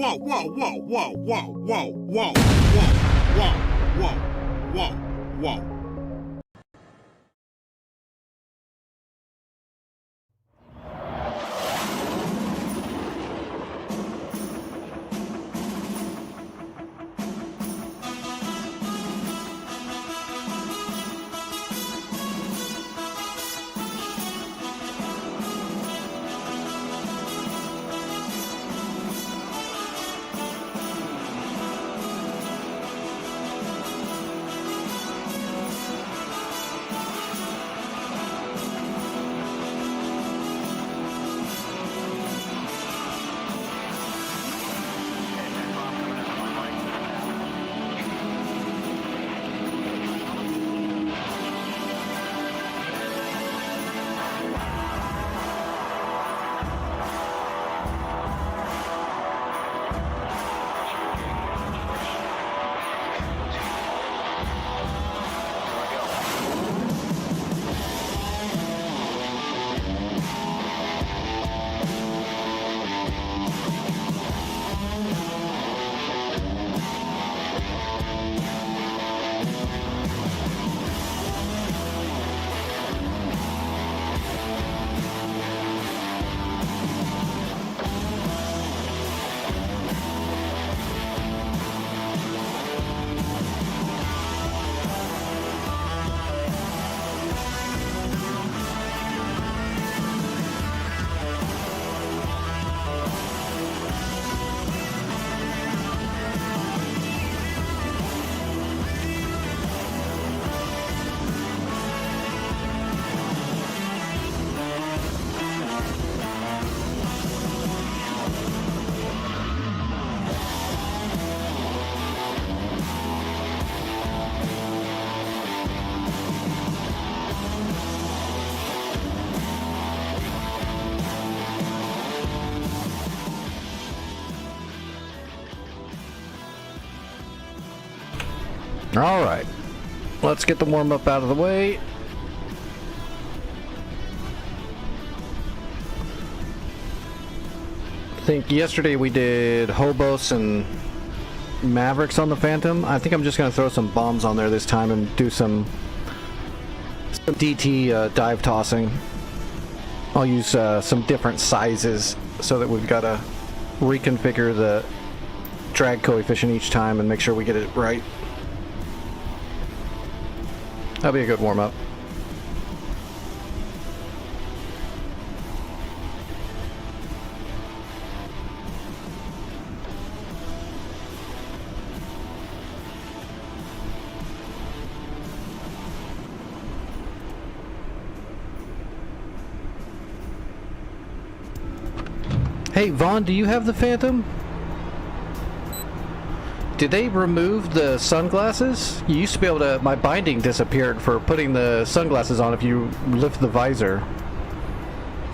Wow, wow, wow, wow, wow, wow, wow, wow, wow, wow, wow, wow. Alright. Let's get the warm-up out of the way. I think yesterday we did Hobos and Mavericks on the Phantom. I think I'm just going to throw some bombs on there this time and do some DT dive tossing. I'll use some different sizes so that we've got to reconfigure the drag coefficient each time and make sure we get it right. That'll be a good warm-up. Hey, Vaughn, do you have the Phantom? Did they remove the sunglasses? You used to be able to... My binding disappeared for putting the sunglasses on if you lift the visor.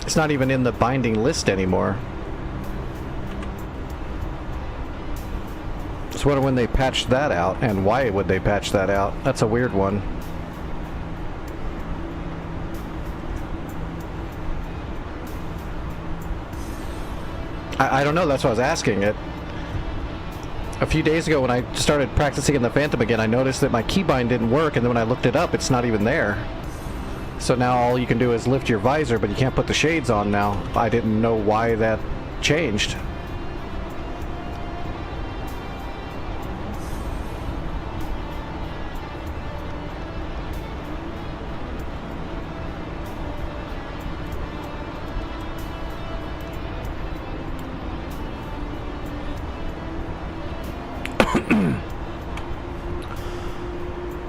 It's not even in the binding list anymore. Just wonder when they patched that out, and why would they patch that out? That's a weird one. I don't know, that's what I was asking it. A few days ago when I started practicing in the Phantom again, I noticed that my keybind didn't work, and then when I looked it up, it's not even there. So now all you can do is lift your visor, but you can't put the shades on now. I didn't know why that changed.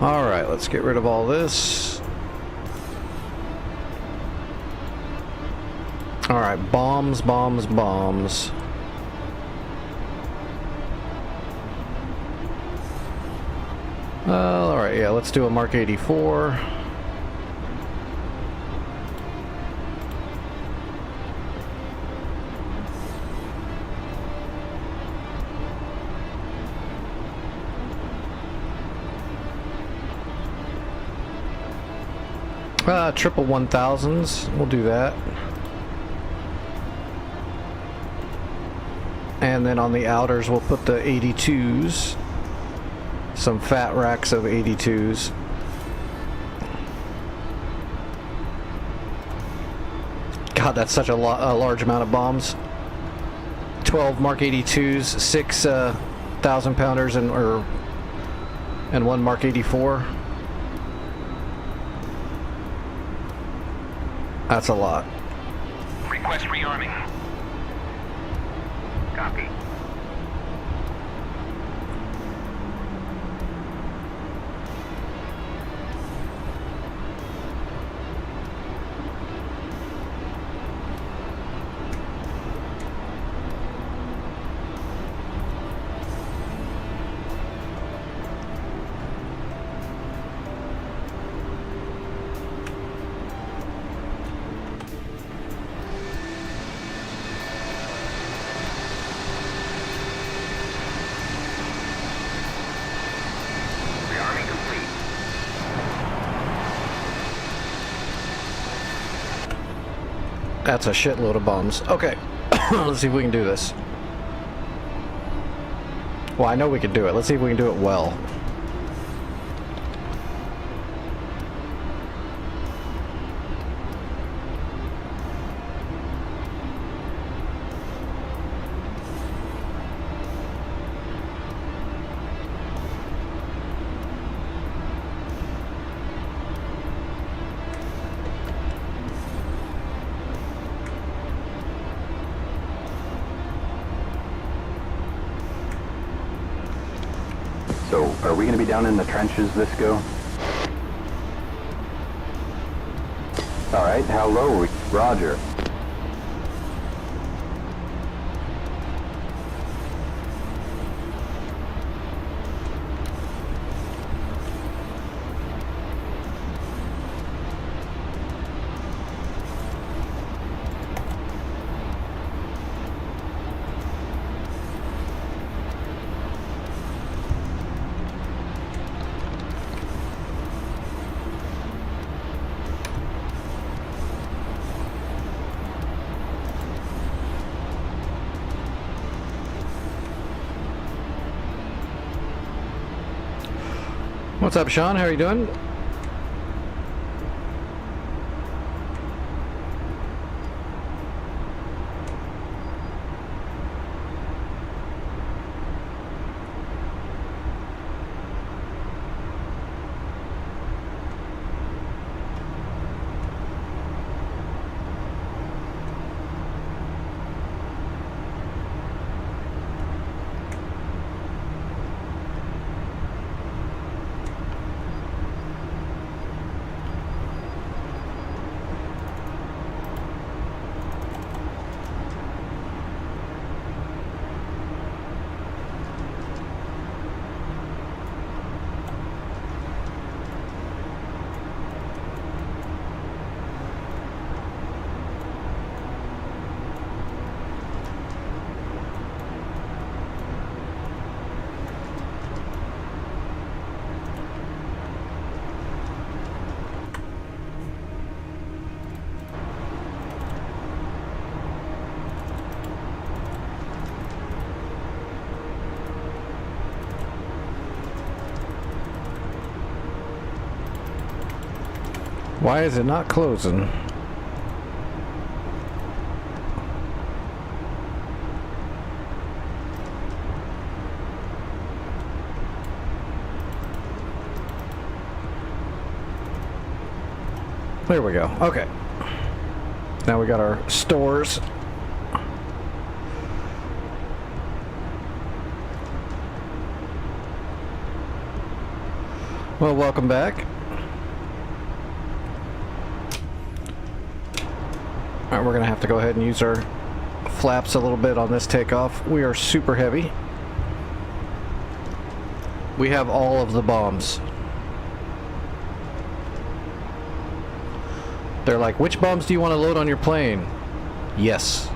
Alright, let's get rid of all this. Alright, bombs, bombs, bombs. Alright, yeah, let's do a Mark 84. Triple 1000s, we'll do that. And then on the outers we'll put the 82s. Some fat racks of 82s. God, that's such a large amount of bombs. 12 Mark 82s, 6 1,000-pounders, and 1 Mark 84. That's a lot. Request rearming. Copy. That's a shitload of bombs. Okay, let's see if we can do this. Well, I know we can do it. Let's see if we can do it well. So, are we going to be down in the trenches this go? Alright, how low are we? Roger. What's up, Sean? How are you doing? Why is it not closing? There we go. Okay. Now we got our stores. Well, welcome back. Alright, we're gonna have to go ahead and use our flaps a little bit on this takeoff. We are super heavy. We have all of the bombs. They're like, which bombs do you want to load on your plane? Yes.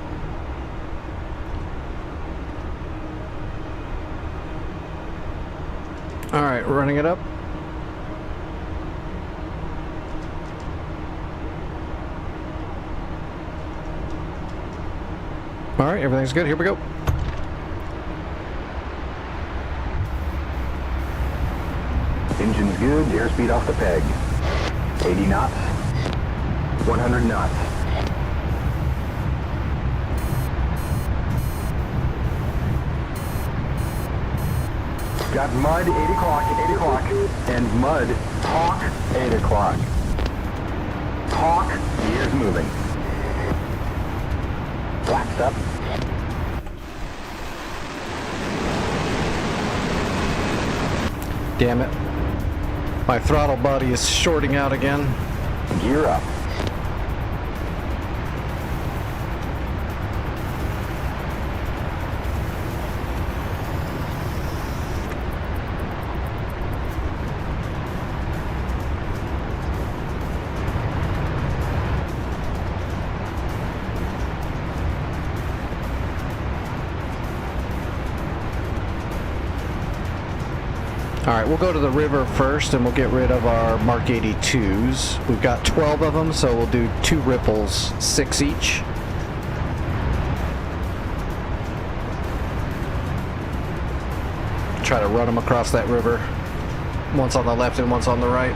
Alright, we're running it up. Alright, everything's good. Here we go. Engine's good, airspeed off the peg. 80 knots. 100 knots. Got mud, 8 o'clock, 8 o'clock. And mud, hawk, 8 o'clock. Hawk, gears moving. Flaps up. Damn it. My throttle body is shorting out again. Gear up. Alright, we'll go to the river first and we'll get rid of our Mark 82s. We've got 12 of them, so we'll do 2 ripples, 6 each. Try to run them across that river. Once on the left and once on the right.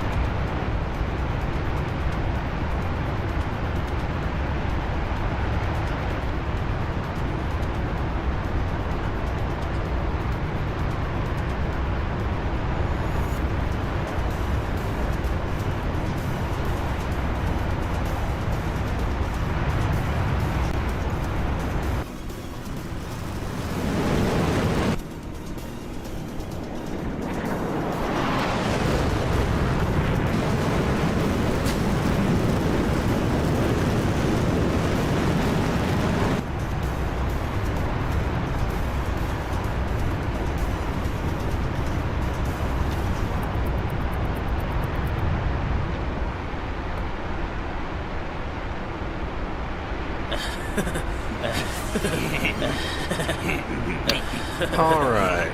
Alright.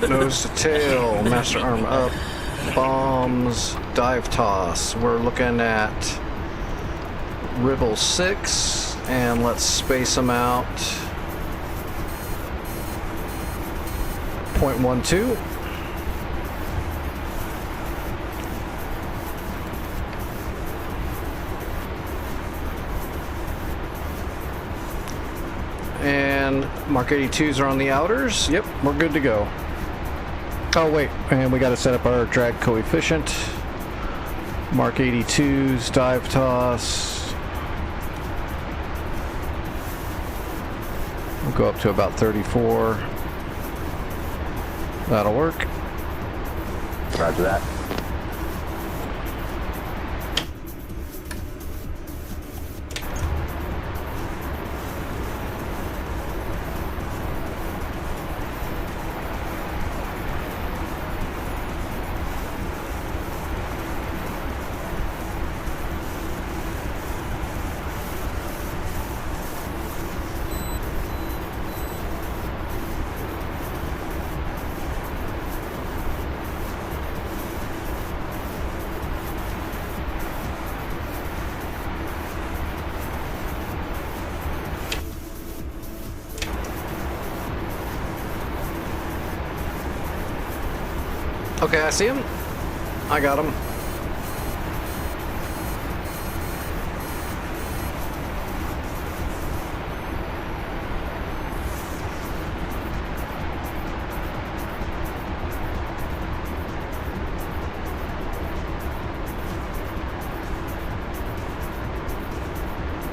Nose to tail, master arm up, bombs, dive toss. We're looking at Ribble 6, and let's space them out. 0.12. And Mark 82s are on the outers. Yep, we're good to go. Oh wait, and we got to set up our drag coefficient. Mark 82s, dive toss. We'll go up to about 34. That'll work. Roger that. Okay, I see him. I got him.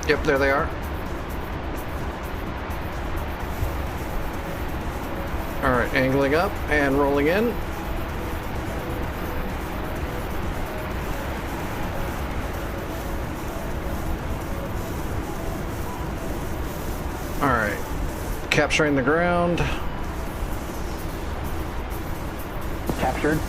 Yep, there they are. All right, angling up and rolling in. All right, capturing the ground. Captured.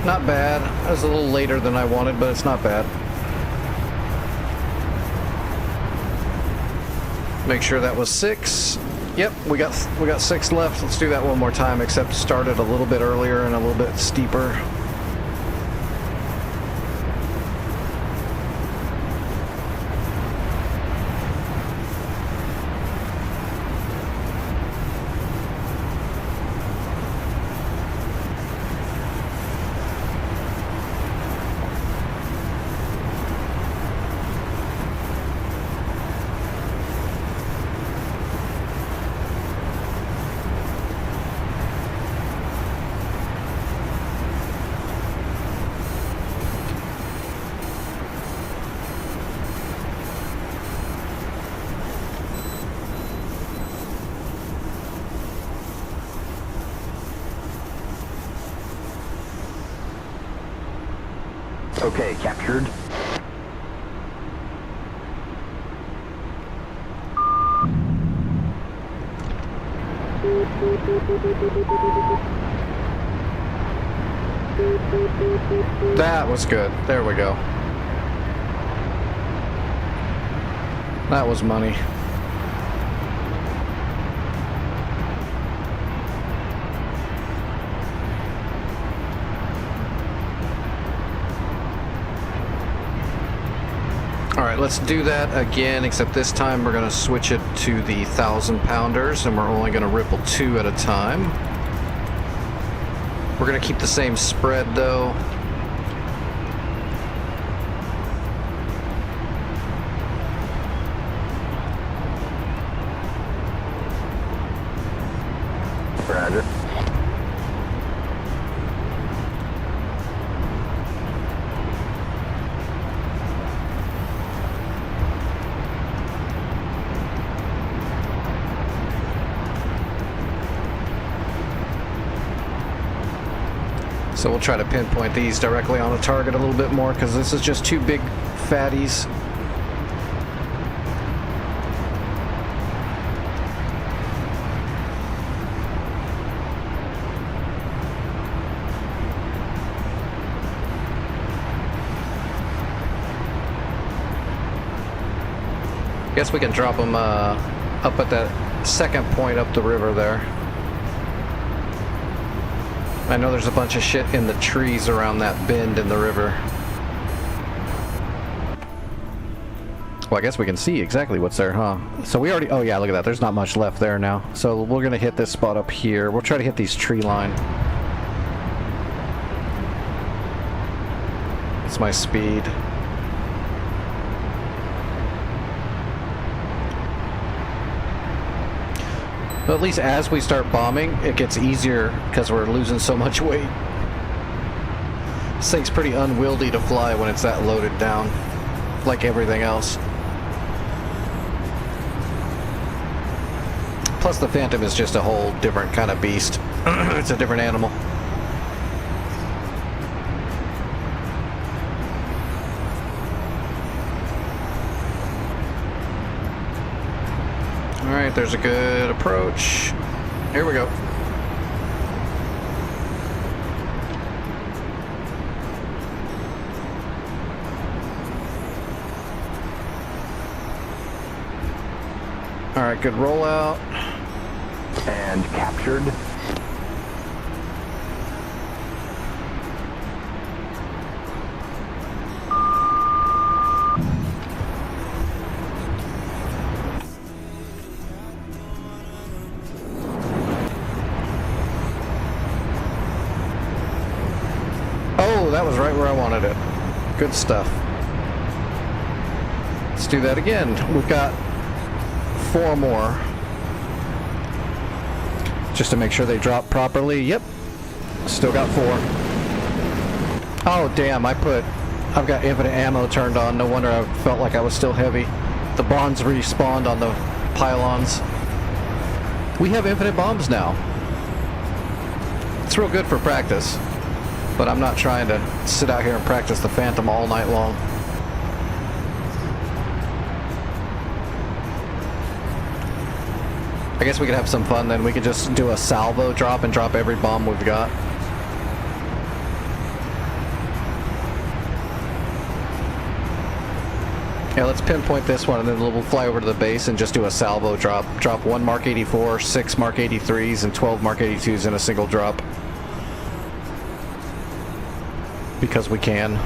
Not bad. It was a little later than I wanted, but it's not bad. Make sure that was 6. Yep, we got 6 left. Let's do that one more time, except start it a little bit earlier and a little bit steeper. Okay, captured. That was good. There we go. That was money. Alright, let's do that again, except this time we're going to switch it to the 1,000-pounders, and we're only going to ripple 2 at a time. We're going to keep the same spread, though. Roger. So we'll try to pinpoint these directly on the target a little bit more, because this is just 2 big fatties. Guess we can drop them up at that second point up the river there. I know there's a bunch of shit in the trees around that bend in the river. Well, I guess we can see exactly what's there, huh? So we already... Oh, yeah, look at that. There's not much left there now. So we're going to hit this spot up here. We'll try to hit these tree line. It's my speed. But at least as we start bombing, it gets easier because we're losing so much weight. This thing's pretty unwieldy to fly when it's that loaded down, like everything else. Plus the Phantom is just a whole different kind of beast. It's a different animal. Alright, there's a good approach. Here we go. Alright, good rollout. And captured. Oh, that was right where I wanted it. Good stuff. Let's do that again. We've got 4 more. Just to make sure they drop properly. Yep. Still got 4. Oh, damn. I've got infinite ammo turned on. No wonder I felt like I was still heavy. The bombs respawned on the pylons. We have infinite bombs now. It's real good for practice. But I'm not trying to sit out here and practice the Phantom all night long. I guess we could have some fun then. We could just do a salvo drop and drop every bomb we've got. Yeah, let's pinpoint this one and then we'll fly over to the base and just do a salvo drop. Drop 1 Mark 84, 6 Mark 83s, and 12 Mark 82s in a single drop. Because we can.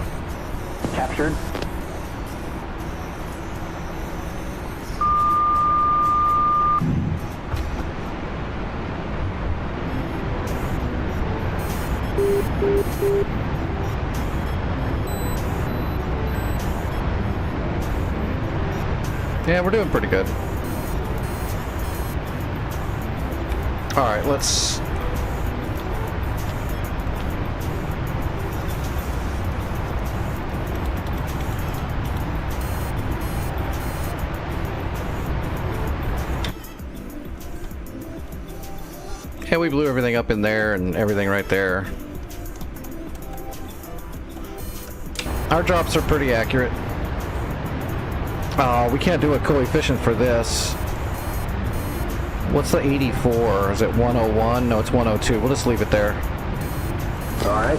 Captured. Yeah, we're doing pretty good. Alright, let's... Yeah, we blew everything up in there and everything right there. Our drops are pretty accurate. We can't do a coefficient for this. What's the 84? Is it 101? No, it's 102. We'll just leave it there. All right.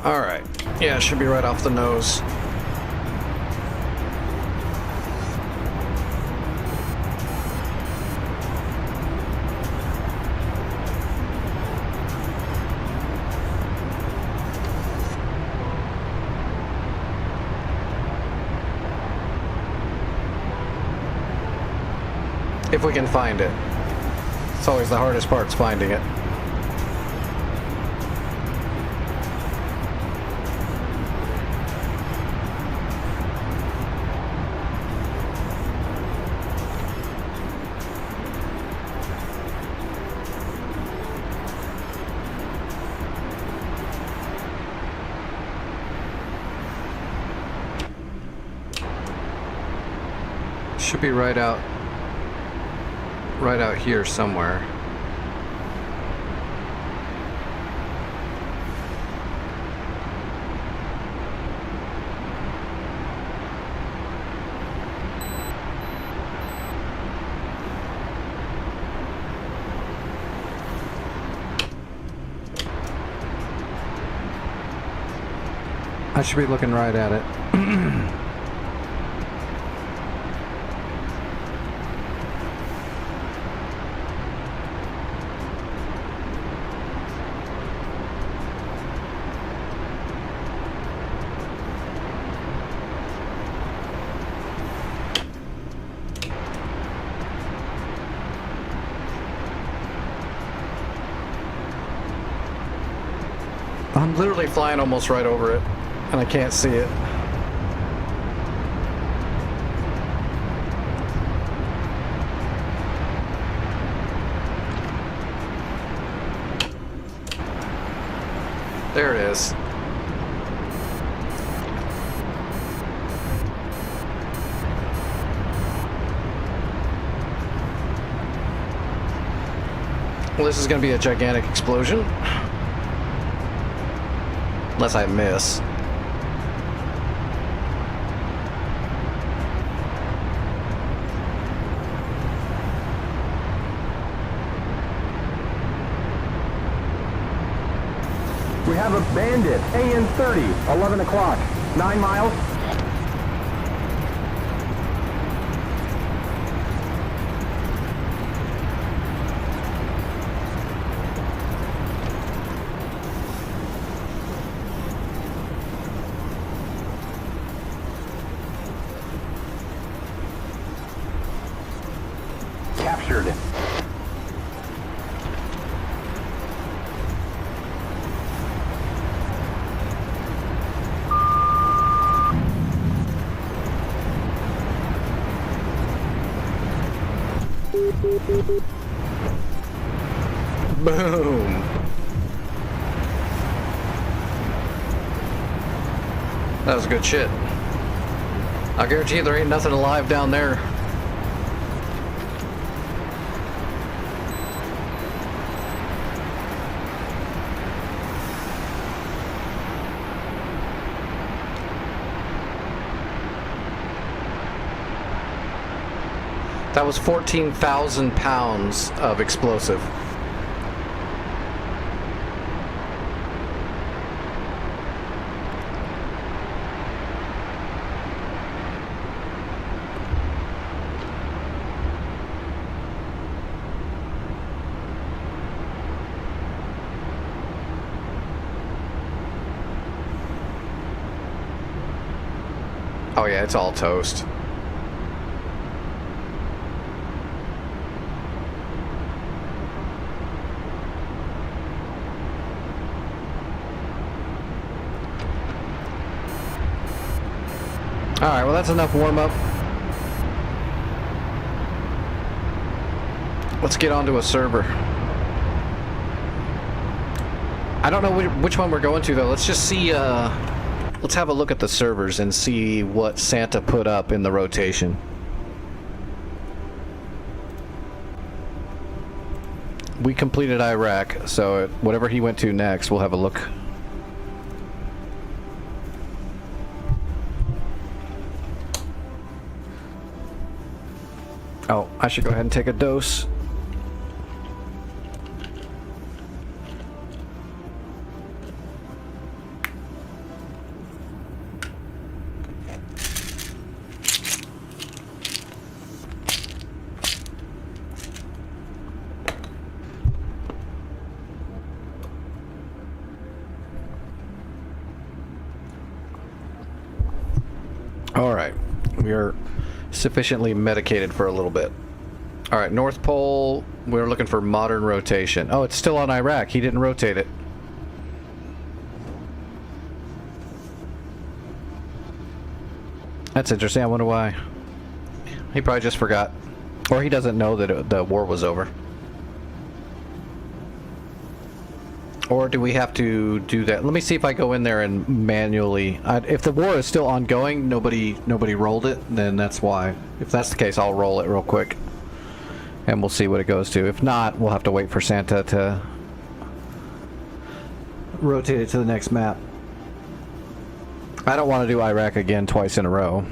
Alright. Yeah, it should be right off the nose. If we can find it. It's always the hardest part, is finding it. Should be right out here somewhere. I should be looking right at it. I'm literally flying almost right over it, and I can't see it. There it is. Well, this is going to be a gigantic explosion. Unless I miss. We have a Bandit, AN-30, 11 o'clock, 9 miles. Captured. Boom. That was good shit. I guarantee you there ain't nothing alive down there. That was 14,000 pounds of explosive. Oh yeah, it's all toast. Alright, well that's enough warm-up. Let's get onto a server. I don't know which one we're going to though. Let's just see, let's have a look at the servers and see what Santa put up in the rotation. We completed Iraq, so whatever he went to next, we'll have a look. Oh, I should go ahead and take a dose. Alright, we are sufficiently medicated for a little bit. Alright, North Pole, we're looking for modern rotation. Oh, it's still on Iraq. He didn't rotate it. That's interesting. I wonder why. He probably just forgot. Or he doesn't know that the war was over. Or do we have to do that? Let me see if I go in there and manually... if the war is still ongoing, nobody rolled it, then that's why. If that's the case, I'll roll it real quick. And we'll see what it goes to. If not, we'll have to wait for Santa to rotate it to the next map. I don't want to do Iraq again twice in a row.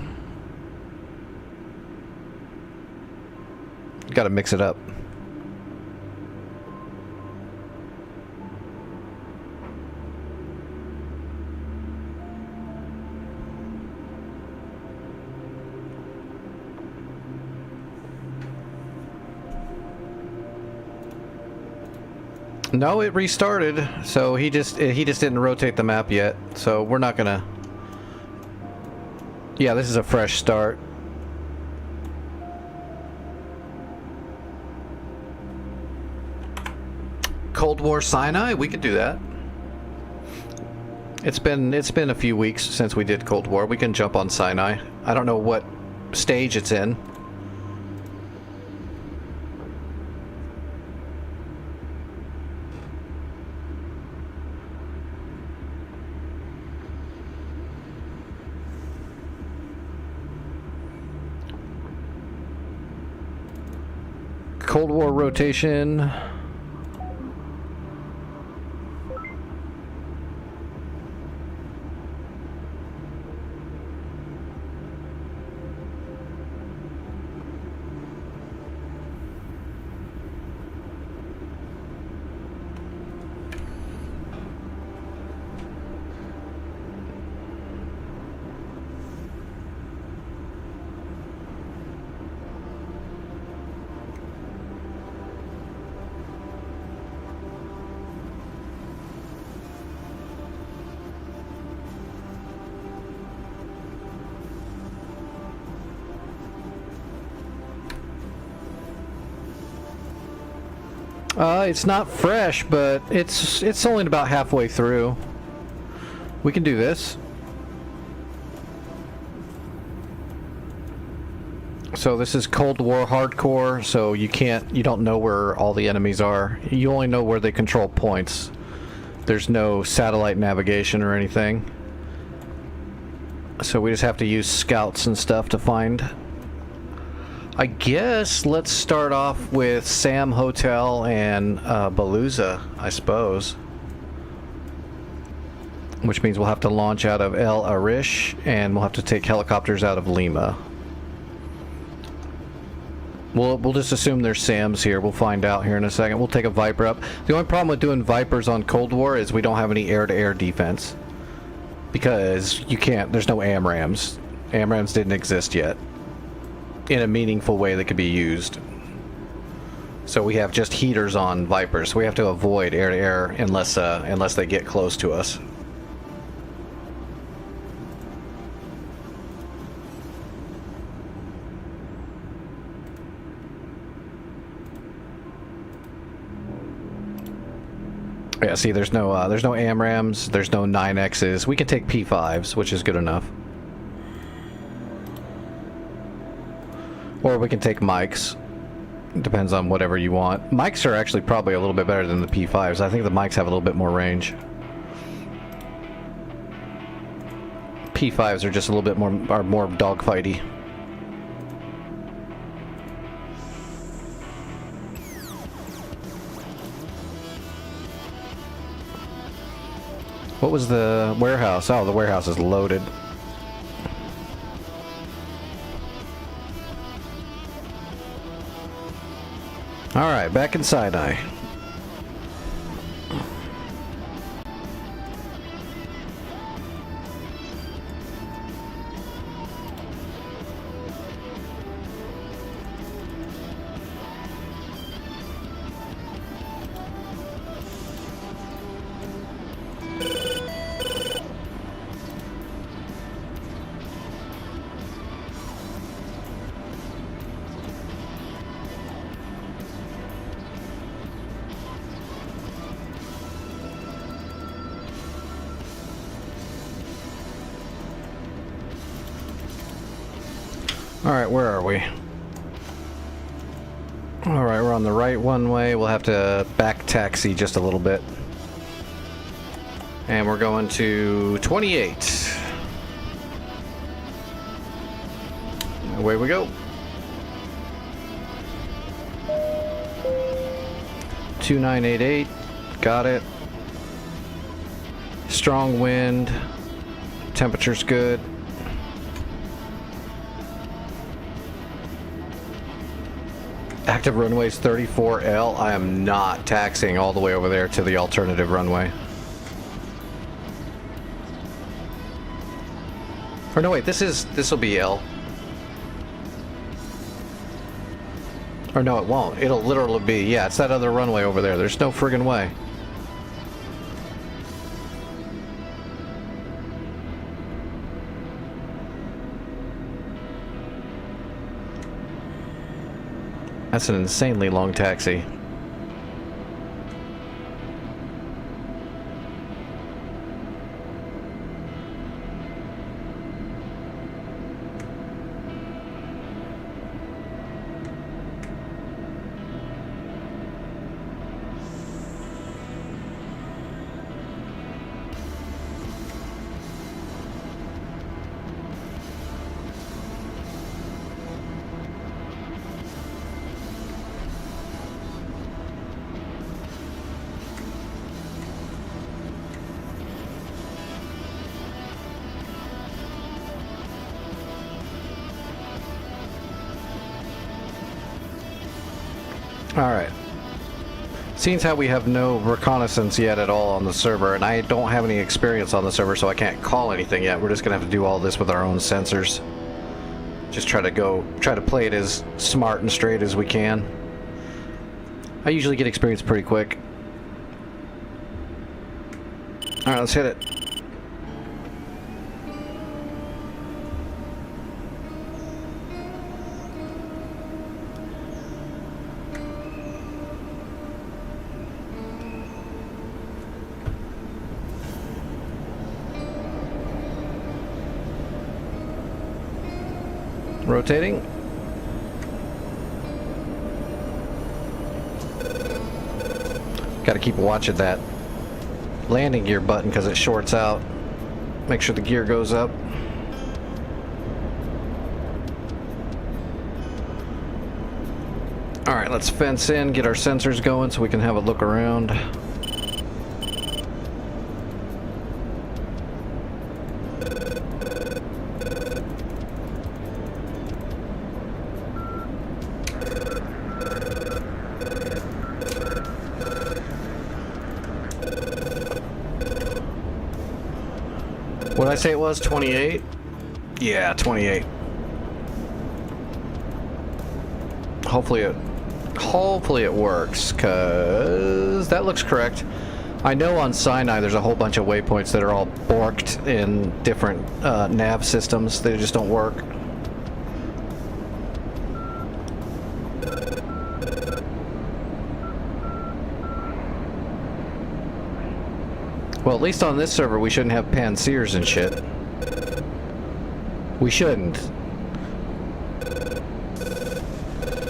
Got to mix it up. No, it restarted. So he just didn't rotate the map yet. So we're not gonna. Yeah, this is a fresh start. Cold War Sinai, we could do that. It's been a few weeks since we did Cold War. We can jump on Sinai. I don't know what stage it's in. Cold War rotation. It's not fresh, but it's only about halfway through. We can do this. So this is Cold War hardcore, so you don't know where all the enemies are. You only know where they control points. There's no satellite navigation or anything. So we just have to use scouts and stuff to find. I guess let's start off with Sam Hotel and Baluza, I suppose. Which means we'll have to launch out of El Arish, and we'll have to take helicopters out of Lima. We'll just assume there's Sams here. We'll find out here in a second. We'll take a Viper up. The only problem with doing Vipers on Cold War is we don't have any air-to-air defense. Because you can't, there's no AMRAAMs. AMRAAMs didn't exist yet in a meaningful way that could be used. So we have just heaters on Vipers. So we have to avoid air-to-air unless they get close to us. Yeah, see, there's no AMRAAMs, there's no 9Xs. We can take P5s, which is good enough. Or we can take mics. Depends on whatever you want. Mics are actually probably a little bit better than the P5s. I think the mics have a little bit more range. P5s are just a little bit more dogfighty. What was the warehouse? Oh, the warehouse is loaded. Alright, back in Sinai. Alright, where are we? Alright, we're on the right one way. We'll have to back taxi just a little bit. And we're going to 28. Away we go. 2988. Got it. Strong wind. Temperature's good. Active runways 34L. I am not taxiing all the way over there to the alternative runway. Or no, wait, this will be L. Or no, it won't. It'll literally be, yeah, it's that other runway over there. There's no friggin' way. That's an insanely long taxi. Alright. Seems how we have no reconnaissance yet at all on the server, and I don't have any experience on the server, so I can't call anything yet. We're just gonna have to do all this with our own sensors. Just try to play it as smart and straight as we can. I usually get experience pretty quick. Alright, let's hit it. Rotating. Got to keep watching that landing gear button because it shorts out. Make sure the gear goes up. Alright, let's fence in, get our sensors going so we can have a look around. What did I say it was? 28? Yeah, 28. Hopefully it works, cause that looks correct. I know on Sinai there's a whole bunch of waypoints that are all borked in different nav systems. They just don't work. Well, at least on this server we shouldn't have pansiers and shit. We shouldn't.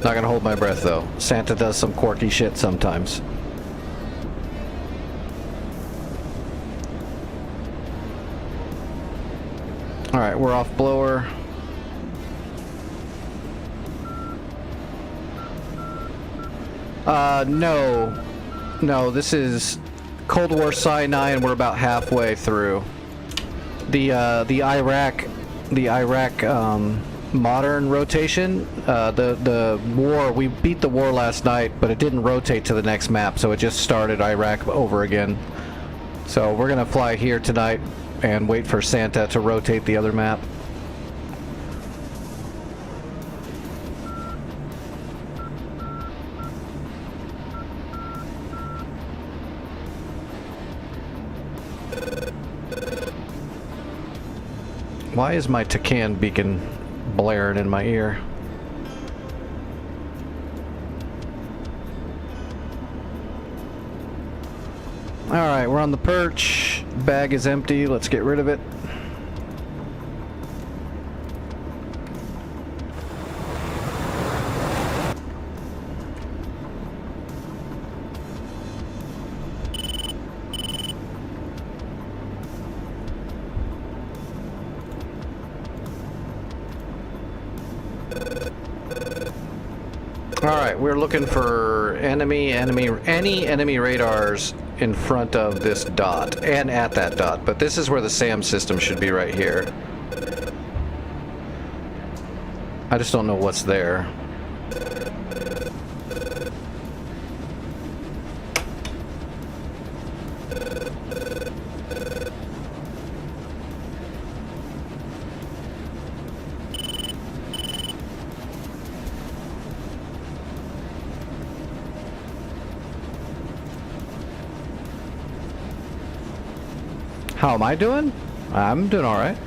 Not gonna hold my breath though. Santa does some quirky shit sometimes. Alright, we're off blower. No, this is Cold War Sinai, and we're about halfway through. The Iraq modern rotation. The war, we beat the war last night, but it didn't rotate to the next map, so it just started Iraq over again. So we're gonna fly here tonight and wait for Santa to rotate the other map. Why is my Takan beacon blaring in my ear? Alright, we're on the perch. Bag is empty. Let's get rid of it. Alright, we're looking for any enemy radars in front of this dot and at that dot, but this is where the SAM system should be, right here. I just don't know what's there. How am I doing? I'm doing alright.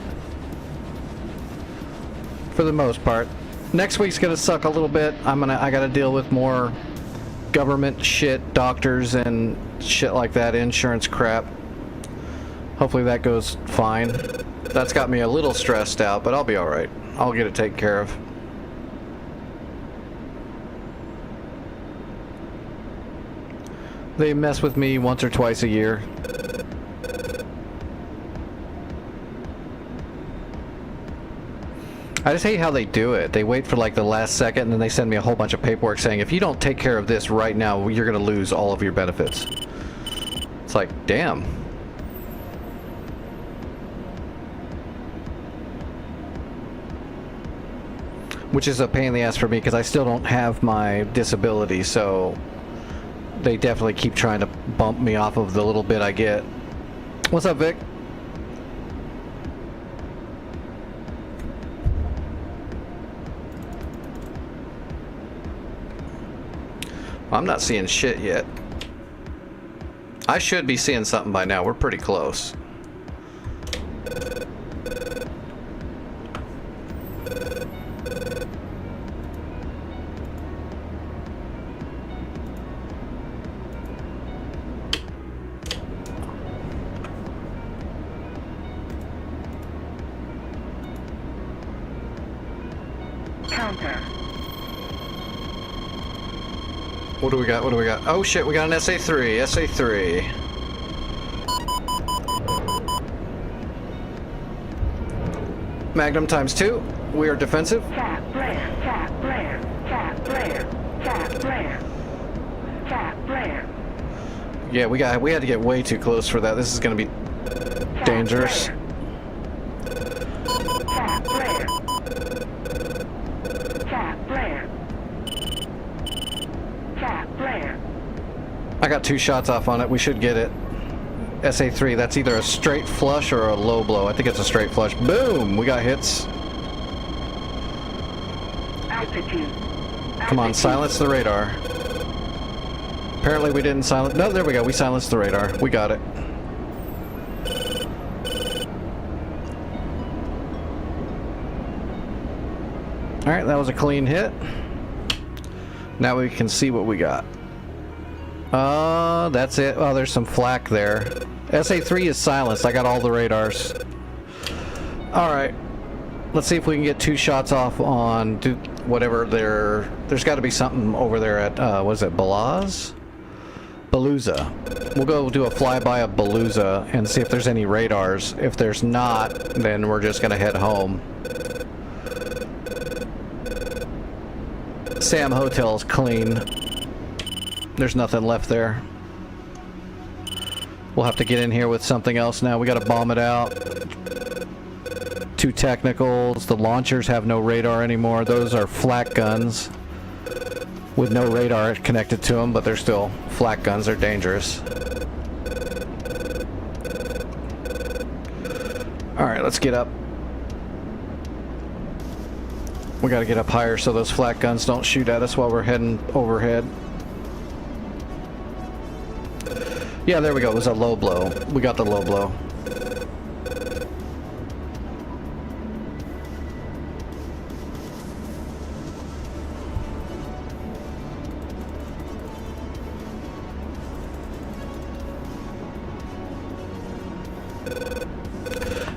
For the most part. Next week's gonna suck a little bit. I gotta deal with more government shit, doctors and shit like that, insurance crap. Hopefully that goes fine. That's got me a little stressed out, but I'll be alright. I'll get it taken care of. They mess with me once or twice a year. I just hate how they do it. They wait for like the last second and then they send me a whole bunch of paperwork saying if you don't take care of this right now, you're gonna lose all of your benefits. It's like, damn. Which is a pain in the ass for me because I still don't have my disability, so they definitely keep trying to bump me off of the little bit I get. What's up, Vic? I'm not seeing shit yet. I should be seeing something by now. We're pretty close. Counter. What do we got? What do we got? Oh shit, we got an SA3. SA3. Magnum ×2. We are defensive. Tap Blair. Tap Blair. Tap Blair. Tap Blair. Tap Blair. Yeah, we had to get way too close for that. This is gonna be dangerous. Tap Blair. Tap Blair. Tap Blair. I got 2 shots off on it. We should get it. SA3, that's either a straight flush or a low blow. I think it's a straight flush. Boom! We got hits. Altitude. Come on, silence the radar. Apparently we didn't silence... No, there we go. We silenced the radar. We got it. Alright, that was a clean hit. Now we can see what we got. That's it. Oh, there's some flak there. SA3 is silenced. I got all the radars. Alright. Let's see if we can get 2 shots off on whatever there's got to be something over there at, what is it, Balaz? Beluza. We'll go do a flyby of Beluza and see if there's any radars. If there's not, then we're just going to head home. Sam Hotel's clean. There's nothing left there. We'll have to get in here with something else now. We got to bomb it out. 2 technicals. The launchers have no radar anymore. Those are flak guns with no radar connected to them, but they're still flak guns. They're dangerous. Alright, let's get up. We got to get up higher so those flak guns don't shoot at us while we're heading overhead. Yeah, there we go. It was a low blow. We got the low blow.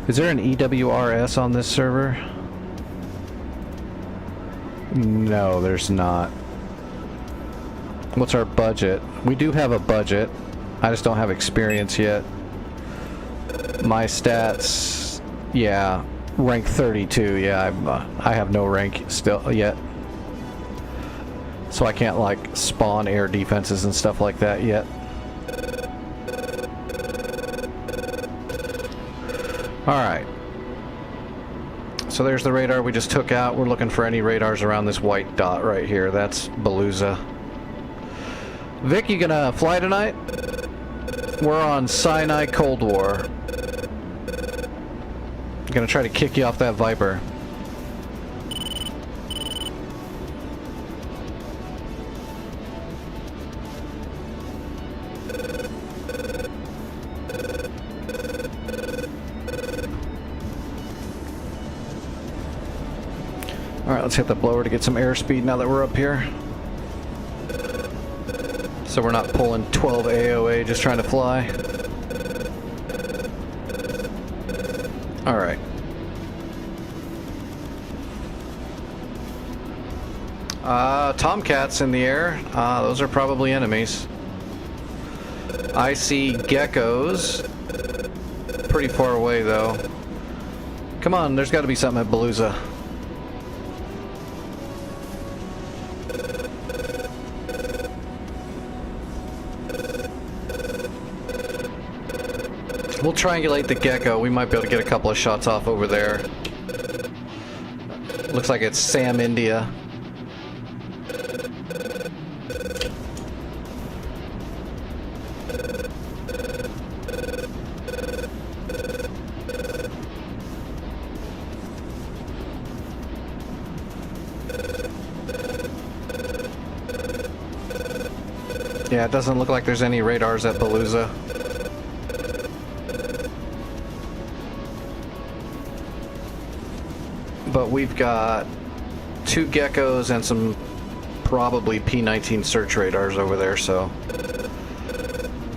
Is there an EWRS on this server? No, there's not. What's our budget? We do have a budget. I just don't have experience yet. My stats, yeah, rank 32. Yeah, I have no rank still yet, so I can't like spawn air defenses and stuff like that yet. All right. So there's the radar we just took out. We're looking for any radars around this white dot right here. That's Beluza. Vic, you gonna fly tonight? We're on Sinai Cold War. I'm gonna try to kick you off that Viper. Alright, let's hit the blower to get some airspeed now that we're up here. So we're not pulling 12 AOA just trying to fly. Alright. Tomcats in the air. Those are probably enemies. I see geckos. Pretty far away though. Come on, there's got to be something at Beluza. We'll triangulate the gecko. We might be able to get a couple of shots off over there. Looks like it's Sam India. Yeah, it doesn't look like there's any radars at Beluza. But we've got 2 geckos and some probably P-19 search radars over there, so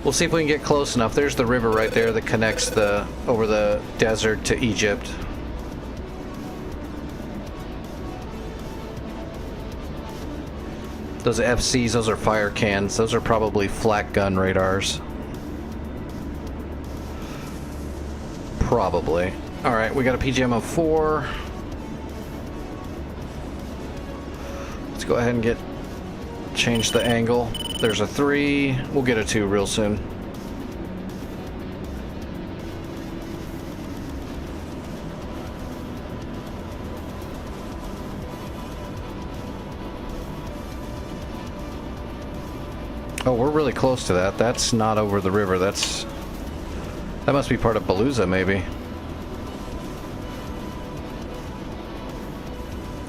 we'll see if we can get close enough. There's the river right there that connects over the desert to Egypt. Those FCs, those are fire cans. Those are probably flak gun radars. Probably. Alright, we got a PGM of 4. Let's go ahead and change the angle. There's a 3. We'll get a 2 real soon. Oh, we're really close to that. That's not over the river. That must be part of Beluza, maybe.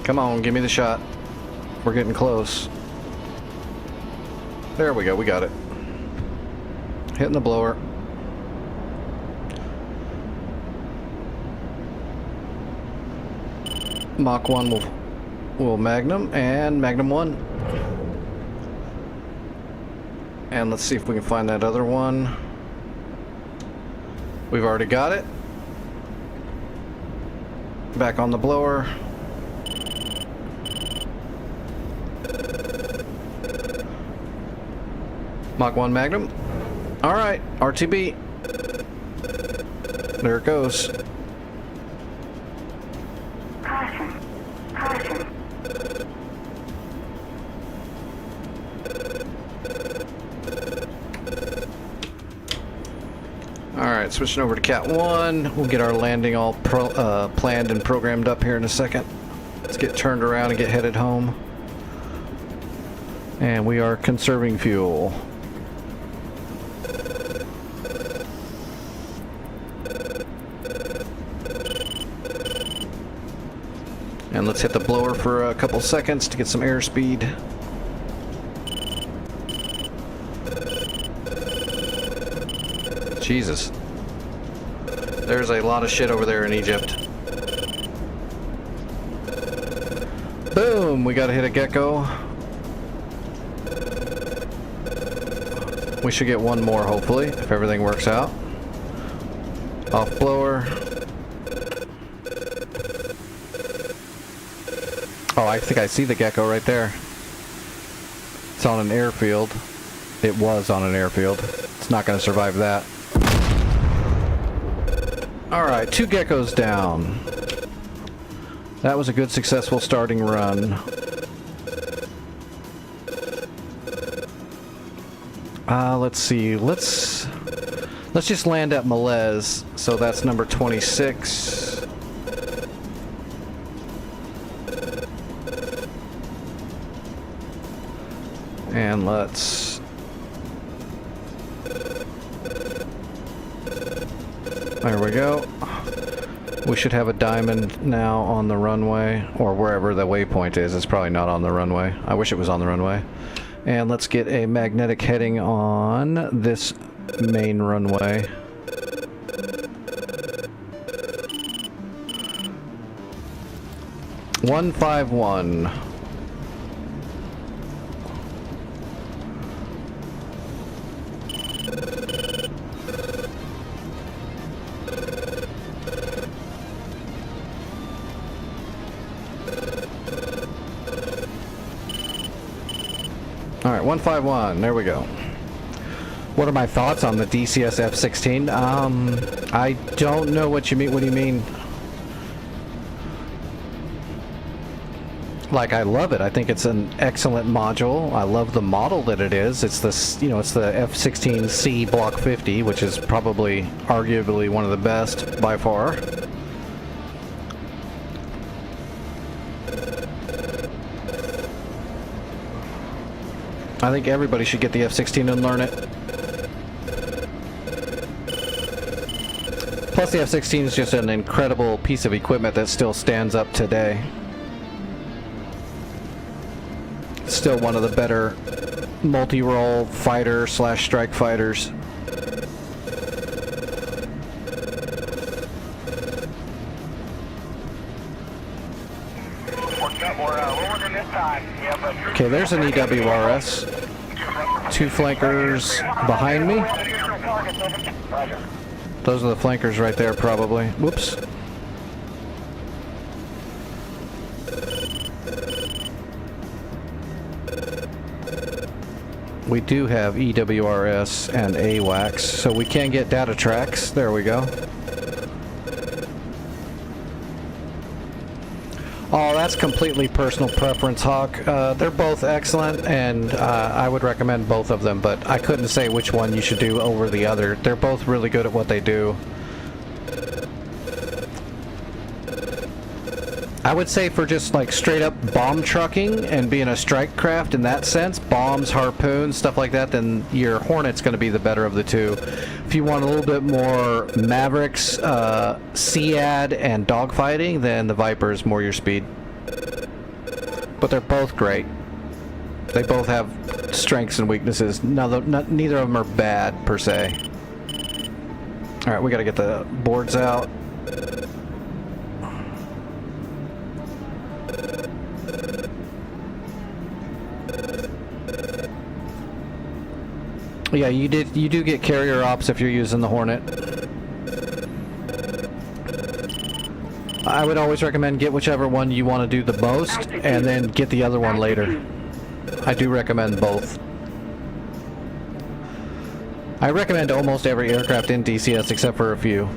Come on, give me the shot. We're getting close. There we go, we got it. Hitting the blower. Mach 1 will Magnum, and Magnum 1. And let's see if we can find that other one. We've already got it. Back on the blower. Mach 1 Magnum. Alright, RTB. There it goes. Caution. Caution. Alright, switching over to Cat 1. We'll get our landing all planned and programmed up here in a second. Let's get turned around and get headed home. And we are conserving fuel. And let's hit the blower for a couple seconds to get some airspeed. Jesus. There's a lot of shit over there in Egypt. Boom! We gotta hit a gecko. We should get one more, hopefully, if everything works out. Off blower. Oh, I think I see the gecko right there. It's on an airfield. It was on an airfield. It's not going to survive that. Alright, 2 geckos down. That was a good, successful starting run. Let's see. Let's just land at Malez. So that's number 26. And let's... There we go. We should have a diamond now on the runway, or wherever the waypoint is. It's probably not on the runway. I wish it was on the runway. And let's get a magnetic heading on this main runway. 151. All right, 151. There we go. What are my thoughts on the DCS F-16? I don't know what you mean. What do you mean? Like, I love it. I think it's an excellent module. I love the model that it is. It's this, you know, it's the F-16C Block 50, which is probably, arguably, one of the best by far. I think everybody should get the F-16 and learn it. Plus, the F-16 is just an incredible piece of equipment that still stands up today. Still one of the better multi-role fighter / strike fighters. Okay, there's an EWRS. 2 flankers behind me. Those are the flankers right there, probably. Whoops. We do have EWRS and AWACS, so we can get data tracks. There we go. Oh, that's completely personal preference, Hawk. They're both excellent, and I would recommend both of them, but I couldn't say which one you should do over the other. They're both really good at what they do. I would say for just like straight up bomb trucking and being a strike craft in that sense, bombs, harpoons, stuff like that, then your Hornet's going to be the better of the two. If you want a little bit more Mavericks, SEAD, and dogfighting, then the Viper is more your speed. But they're both great. They both have strengths and weaknesses. Neither of them are bad, per se. Alright, we got to get the boards out. Yeah, you do get carrier ops if you're using the Hornet. I would always recommend get whichever one you want to do the most, and then get the other one later. I do recommend both. I recommend almost every aircraft in DCS except for a few.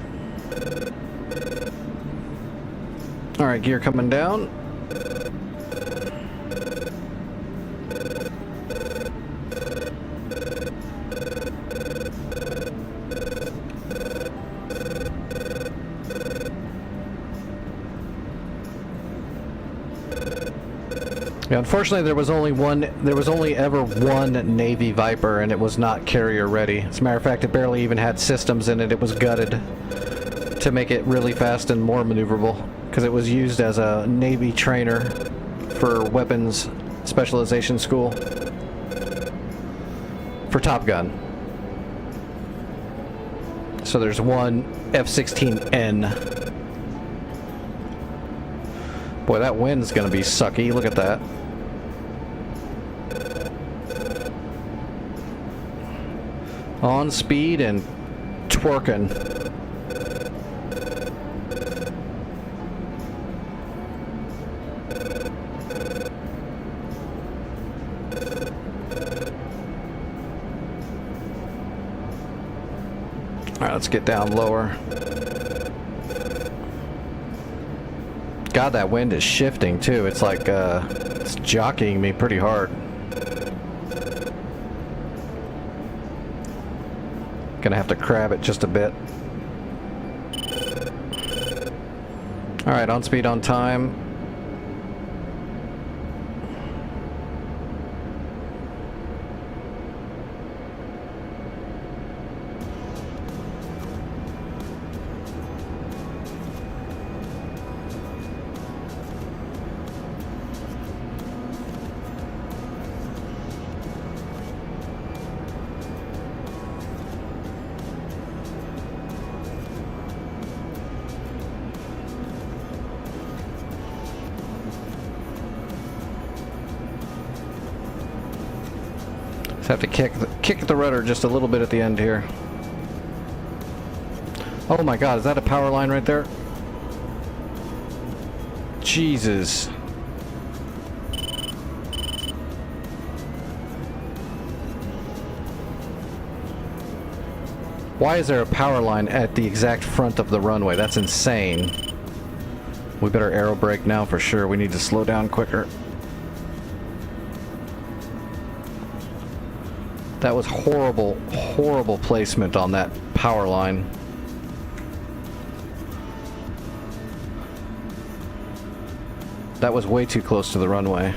Alright, gear coming down. Yeah, unfortunately, there was only ever one Navy Viper, and it was not carrier ready. As a matter of fact, it barely even had systems in it. It was gutted to make it really fast and more maneuverable, because it was used as a Navy trainer for weapons specialization school for Top Gun. So there's one F-16N. Boy, that wind's gonna be sucky. Look at that. On speed and twerking. Alright, let's get down lower. God, that wind is shifting too. It's like, it's jockeying me pretty hard. Gonna have to crab it just a bit. Alright, on speed, on time. Just have to kick the rudder just a little bit at the end here. Oh my god, is that a power line right there? Jesus. Why is there a power line at the exact front of the runway? That's insane. We better aero brake now for sure. We need to slow down quicker. That was horrible, horrible placement on that power line. That was way too close to the runway.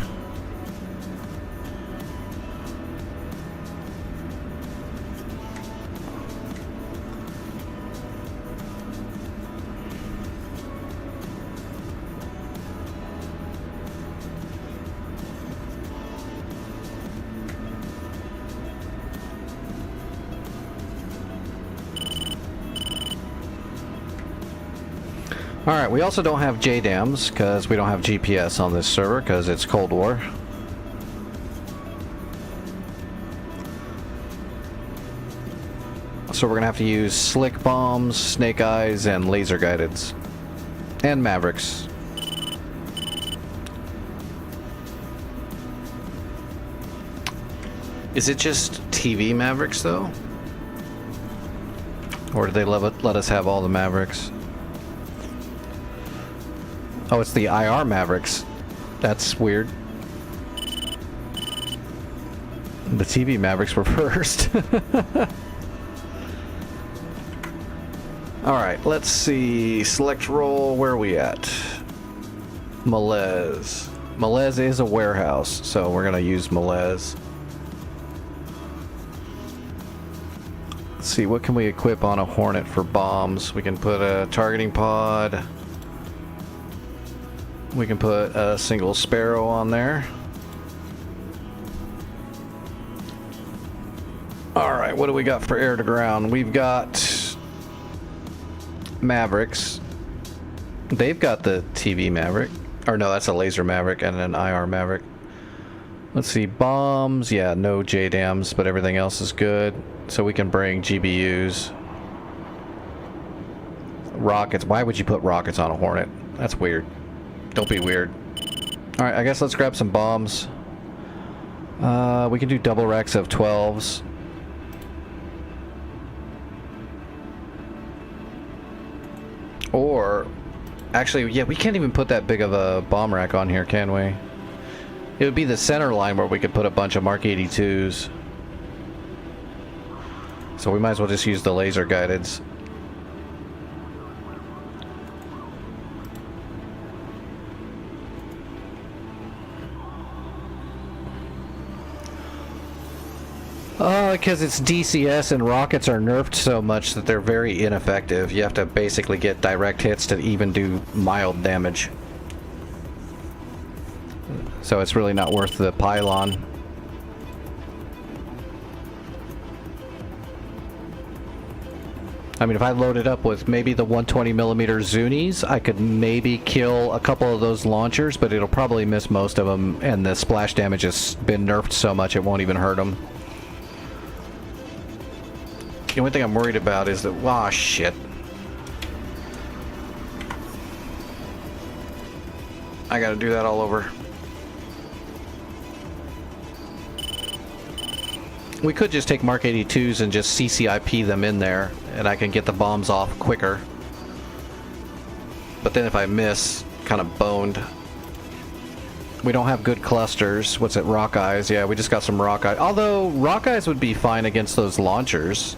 Alright, we also don't have JDAMs because we don't have GPS on this server because it's Cold War. So we're going to have to use slick bombs, snake eyes, and laser guideds. And Mavericks. Is it just TV Mavericks though? Or did they let us have all the Mavericks? Oh, it's the IR Mavericks. That's weird. The TV Mavericks were first. Alright, let's see. Select role. Where are we at? Malaise. Malaise is a warehouse, so we're going to use Malaise. Let's see, what can we equip on a Hornet for bombs? We can put a targeting pod. We can put a single Sparrow on there. Alright, what do we got for air to ground? We've got Mavericks. They've got the TV Maverick. Or no, that's a laser Maverick and an IR Maverick. Let's see, bombs. Yeah, no JDAMs, but everything else is good. So we can bring GBUs. Rockets. Why would you put rockets on a Hornet? That's weird. Don't be weird. Alright, I guess let's grab some bombs. We can do double racks of 12s. Or, actually, yeah, we can't even put that big of a bomb rack on here, can we? It would be the center line where we could put a bunch of Mark 82s. So we might as well just use the laser guideds. Because it's DCS and rockets are nerfed so much that they're very ineffective. You have to basically get direct hits to even do mild damage. So it's really not worth the pylon. I mean, if I loaded up with maybe the 120mm Zunis, I could maybe kill a couple of those launchers, but it'll probably miss most of them, and the splash damage has been nerfed so much it won't even hurt them. The only thing I'm worried about is that... Aw, shit. I gotta do that all over. We could just take Mark 82s and just CCIP them in there, and I can get the bombs off quicker. But then if I miss, kind of boned. We don't have good clusters. What's it? Rock Eyes. Yeah, we just got some Rock Eyes. Although, Rock Eyes would be fine against those launchers.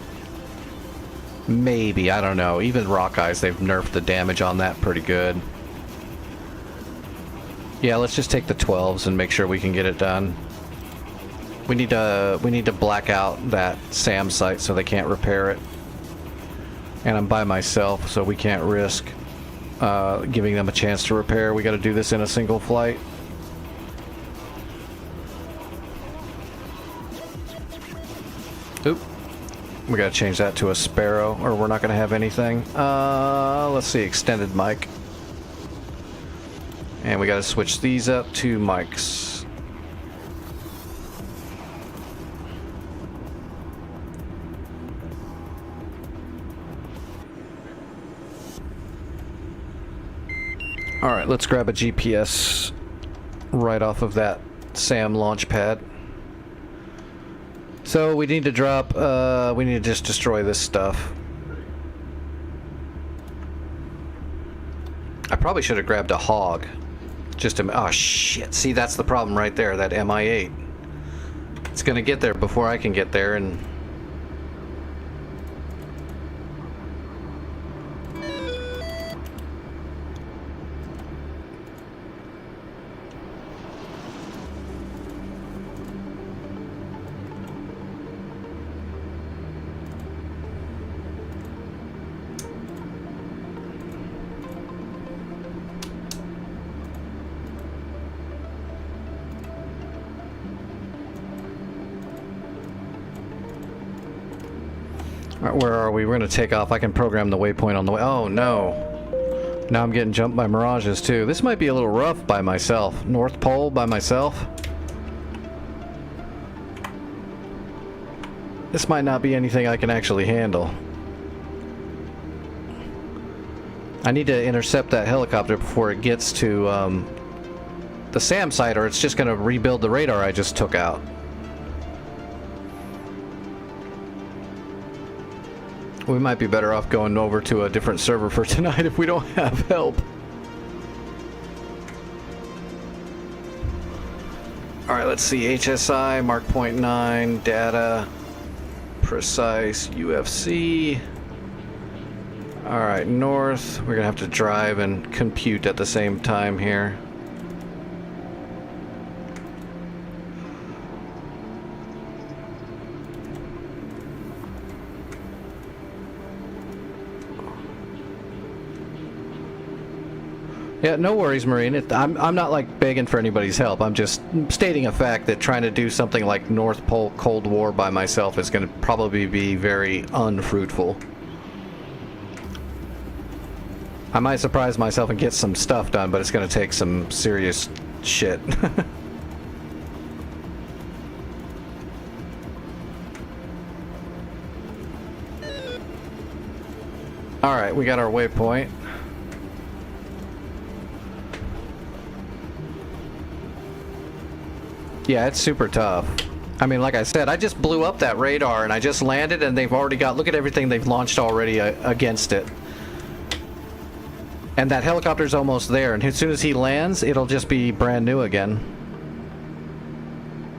Maybe, I don't know. Even Rock Eyes, they've nerfed the damage on that pretty good. Yeah, let's just take the 12s and make sure we can get it done. We need to black out that SAM site so they can't repair it. And I'm by myself, so we can't risk giving them a chance to repair. We got to do this in a single flight. Oop. We got to change that to a Sparrow, or we're not going to have anything. Let's see, extended mic. And we got to switch these up to mics. Alright, let's grab a GPS right off of that SAM launch pad. So we need to drop, we need to just destroy this stuff. I probably should have grabbed a hog. Just to, oh shit, see that's the problem right there, that Mi-8. It's gonna get there before I can get there, and... Alright, where are we? We're gonna take off. I can program the waypoint on the way. Oh no. Now I'm getting jumped by mirages too. This might be a little rough by myself. North Pole by myself. This might not be anything I can actually handle. I need to intercept that helicopter before it gets to the SAM site, or it's just gonna rebuild the radar I just took out. We might be better off going over to a different server for tonight if we don't have help. Alright, let's see. HSI, Mark Point 9, data, precise, UFC. Alright, north. We're gonna have to drive and compute at the same time here. Yeah, no worries, Marine. I'm not like begging for anybody's help. I'm just stating a fact that trying to do something like North Pole Cold War by myself is going to probably be very unfruitful. I might surprise myself and get some stuff done, but it's going to take some serious shit. Alright, we got our waypoint. Yeah, it's super tough. I mean, like I said, I just blew up that radar and I just landed and they've already got, look at everything they've launched already against it. And that helicopter's almost there, and as soon as he lands, it'll just be brand new again.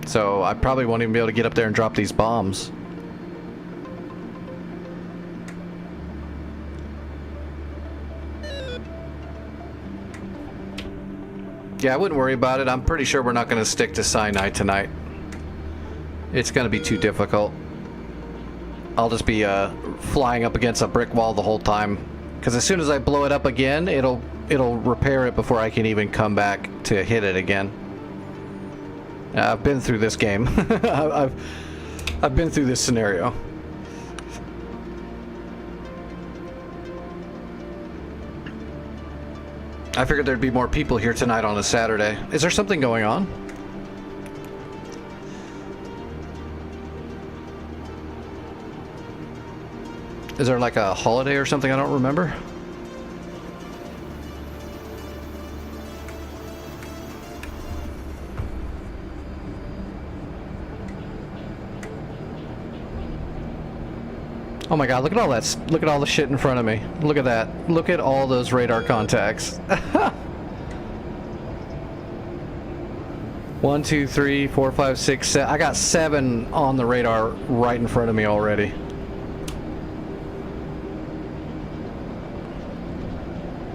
So I probably won't even be able to get up there and drop these bombs. Yeah, I wouldn't worry about it. I'm pretty sure we're not going to stick to Sinai tonight. It's going to be too difficult. I'll just be flying up against a brick wall the whole time. Because as soon as I blow it up again, it'll repair it before I can even come back to hit it again. I've been through this game. I've been through this scenario. I figured there'd be more people here tonight on a Saturday. Is there something going on? Is there like a holiday or something I don't remember? Oh my god, look at all that. Look at all the shit in front of me. Look at that. Look at all those radar contacts. 1, 2, 3, 4, 5, 6, 7. I got 7 on the radar right in front of me already.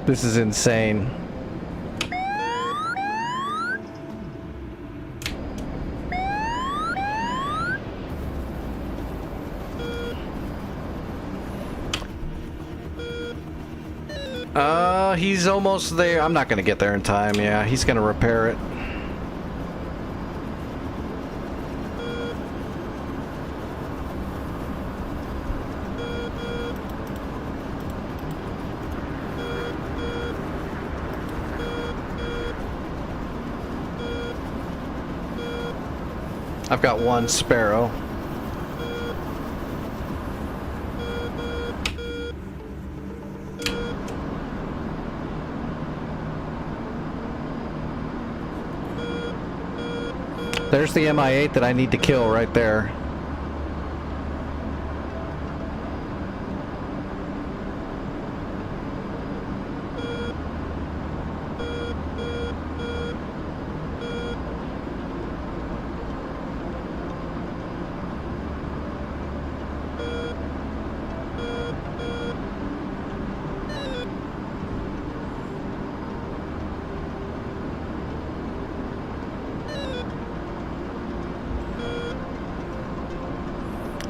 This is insane. He's almost there. I'm not gonna get there in time. Yeah, he's gonna repair it. I've got 1 Sparrow. There's the Mi-8 that I need to kill right there.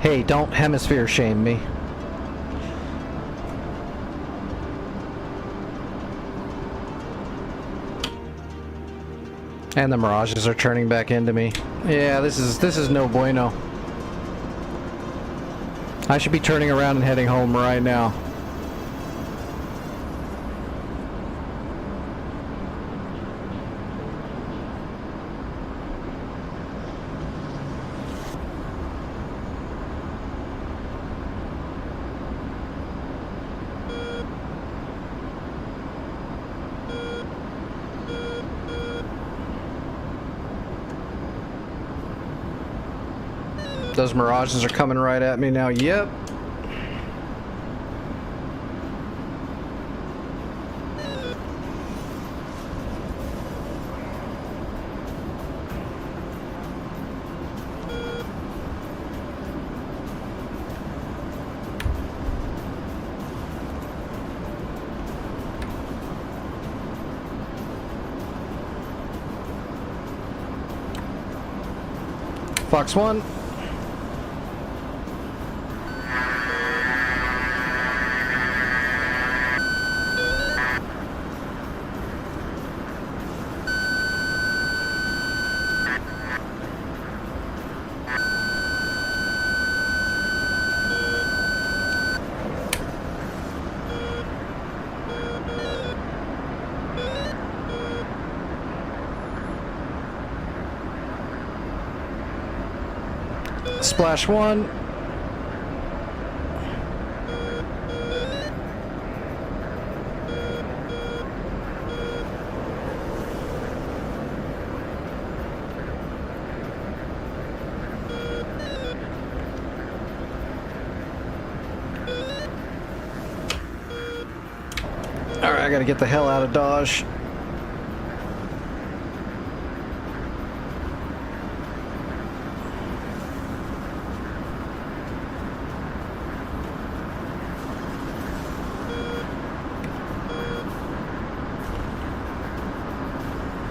Hey, don't hemisphere shame me. And the Mirages are turning back into me. Yeah, this is no bueno. I should be turning around and heading home right now. Those Mirages are coming right at me now. Yep. Fox 1. Splash 1. Alright, I gotta get the hell out of Dodge.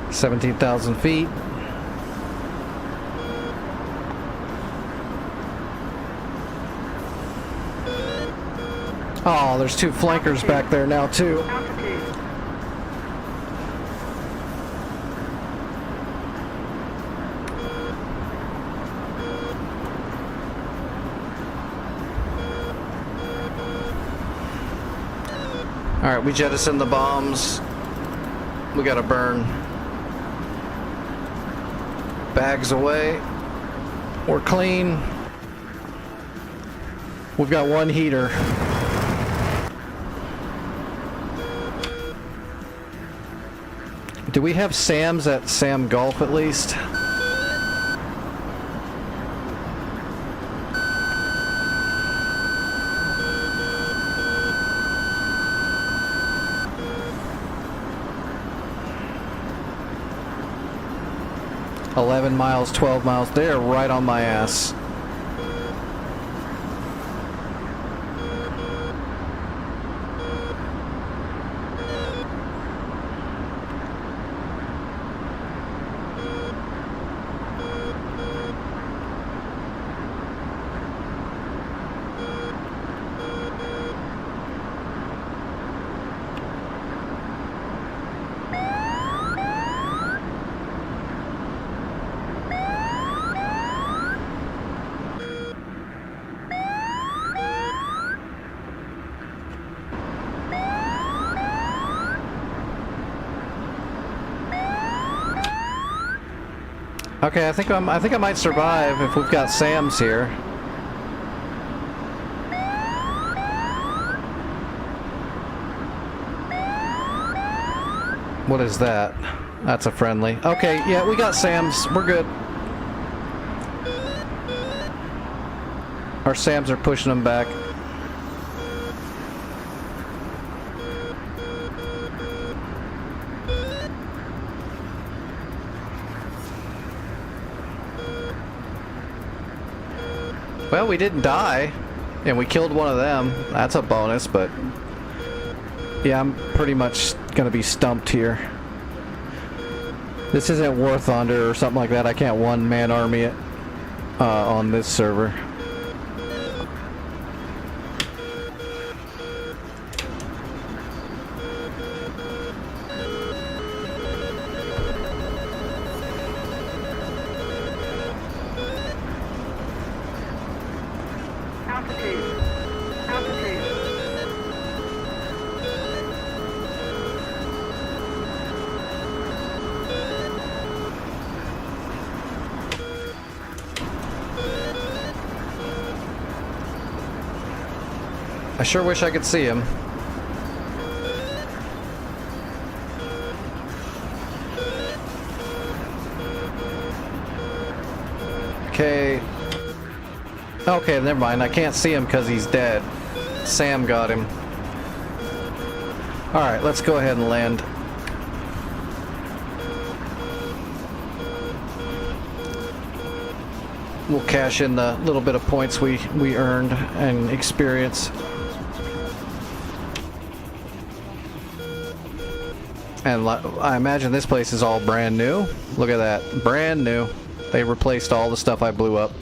$17,000 feet. Oh, there's two flankers back there now too. All right, we jettison the bombs. We gotta burn. Bags away. We're clean. We've got one heater. Do we have Sam's at Sam Golf at least? $11 miles, 12 miles. They're right on my ass. Okay, I think I might survive if we've got Sam's here. What is that? That's a friendly. Okay, yeah, we got Sam's. We're good. Our SAMs are pushing them back. Well, we didn't die, and we killed one of them. That's a bonus, but yeah, I'm pretty much gonna be stumped here. This isn't War Thunder or something like that. I can't one-man army it on this server. Altitude. Altitude. I sure wish I could see him. Okay. Okay, never mind. I can't see him because he's dead. Sam got him. Alright, let's go ahead and land. We'll cash in the little bit of points we earned and experience. And I imagine this place is all brand new. Look at that. Brand new. They replaced all the stuff I blew up.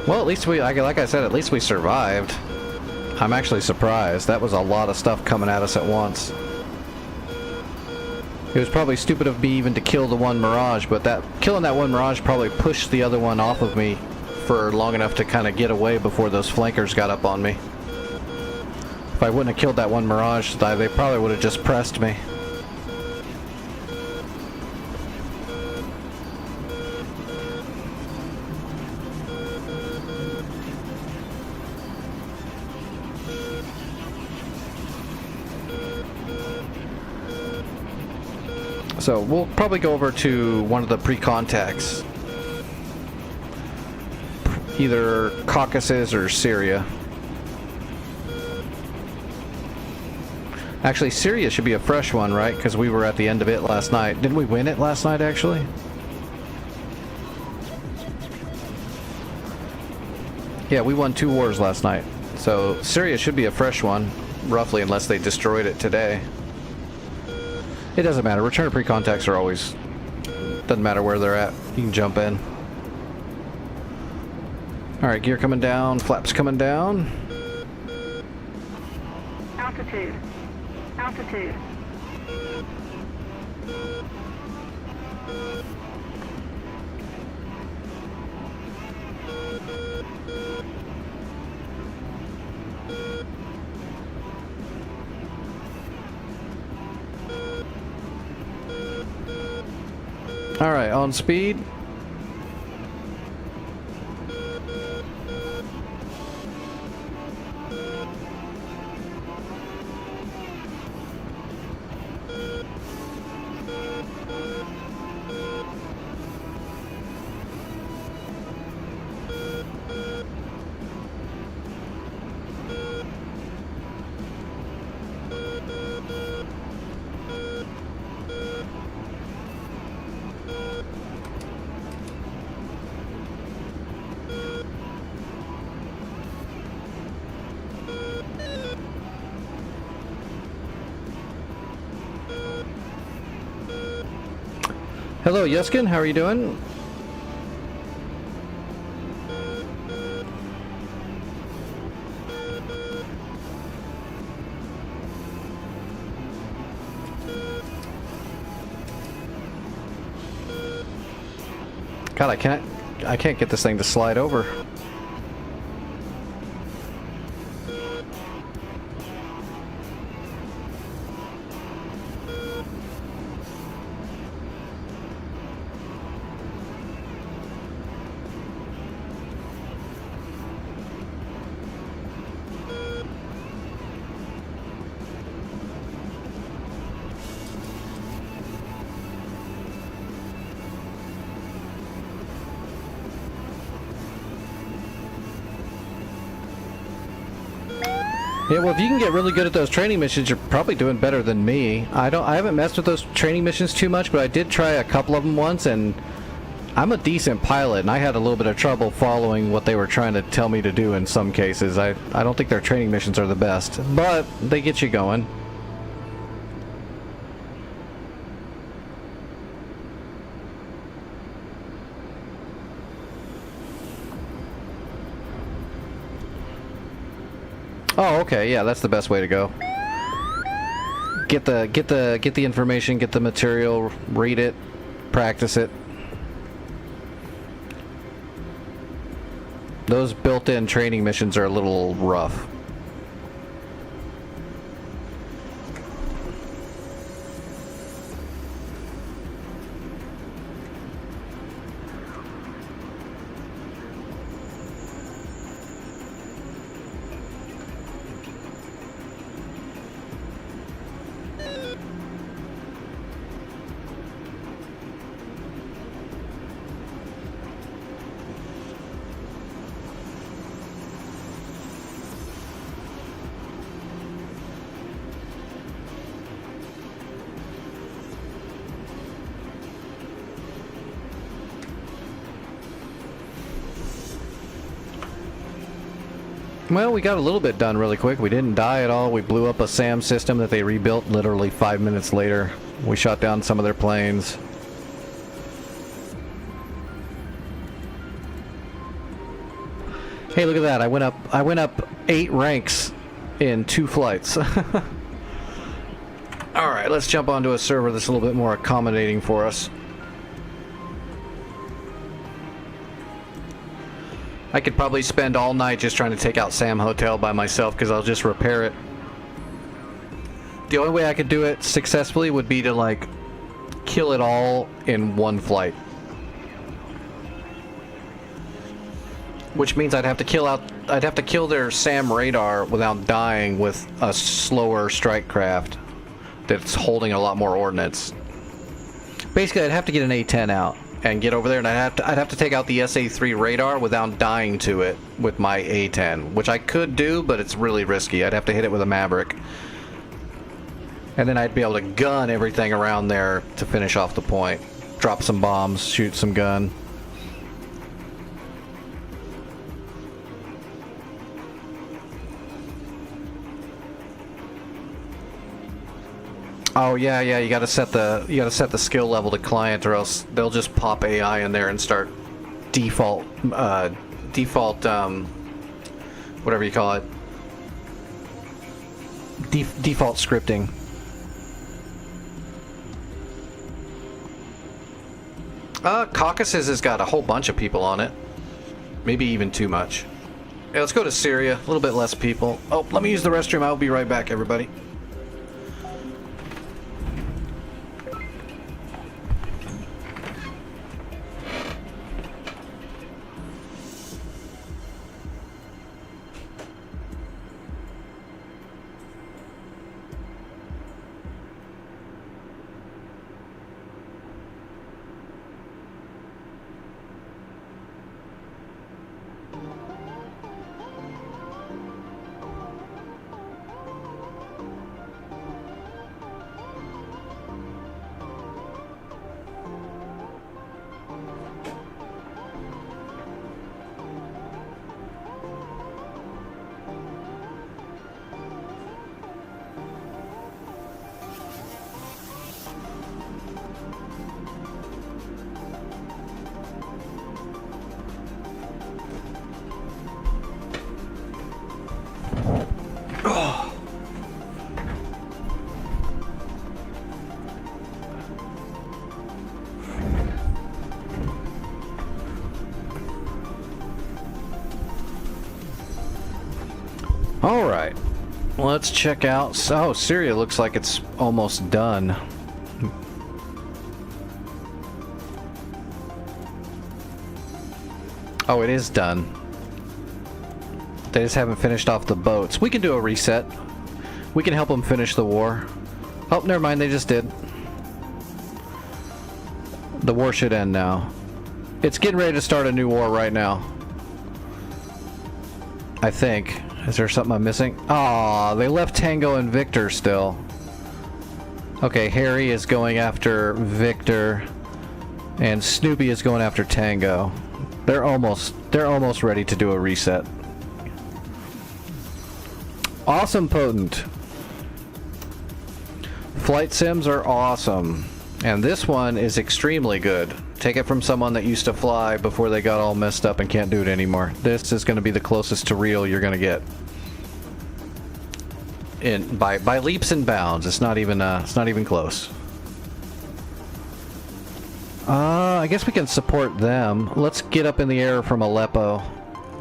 Well, at least like I said, at least we survived. I'm actually surprised. That was a lot of stuff coming at us at once. It was probably stupid of me even to kill the one Mirage, but killing that one Mirage probably pushed the other one off of me for long enough to kind of get away before those flankers got up on me. If I wouldn't have killed that one Mirage, they probably would have just pressed me. So we'll probably go over to one of the pre-contacts. Either Caucasus or Syria. Actually, Syria should be a fresh one, right? Because we were at the end of it last night. Didn't we win it last night, actually? Yeah, we won 2 wars last night. So Syria should be a fresh one, roughly, unless they destroyed it today. It doesn't matter. Return to pre-contacts are always... Doesn't matter where they're at. You can jump in. Alright, gear coming down. Flaps coming down. Altitude. Altitude. Alright, on speed. Hello, Yuskin. How are you doing? God, I can't get this thing to slide over. Yeah, well, if you can get really good at those training missions, you're probably doing better than me. I haven't messed with those training missions too much, but I did try a couple of them once, and I'm a decent pilot, and I had a little bit of trouble following what they were trying to tell me to do in some cases. I don't think their training missions are the best, but they get you going. Oh, okay, yeah, that's the best way to go. Get the information, get the material, read it, practice it. Those built-in training missions are a little rough. Well, we got a little bit done really quick. We didn't die at all. We blew up a SAM system that they rebuilt literally 5 minutes later. We shot down some of their planes. Hey, look at that. I went up 8 ranks in 2 flights. Alright, let's jump onto a server that's a little bit more accommodating for us. I could probably spend all night just trying to take out Sam Hotel by myself because I'll just repair it. The only way I could do it successfully would be to, like, kill it all in one flight. Which means I'd have to kill their SAM radar without dying with a slower strike craft that's holding a lot more ordnance. Basically, I'd have to get an A-10 out and get over there, and I'd have to take out the SA-3 radar without dying to it with my A-10, which I could do, but it's really risky. I'd have to hit it with a Maverick. And then I'd be able to gun everything around there to finish off the point. Drop some bombs, shoot some gun. Oh yeah, you gotta set the skill level to client, or else they'll just pop AI in there and start default whatever you call it, default scripting. Caucasus has got a whole bunch of people on it, maybe even too much. Yeah, let's go to Syria. A little bit less people. Oh, let me use the restroom. I'll be right back, everybody. Let's check out. Oh, Syria looks like it's almost done. Oh, it is done. They just haven't finished off the boats. We can do a reset. We can help them finish the war. Oh, never mind, they just did. The war should end now. It's getting ready to start a new war right now. I think. Is there something I'm missing? Aw, they left Tango and Victor still. Okay, Harry is going after Victor, and Snoopy is going after Tango. They're almost ready to do a reset. Awesome, Potent. Flight sims are awesome. And this one is extremely good. Take it from someone that used to fly before they got all messed up and can't do it anymore. This is going to be the closest to real you're going to get. By leaps and bounds. It's not even close. I guess we can support them. Let's get up in the air from Aleppo.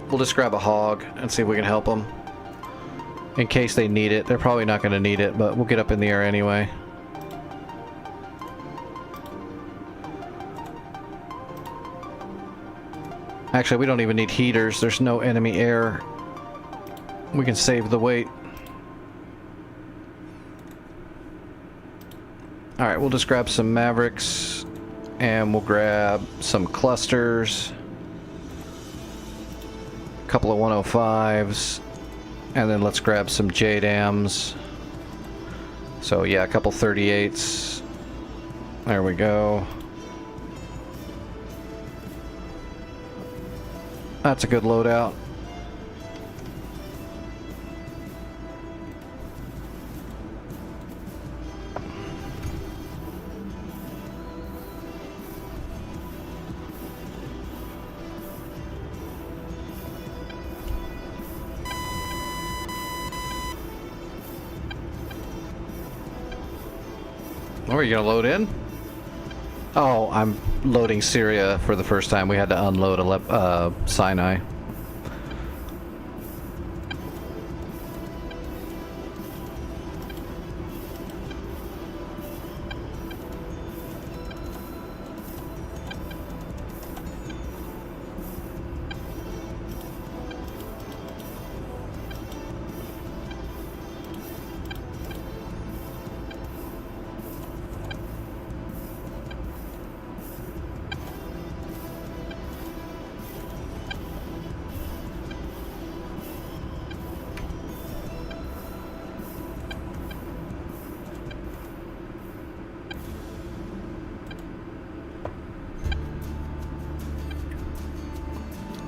We'll just grab a hog and see if we can help them. In case they need it. They're probably not going to need it, but we'll get up in the air anyway. Actually, we don't even need heaters. There's no enemy air. We can save the weight. Alright, we'll just grab some Mavericks. And we'll grab some clusters. A couple of 105s. And then let's grab some JDAMs. So yeah, a couple 38s. There we go. That's a good loadout. Oh, are you gonna load in? Oh, I'm loading Syria for the first time. We had to unload Sinai.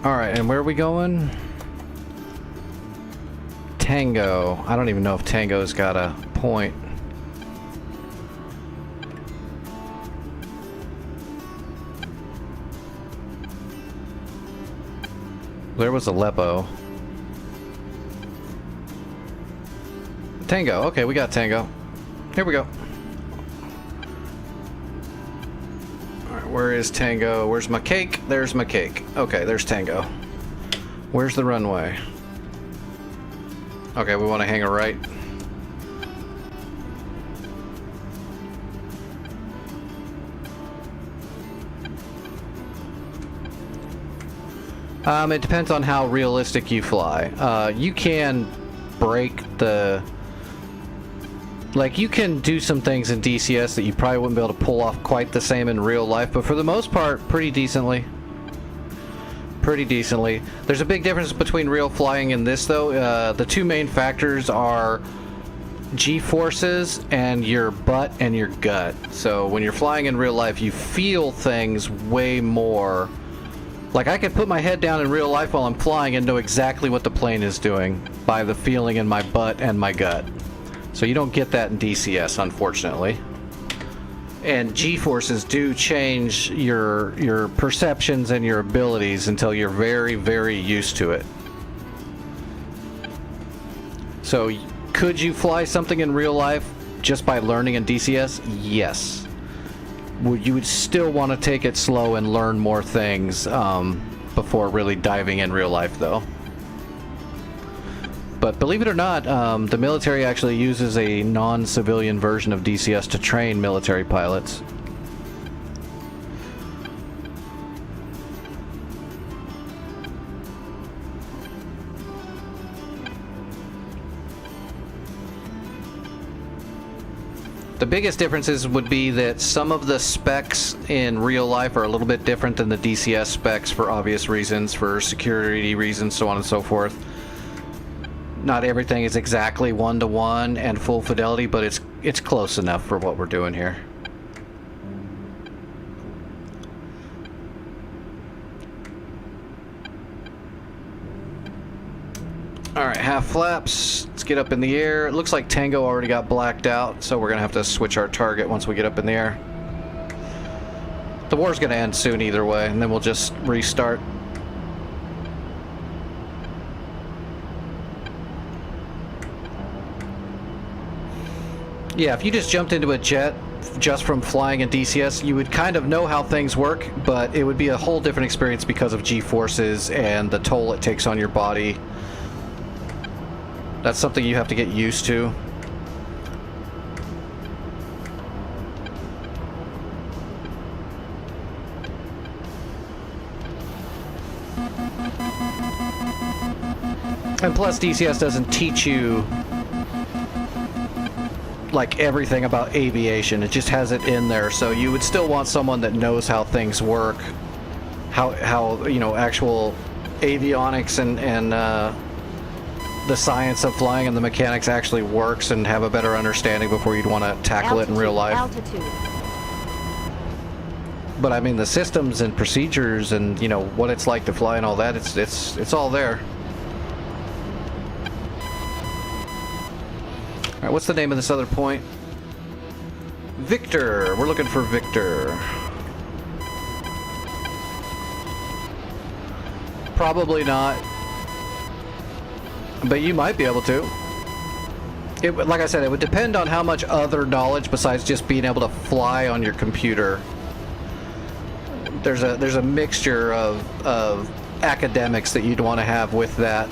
Alright, and where are we going? Tango. I don't even know if Tango's got a point. There was Aleppo. Tango. Okay, we got Tango. Here we go. Where is Tango? Where's my cake? There's my cake. Okay, there's Tango. Where's the runway? Okay, we want to hang a right. It depends on how realistic you fly. You can break the... Like, you can do some things in DCS that you probably wouldn't be able to pull off quite the same in real life, but for the most part, pretty decently. Pretty decently. There's a big difference between real flying and this, though. The two main factors are G-forces and your butt and your gut. So when you're flying in real life, you feel things way more. Like, I can put my head down in real life while I'm flying and know exactly what the plane is doing by the feeling in my butt and my gut. So you don't get that in DCS, unfortunately. And G-forces do change your perceptions and your abilities until you're very, very used to it. So could you fly something in real life just by learning in DCS? Yes. You would still want to take it slow and learn more things before really diving in real life, though. But believe it or not, the military actually uses a non-civilian version of DCS to train military pilots. The biggest differences would be that some of the specs in real life are a little bit different than the DCS specs for obvious reasons, for security reasons, so on and so forth. Not everything is exactly one-to-one and full fidelity, but it's close enough for what we're doing here. Alright, half flaps. Let's get up in the air. It looks like Tango already got blacked out, so we're going to have to switch our target once we get up in the air. The war's going to end soon either way, and then we'll just restart. Yeah, if you just jumped into a jet just from flying in DCS, you would kind of know how things work, but it would be a whole different experience because of G-forces and the toll it takes on your body. That's something you have to get used to. And plus, DCS doesn't teach you like everything about aviation. It just has it in there, so you would still want someone that knows how things work, how you know, actual avionics and the science of flying and the mechanics actually works, and have a better understanding before you'd want to tackle it in real life. Altitude. But I mean, the systems and procedures and, you know, what it's like to fly and all that, it's all there. All right, what's the name of this other point? Victor. We're looking for Victor. Probably not. But you might be able to. Like I said, it would depend on how much other knowledge besides just being able to fly on your computer. There's a mixture of academics that you'd want to have with that.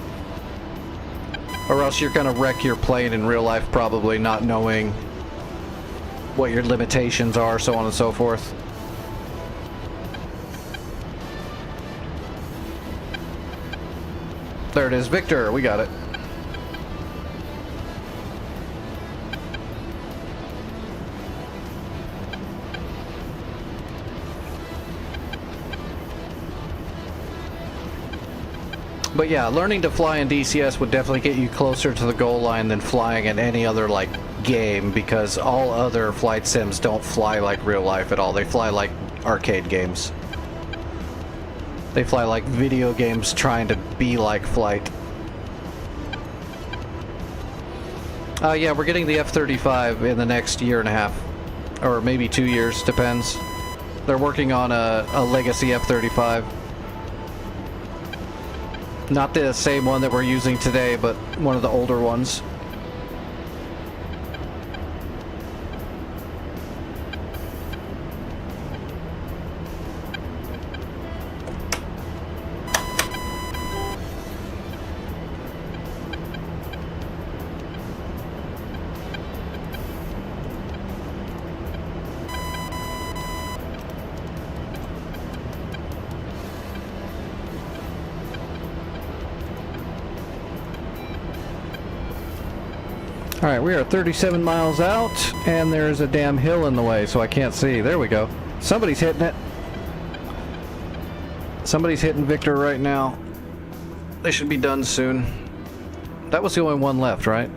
Or else you're going to wreck your plane in real life, probably not knowing what your limitations are, so on and so forth. There it is, Victor. We got it. But yeah, learning to fly in DCS would definitely get you closer to the goal line than flying in any other, like, game, because all other flight sims don't fly like real life at all. They fly like arcade games. They fly like video games trying to be like flight. Yeah, we're getting the F-35 in the next year and a half. Or maybe 2 years, depends. They're working on a legacy F-35. Not the same one that we're using today, but one of the older ones. Alright, we are 37 miles out, and there's a damn hill in the way, so I can't see. There we go. Somebody's hitting it. Somebody's hitting Victor right now. They should be done soon. That was the only one left, right?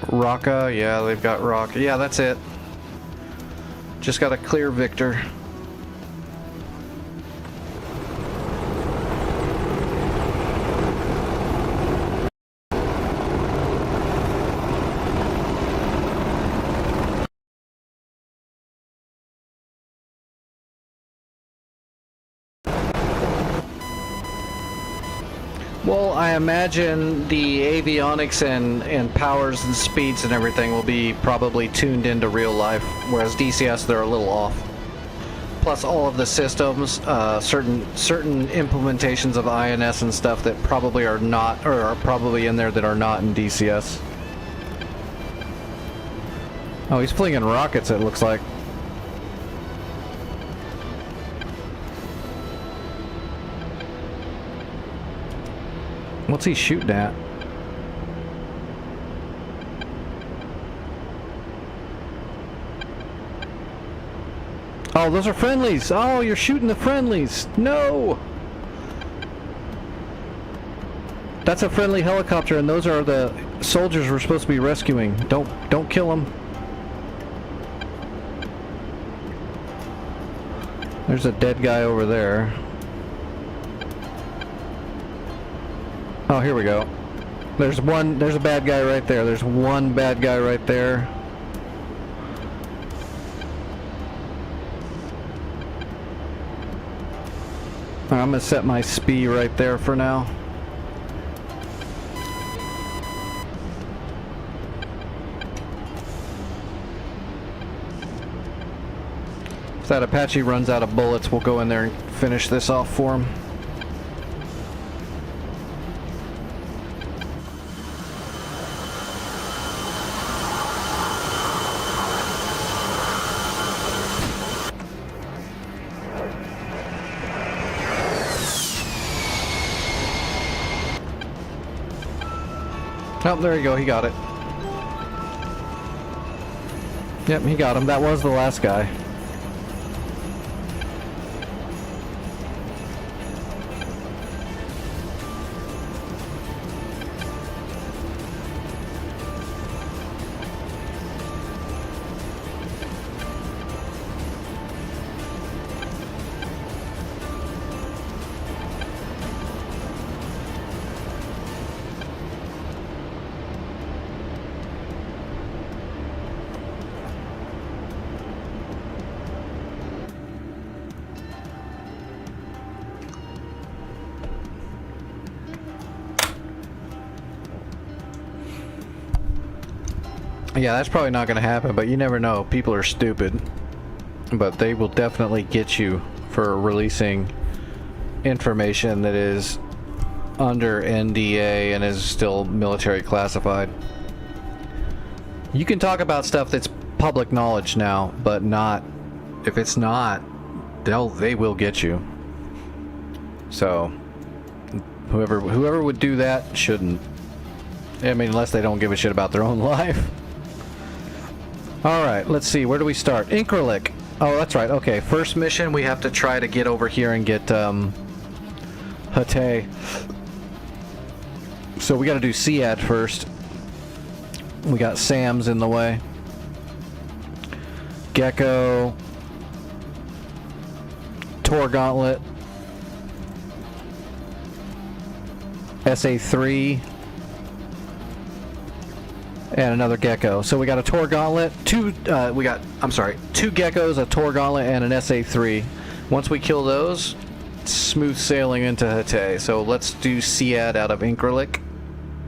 Raqqa, yeah, they've got Raqqa. Yeah, that's it. Just gotta clear Victor. Well, I imagine the avionics and powers and speeds and everything will be probably tuned into real life, whereas DCS, they're a little off. plus all of the systems, certain implementations of INS and stuff that probably are not, or are probably in there that are not in DCS. Oh, he's flinging rockets, it looks like. What's he shooting at? Oh, those are friendlies! Oh, you're shooting the friendlies! No! That's a friendly helicopter, and those are the soldiers we're supposed to be rescuing. Don't kill them. There's a dead guy over there. Oh, here we go. There's a bad guy right there. There's one bad guy right there. I'm gonna set my SPI right there for now. If that Apache runs out of bullets, we'll go in there and finish this off for him. Oh, there you go, he got it. Yep, he got him. That was the last guy. Yeah, that's probably not going to happen, but you never know. People are stupid. But they will definitely get you for releasing information that is under NDA and is still military classified. You can talk about stuff that's public knowledge now, but not... If it's not, they will get you. So, whoever would do that shouldn't. I mean, unless they don't give a shit about their own life. Alright, let's see, where do we start? Incrilic. Oh, that's right, okay. First mission, we have to try to get over here and get, Hatay. So we gotta do SEAD first. We got SAMs in the way. Gecko. Tor Gauntlet. SA-3. And another Gecko. So we got a Tor Gauntlet, two Geckos, a Tor Gauntlet, and an SA-3. Once we kill those, smooth sailing into Hatay. So let's do SEAD out of Incrilic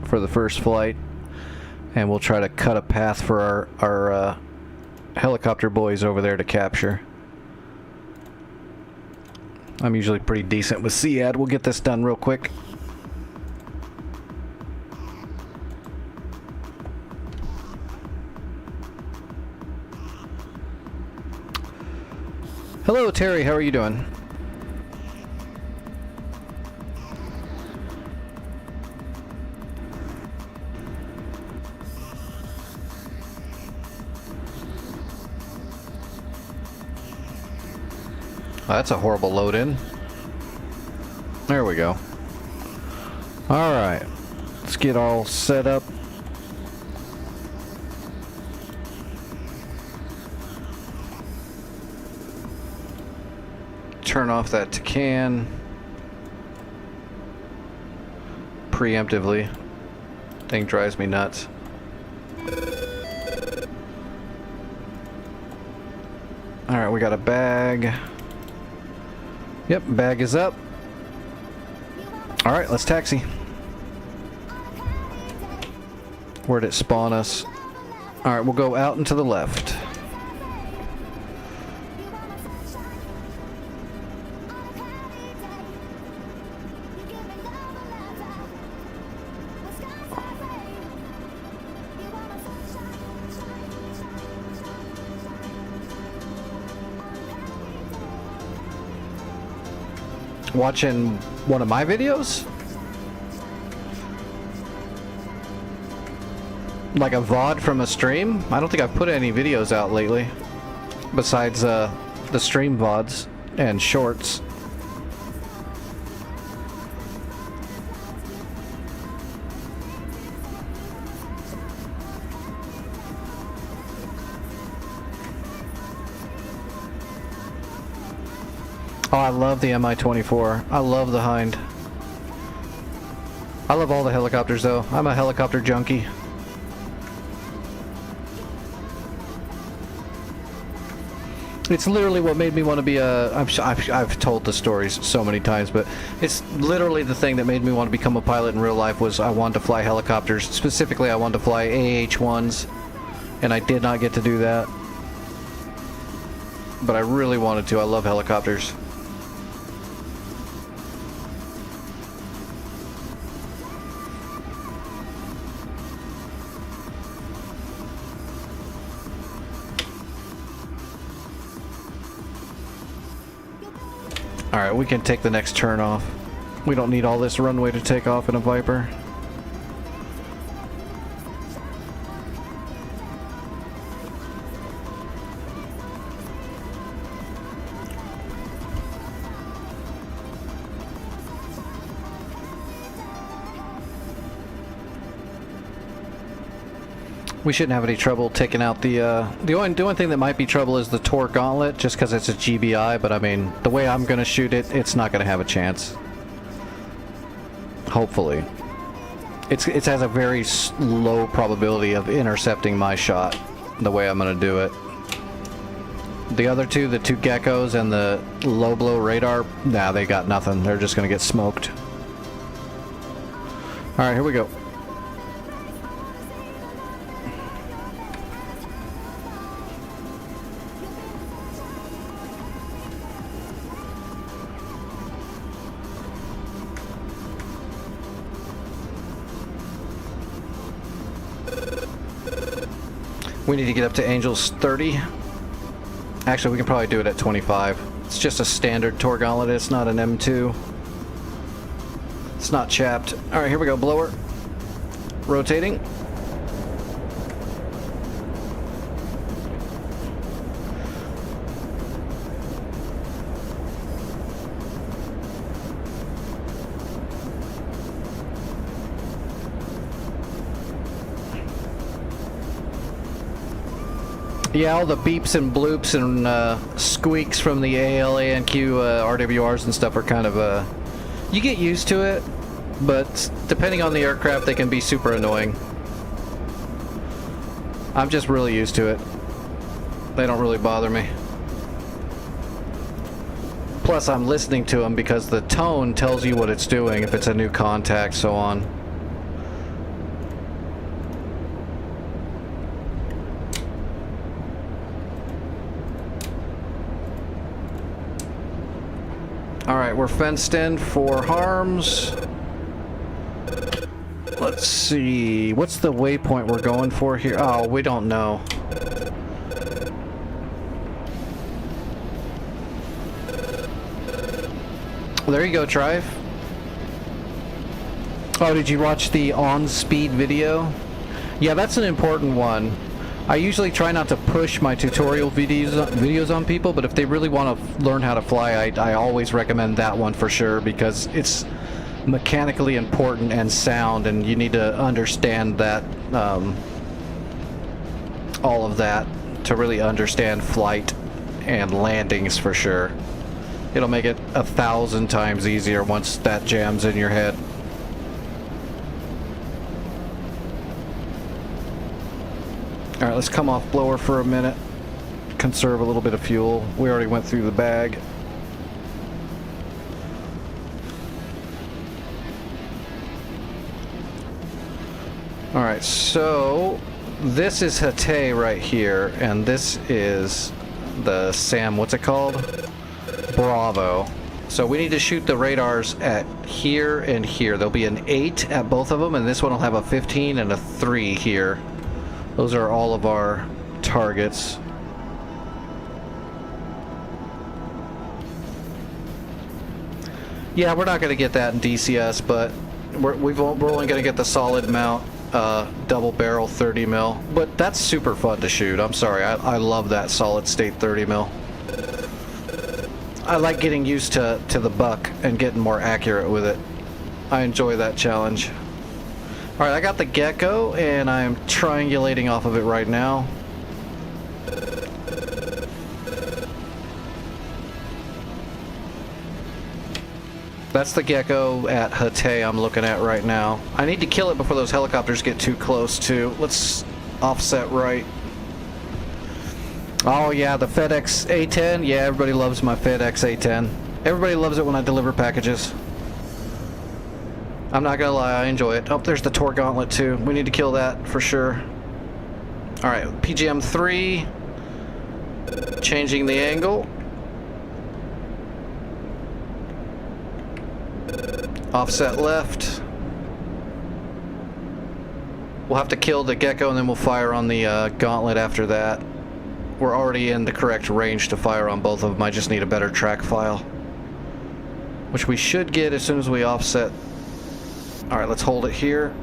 for the first flight. And we'll try to cut a path for our helicopter boys over there to capture. I'm usually pretty decent with SEAD. We'll get this done real quick. Hello, Terry. How are you doing? Oh, that's a horrible load-in. There we go. All right. Let's get all set up. Turn off that Tacan preemptively. Thing drives me nuts. Alright, we got a bag. Yep, bag is up. Alright, let's taxi. Where'd it spawn us? Alright, we'll go out and to the left. Watching one of my videos? Like a VOD from a stream? I don't think I've put any videos out lately. Besides the stream VODs and shorts. Oh, I love the Mi-24. I love the Hind. I love all the helicopters though. I'm a helicopter junkie. It's literally what made me want to be a... I've told the stories so many times, but it's literally the thing that made me want to become a pilot in real life was I wanted to fly helicopters. Specifically, I wanted to fly AH-1s, and I did not get to do that. But I really wanted to. I love helicopters. Alright, we can take the next turn off. We don't need all this runway to take off in a Viper. We shouldn't have any trouble taking out the only thing that might be trouble is the Tor Gauntlet, just because it's a GBI, but I mean, the way I'm going to shoot it, it's not going to have a chance. Hopefully. It has a very low probability of intercepting my shot, the way I'm going to do it. The other two, the two Geckos and the low blow radar, nah, they got nothing. They're just going to get smoked. Alright, here we go. We need to get up to Angels 30. Actually, we can probably do it at 25. It's just a standard Tor Gauntlet. It's not an M2. It's not chapped. Alright, here we go. Blower. Rotating. Yeah, all the beeps and bloops and squeaks from the ALANQ RWRs and stuff are kind of, you get used to it, but depending on the aircraft, they can be super annoying. I'm just really used to it. They don't really bother me. Plus, I'm listening to them because the tone tells you what it's doing, if it's a new contact, so on. Alright, we're fenced in for harms. Let's see. What's the waypoint we're going for here? Oh, we don't know. There you go, Trive. Oh, did you watch the on-speed video? Yeah, that's an important one. I usually try not to push my tutorial videos on people, but if they really want to learn how to fly, I always recommend that one for sure, because it's mechanically important and sound, and you need to understand that, all of that, to really understand flight and landings for sure. It'll make it 1,000 times easier once that jams in your head. Alright, let's come off blower for a minute. Conserve a little bit of fuel. We already went through the bag. Alright, so this is Hatay right here, and this is the SAM, what's it called? Bravo. So we need to shoot the radars at here and here. There'll be an 8 at both of them, and this one will have a 15 and a 3 here. Those are all of our targets. Yeah, we're not going to get that in DCS, but we're only going to get the solid mount double barrel 30 mil. But that's super fun to shoot. I'm sorry, I love that solid state 30 mil. I like getting used to the buck and getting more accurate with it. I enjoy that challenge. All right, I got the Gecko and I'm triangulating off of it right now. That's the Gecko at Hatay I'm looking at right now. I need to kill it before those helicopters get too close too. Let's offset right. Oh yeah, the FedEx A10. Yeah, everybody loves my FedEx A10. Everybody loves it when I deliver packages. I'm not gonna lie, I enjoy it. Oh, there's the Tor Gauntlet too. We need to kill that for sure. Alright, PGM-3. Changing the angle. Offset left. We'll have to kill the Gecko and then we'll fire on the Gauntlet after that. We're already in the correct range to fire on both of them. I just need a better track file, which we should get as soon as we offset. Alright, let's hold it here.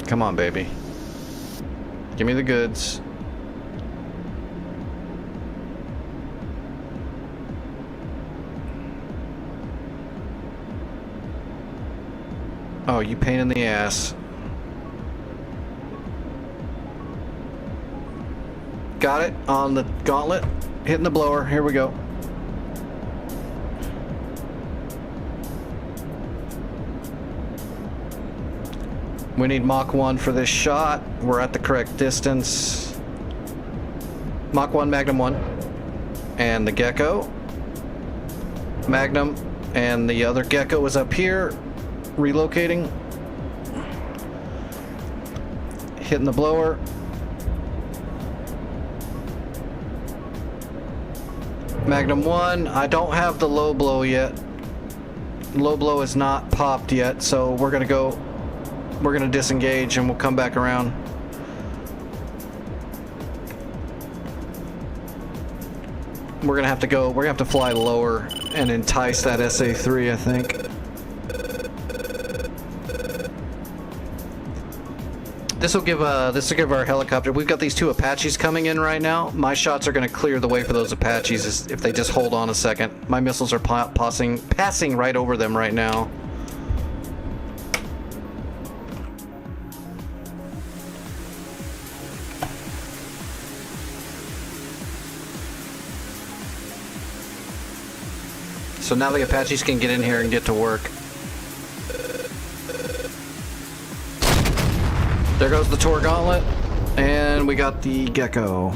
Come on, baby. Give me the goods. Oh, you pain in the ass. Got it on the Gauntlet. Hitting the blower. Here we go. We need Mach 1 for this shot. We're at the correct distance. Mach 1, Magnum 1. And the Gecko. Magnum. And the other Gecko is up here. Relocating. Hitting the blower. Magnum 1. I don't have the low blow yet. Low blow is not popped yet, so we're gonna go. We're gonna disengage and we'll come back around. We're gonna have to go. We're gonna have to fly lower and entice that SA-3, I think. This will give our helicopter. We've got these two Apaches coming in right now. My shots are going to clear the way for those Apaches if they just hold on a second. My missiles are passing right over them right now. So now the Apaches can get in here and get to work. There goes the Tor Gauntlet, and we got the Gecko.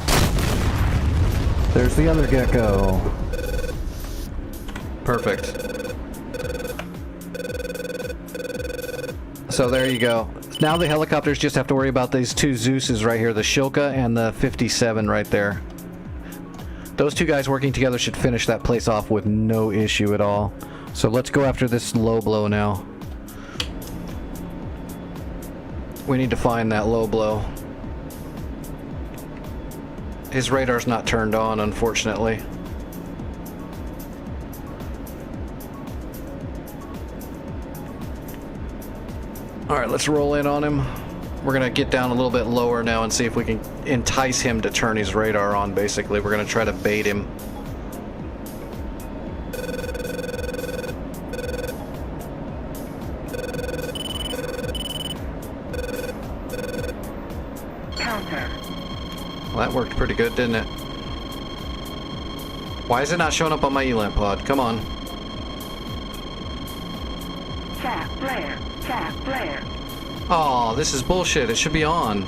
There's the other Gecko. Perfect. So there you go. Now the helicopters just have to worry about these two Zeuses right here, the Shilka and the 57 right there. Those two guys working together should finish that place off with no issue at all. So let's go after this low blow now. We need to find that low blow. His radar's not turned on, unfortunately. Alright, let's roll in on him. We're gonna get down a little bit lower now and see if we can entice him to turn his radar on, basically. We're gonna try to bait him. Well, that worked pretty good, didn't it? Why is it not showing up on my ELANT pod? Come on. Chaff flare. Chaff flare. Aw, this is bullshit. It should be on.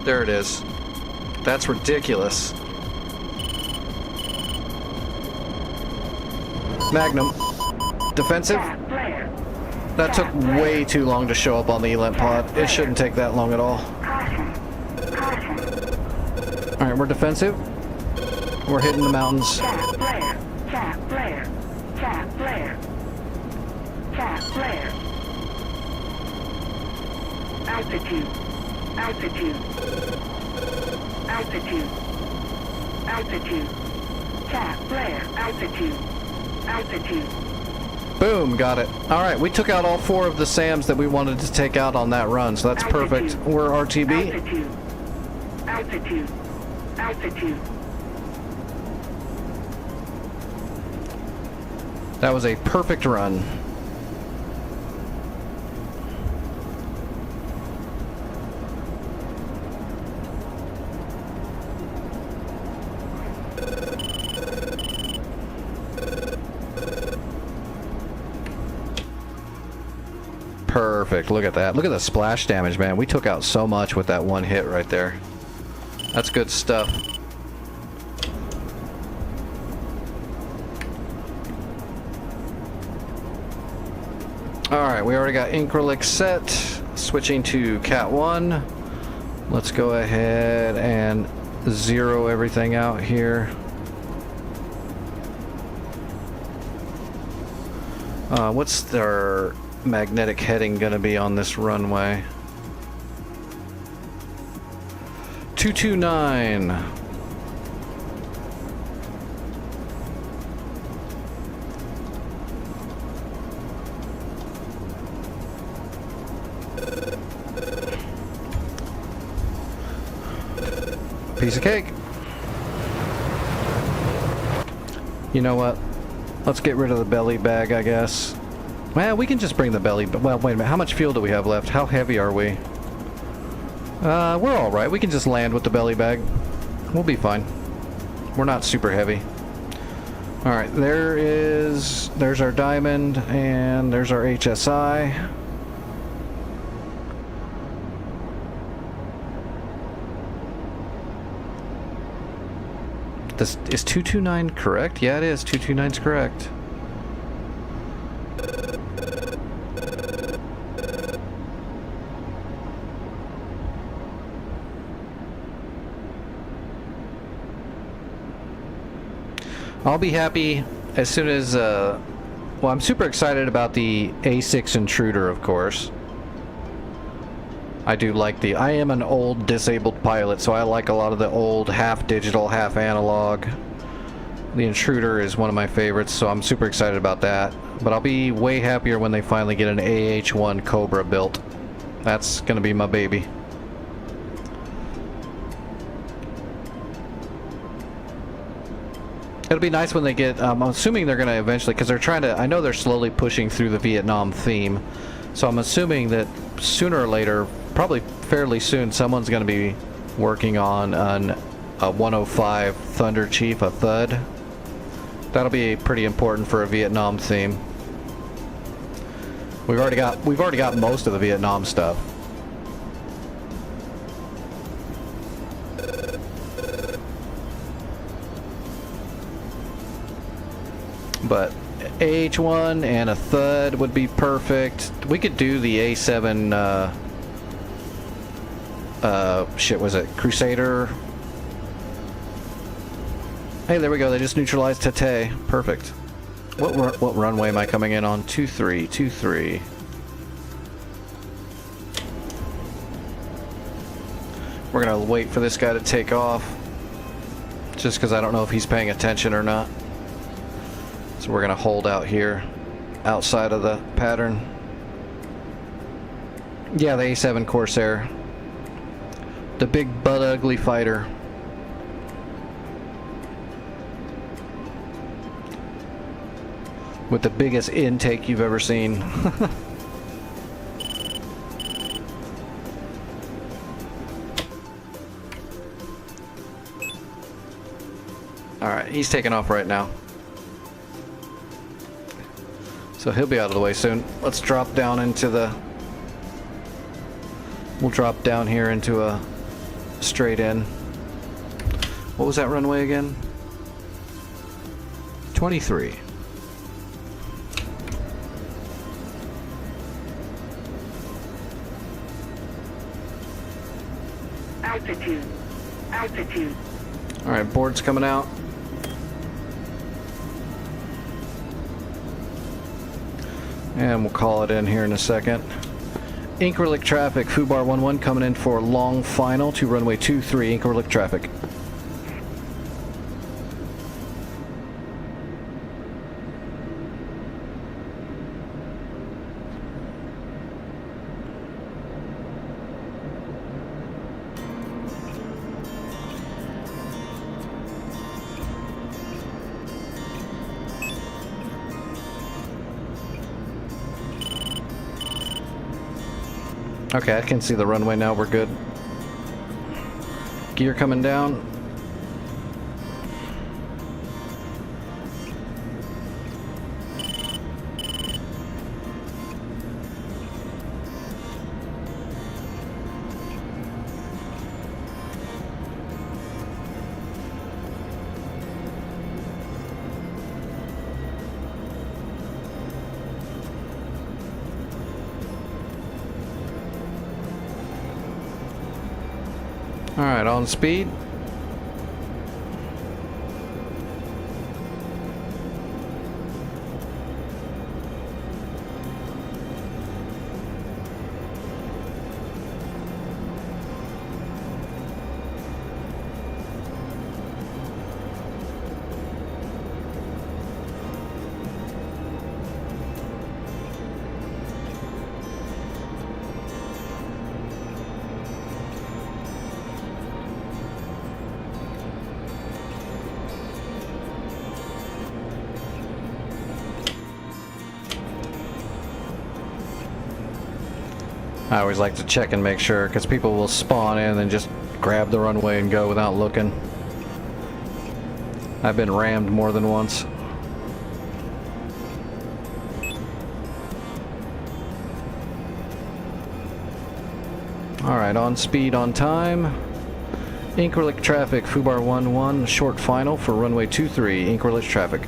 There it is. That's ridiculous. Magnum. Defensive? Chaff flare. That took way too long to show up on the ELANT pod. It shouldn't take that long at all. Caution. Caution. Alright, we're defensive. We're hitting the mountains. Chaff flare. Chaff flare. Chaff flare. Chaff flare. Altitude. Altitude. Altitude. Altitude. Cap flare. Altitude. Altitude. Boom, got it. Alright, we took out all 4 of the SAMs that we wanted to take out on that run, so that's perfect. Altitude. We're RTB. Altitude. Altitude. Altitude. That was a perfect run. Perfect. Look at that. Look at the splash damage, man. We took out so much with that one hit right there. That's good stuff. Alright, we already got Increlix set. Switching to Cat 1. Let's go ahead and zero everything out here. What's their magnetic heading gonna be on this runway? 229. Piece of cake. You know what? Let's get rid of the belly bag, I guess. Well, we can just bring the belly... Well, wait a minute. How much fuel do we have left? How heavy are we? We're alright. We can just land with the belly bag. We'll be fine. We're not super heavy. Alright, there's our diamond, and there's our HSI. This is 229 correct? Yeah, it is. 229's correct. I'll be happy as soon as, well, I'm super excited about the A6 Intruder, of course. I do like I am an old disabled pilot, so I like a lot of the old half digital, half analog. The Intruder is one of my favorites, so I'm super excited about that. But I'll be way happier when they finally get an AH-1 Cobra built. That's gonna be my baby. It'll be nice when they get, I'm assuming they're going to eventually, because they're trying to, I know they're slowly pushing through the Vietnam theme, so I'm assuming that sooner or later, probably fairly soon, someone's going to be working on a 105 Thunder Chief, a THUD. That'll be pretty important for a Vietnam theme. We've already got most of the Vietnam stuff. But AH-1 and a THUD would be perfect. We could do the A7, shit, was it Crusader? Hey, there we go. They just neutralized Tate. Perfect. What runway am I coming in on? 23, 23. We're gonna wait for this guy to take off, just because I don't know if he's paying attention or not. So we're gonna hold out here, outside of the pattern. Yeah, the A7 Corsair. The big butt ugly fighter. With the biggest intake you've ever seen. Alright, he's taking off right now. So he'll be out of the way soon. Let's drop down into the... We'll drop down here into a straight in. What was that runway again? 23. Altitude. Altitude. Alright, board's coming out. And we'll call it in here in a second. Increlix traffic, Fubar 11 coming in for long final to runway 23, Increlix traffic. Okay, I can see the runway now. We're good. Gear coming down. Alright, on speed. I always like to check and make sure, because people will spawn in and just grab the runway and go without looking. I've been rammed more than once. Alright, on speed, on time. Increlex traffic, Fubar 1-1, short final for runway 23, Increlex traffic.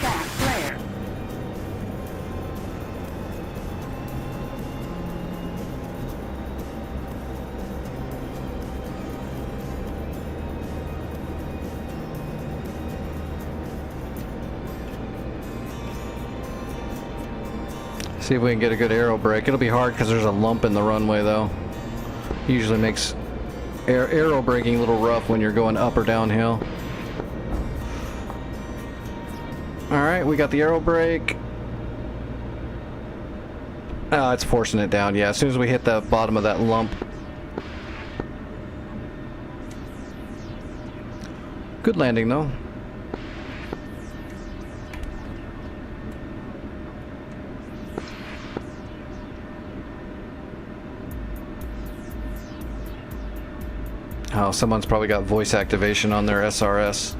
Cap flare. See if we can get a good aero brake. It'll be hard because there's a lump in the runway though. Usually makes aero braking a little rough when you're going up or downhill. Alright, we got the aero brake. Oh, it's forcing it down. Yeah, as soon as we hit the bottom of that lump. Good landing though. Oh, someone's probably got voice activation on their SRS.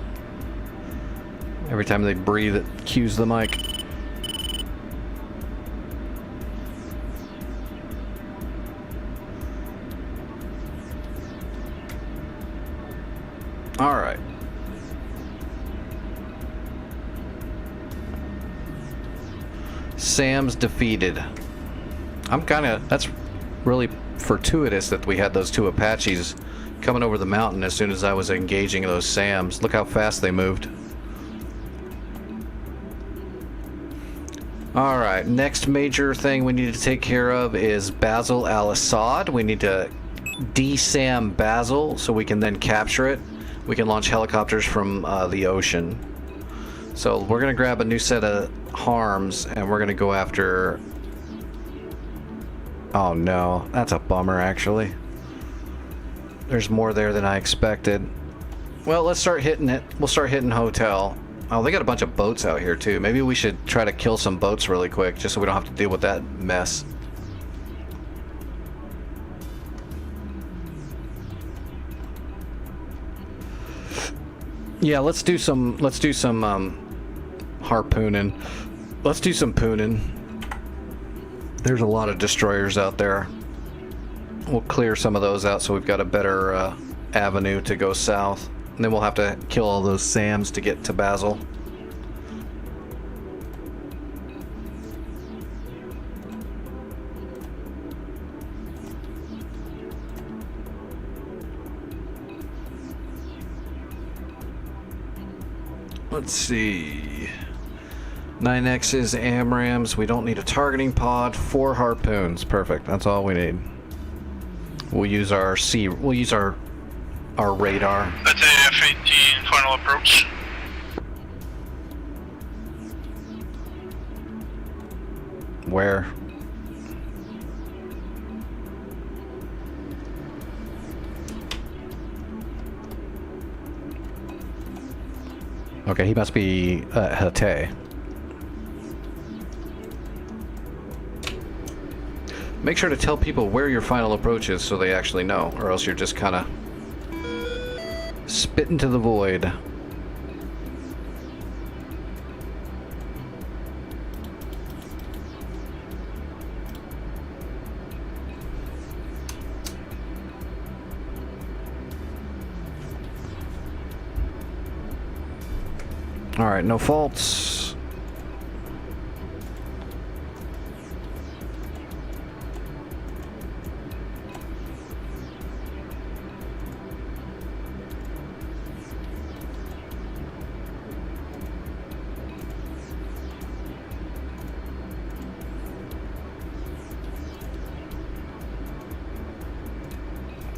Every time they breathe, it cues the mic. All right. Sam's defeated. That's really fortuitous that we had those two Apaches coming over the mountain as soon as I was engaging those SAMs. Look how fast they moved. Alright, next major thing we need to take care of is Basil al-Assad. We need to de-SAM Basil so we can then capture it. We can launch helicopters from the ocean. So we're going to grab a new set of harms and we're going to go after... Oh no, that's a bummer actually. There's more there than I expected. Well, let's start hitting it. We'll start hitting hotel. Oh, they got a bunch of boats out here too. Maybe we should try to kill some boats really quick just so we don't have to deal with that mess. Yeah, let's do some harpooning. Let's do some pooning. There's a lot of destroyers out there. We'll clear some of those out so we've got a better avenue to go south. And then we'll have to kill all those SAMs to get to Basil. Let's see. 9X is AMRAAMs. We don't need a targeting pod. 4 harpoons. Perfect. That's all we need. We'll use our radar. That's a F-18 final approach. Where? Okay, he must be Hatay. Make sure to tell people where your final approach is so they actually know, or else you're just kind of spit into the void. Alright, no faults.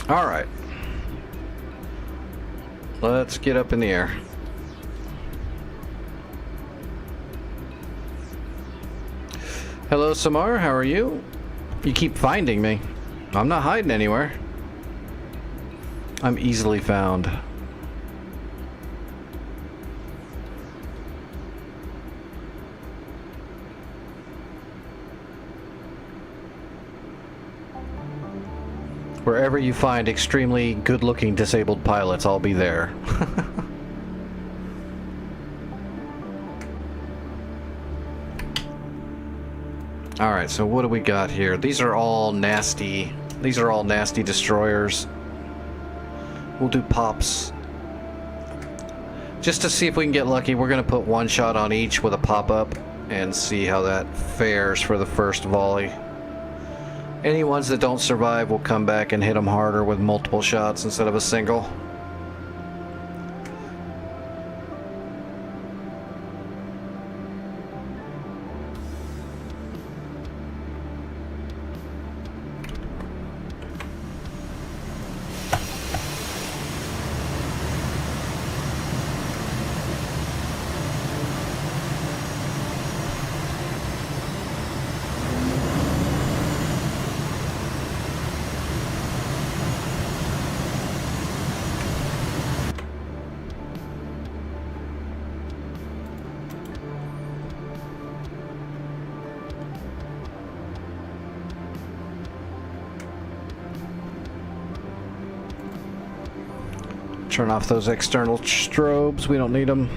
Alright. Let's get up in the air. Hello, Samar. How are you? You keep finding me. I'm not hiding anywhere. I'm easily found. Wherever you find extremely good-looking disabled pilots, I'll be there. Alright, so what do we got here? These are all nasty destroyers. We'll do pops. Just to see if we can get lucky, we're going to put one shot on each with a pop-up and see how that fares for the first volley. Any ones that don't survive, we'll come back and hit them harder with multiple shots instead of a single. Turn off those external strobes, we don't need them.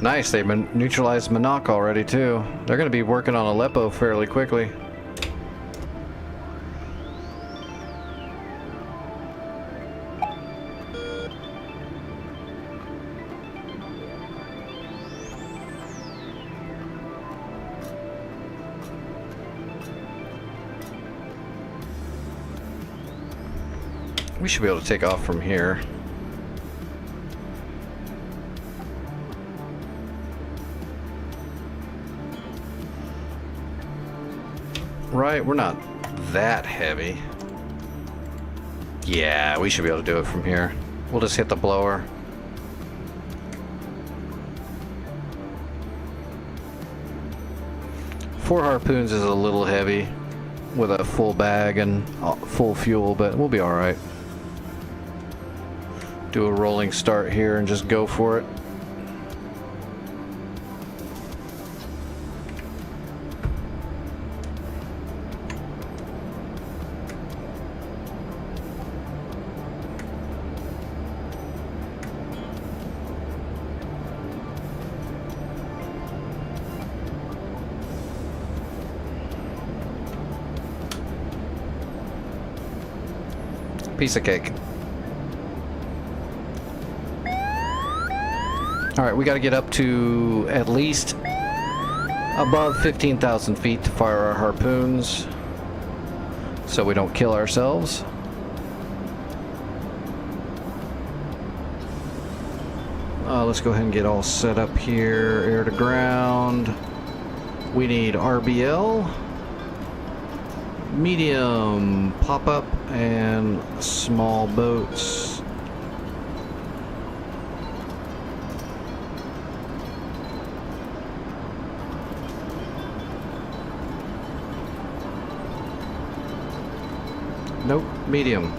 Nice, they've been neutralized Monarch already too. They're going to be working on Aleppo fairly quickly. We should be able to take off from here. Right, we're not that heavy. Yeah, we should be able to do it from here. We'll just hit the blower. Four harpoons is a little heavy with a full bag and full fuel, but we'll be alright. Do a rolling start here and just go for it. Piece of cake. Alright, we gotta get up to at least above 15,000 feet to fire our harpoons so we don't kill ourselves. Let's go ahead and get all set up here. Air to ground. We need RBL, medium pop-up, and small boats. Nope, medium.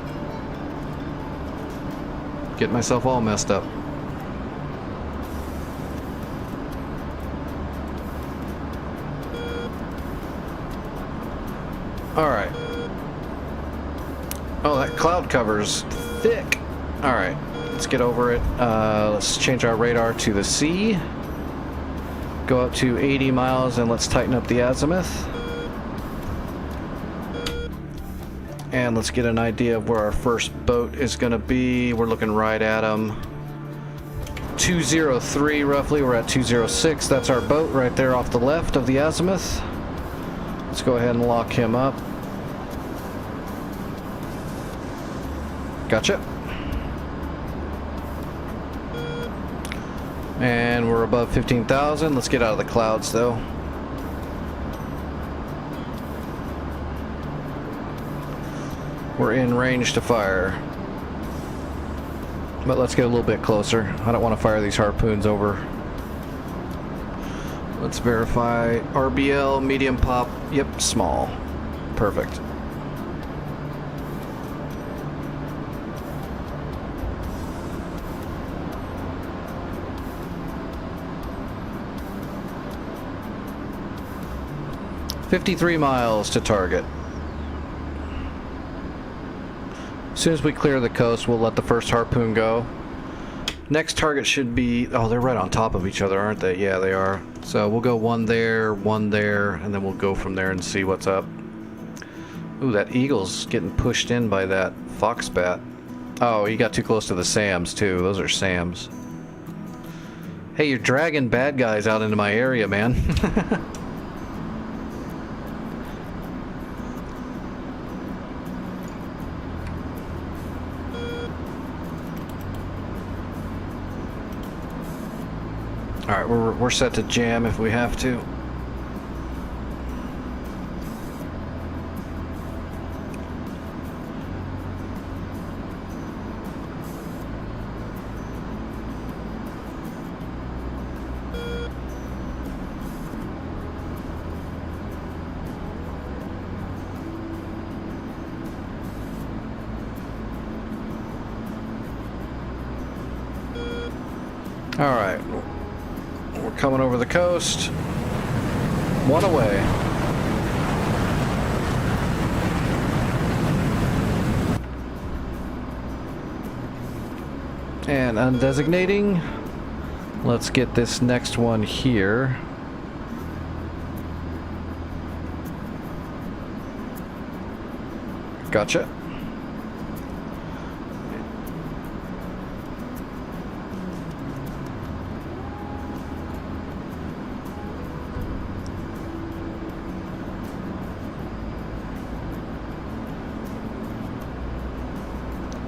Get myself all messed up. Alright. Oh, that cloud cover's thick. Alright, let's get over it. Let's change our radar to the sea. Go up to 80 miles and let's tighten up the azimuth. And let's get an idea of where our first boat is going to be. We're looking right at them. 203 roughly. We're at 206. That's our boat right there off the left of the azimuth. Let's go ahead and lock him up. Gotcha. And we're above 15,000. Let's get out of the clouds though. We're in range to fire. But let's get a little bit closer. I don't want to fire these harpoons over. Let's verify. RBL, medium pop. Yep, small. Perfect. $53 miles to target. As soon as we clear the coast, we'll let the first harpoon go. Next target should be... Oh, they're right on top of each other, aren't they? Yeah, they are. So we'll go one there, and then we'll go from there and see what's up. Ooh, that eagle's getting pushed in by that foxbat. Oh, he got too close to the SAMs, too. Those are SAMs. Hey, you're dragging bad guys out into my area, man. Alright, we're set to jam if we have to. Alright. We're coming over the coast. One away. And undesignating. Let's get this next one here. Gotcha.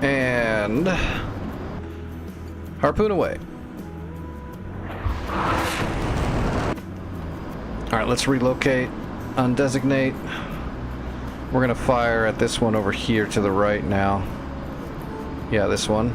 And harpoon away. Alright, let's relocate, undesignate. We're gonna fire at this one over here to the right now. Yeah, this one.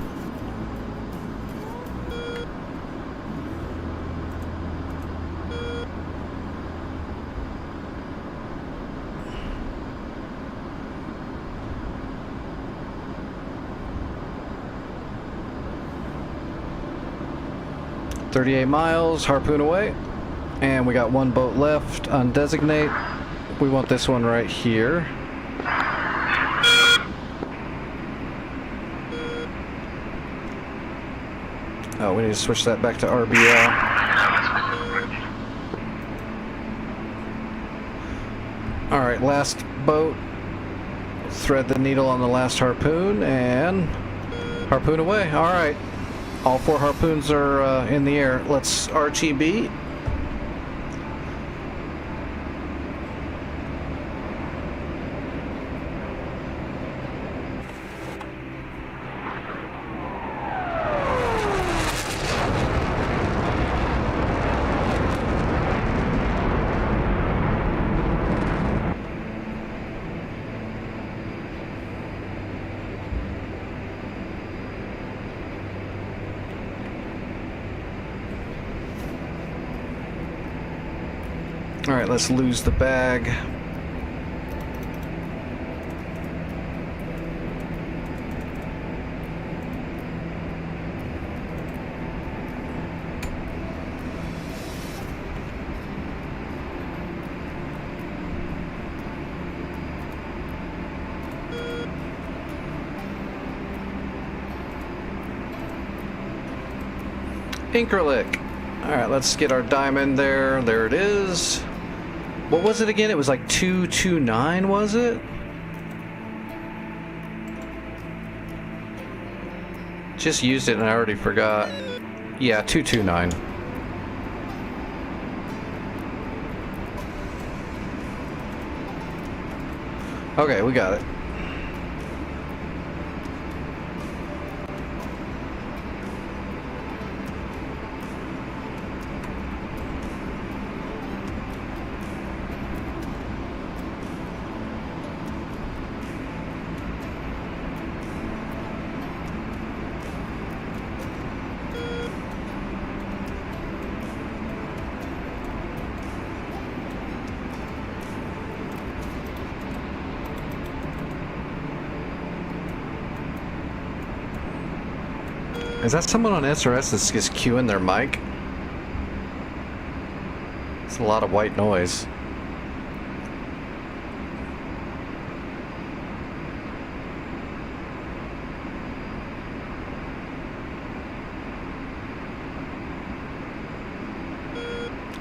$38 miles, harpoon away. And we got one boat left, undesignate. We want this one right here. Oh, we need to switch that back to RBL. Alright, last boat. Thread the needle on the last harpoon and harpoon away. Alright. All four harpoons are in the air. Let's RTB. Alright, let's lose the bag. Increlic. Alright, let's get our diamond there. There it is. What was it again? It was like 229, was it? Just used it and I already forgot. Yeah, 229. Okay, we got it. Is that someone on SRS that's just queuing their mic? It's a lot of white noise.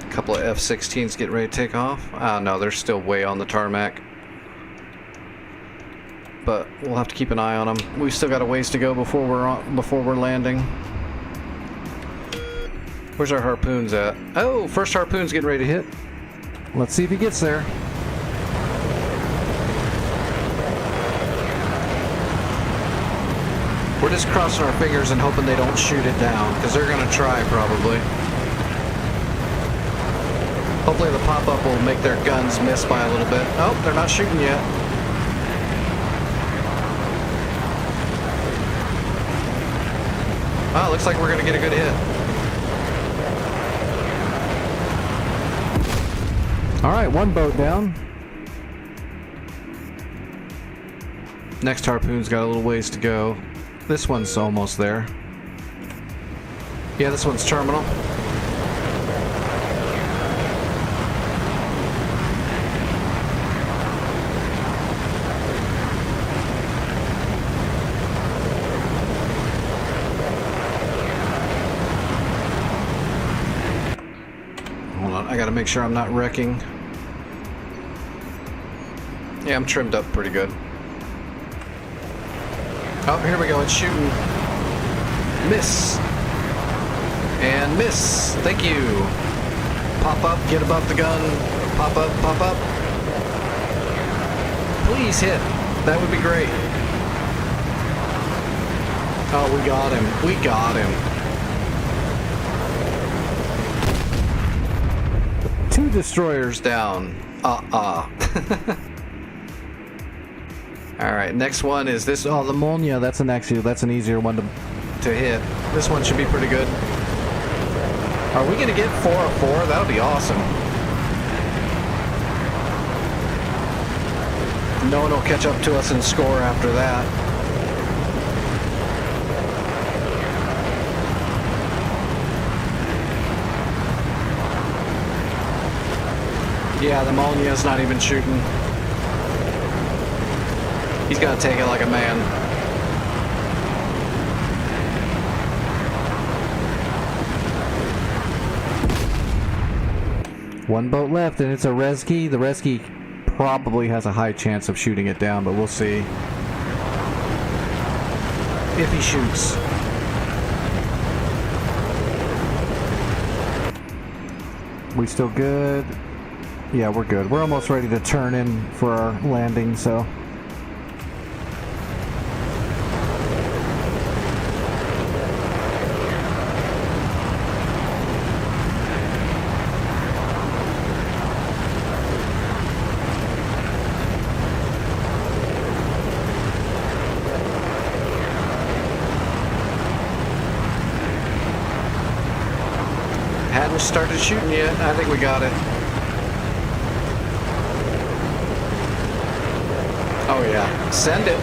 A couple of F-16s getting ready to take off. Ah, no, they're still way on the tarmac. But we'll have to keep an eye on them. We've still got a ways to go before we're landing. Where's our harpoons at? Oh, first harpoon's getting ready to hit. Let's see if he gets there. We're just crossing our fingers and hoping they don't shoot it down, because they're gonna try probably. Hopefully the pop-up will make their guns miss by a little bit. Oh, they're not shooting yet. Oh, looks like we're gonna get a good hit. Alright, one boat down. Next harpoon's got a little ways to go. This one's almost there. Yeah, this one's terminal. I gotta make sure I'm not wrecking. Yeah, I'm trimmed up pretty good. Oh, here we go. It's shooting. Miss. And miss. Thank you. Pop up, get above the gun. Pop up, pop up. Please hit. That would be great. Oh, we got him. We got him. 2 destroyers down. Alright, next one is this. Oh, the Molnia. That's an easier one to hit. This one should be pretty good. Are we going to get 4 of 4? That'll be awesome. No one will catch up to us and score after that. Yeah, the Molnia's not even shooting. He's gonna take it like a man. One boat left, and it's a Resky. The Resky probably has a high chance of shooting it down, but we'll see. If he shoots. We still good? Yeah, we're good. We're almost ready to turn in for our landing, so. Hadn't started shooting yet. I think we got it. Oh yeah, send it.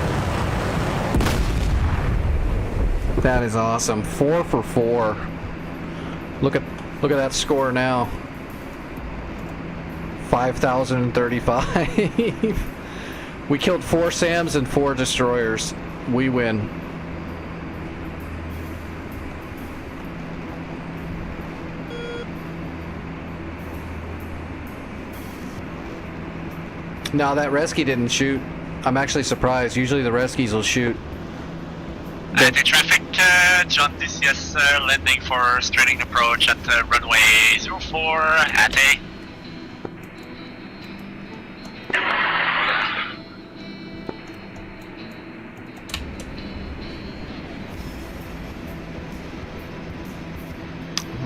That is awesome. 4 for 4. Look at that score now. 5,035. We killed 4 SAMs and 4 destroyers. We win. No, that rescue didn't shoot. I'm actually surprised. Usually the rescues will shoot. Anti-traffic, John DCS landing for straighting approach at runway 04 at A.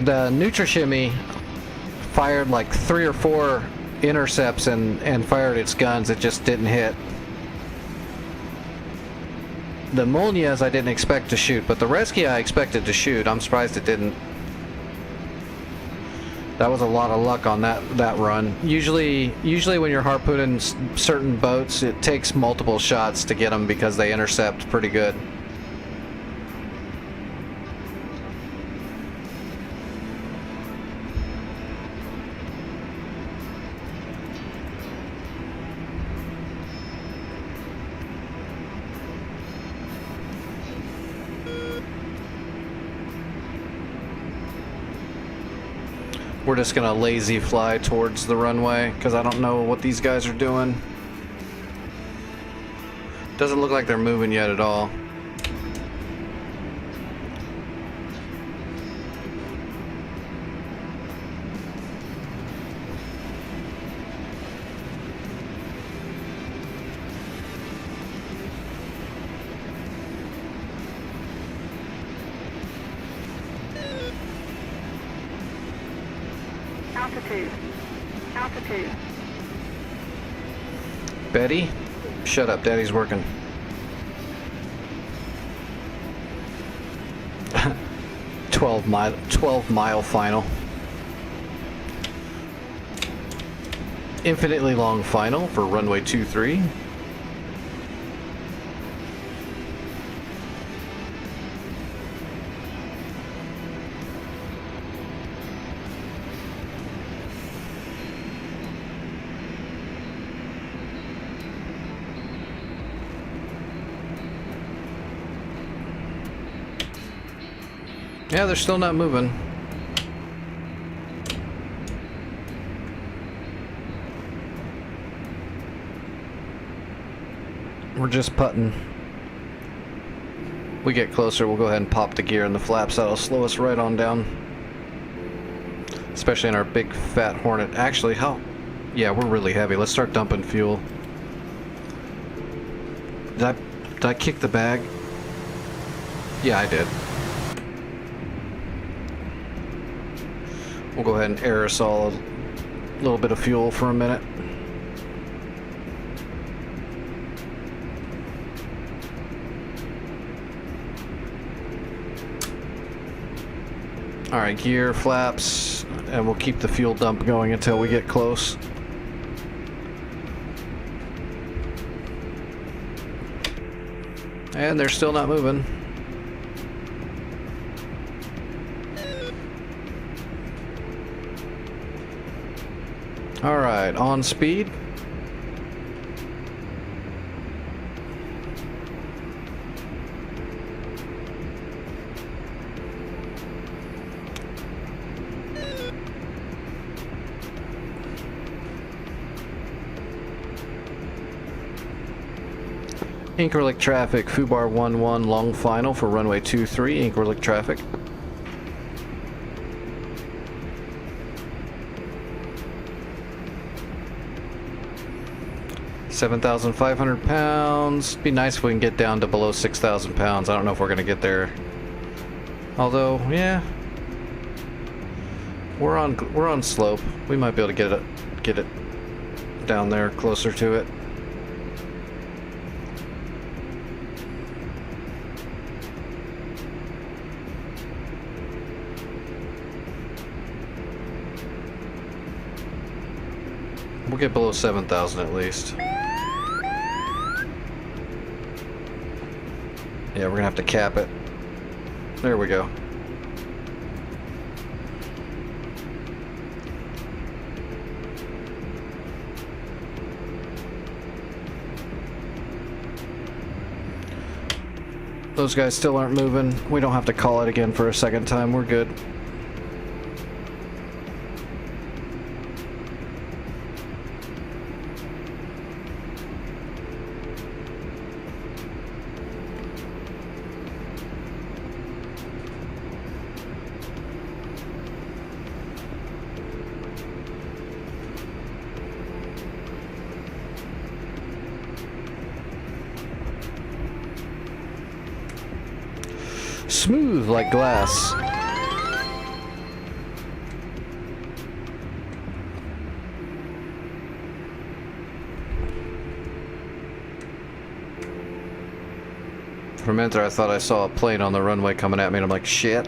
The Nutrishimi fired like 3 or 4 intercepts and fired its guns. It just didn't hit. The Molnias I didn't expect to shoot, but the Rescue I expected to shoot. I'm surprised it didn't. That was a lot of luck on that run. Usually when you're harpooning certain boats, it takes multiple shots to get them because they intercept pretty good. We're just gonna lazy fly towards the runway because I don't know what these guys are doing. Doesn't look like they're moving yet at all. Altitude. Altitude. Betty, shut up. Daddy's working. 12 mile final. Infinitely long final for runway 23. Yeah, they're still not moving. We're just putting. We get closer, we'll go ahead and pop the gear in the flaps. That'll slow us right on down. Especially in our big fat Hornet. Actually, how? Yeah, we're really heavy. Let's start dumping fuel. Did I kick the bag? Yeah, I did. We'll go ahead and aerosol a little bit of fuel for a minute. Alright, gear, flaps, and we'll keep the fuel dump going until we get close. And they're still not moving. Alright, on speed. Incirlik traffic, Fubar 11, long final for runway 23, Incirlik traffic. £7,500. Be nice if we can get down to below 6,000 pounds. I don't know if we're gonna get there. Although, yeah, we're on slope. We might be able to get it down there closer to it. We'll get below 7,000 at least. Yeah, we're gonna have to cap it. There we go. Those guys still aren't moving. We don't have to call it again for a second time. We're good. smooth like glass. For a minute there, I thought I saw a plane on the runway coming at me, and I'm like, shit.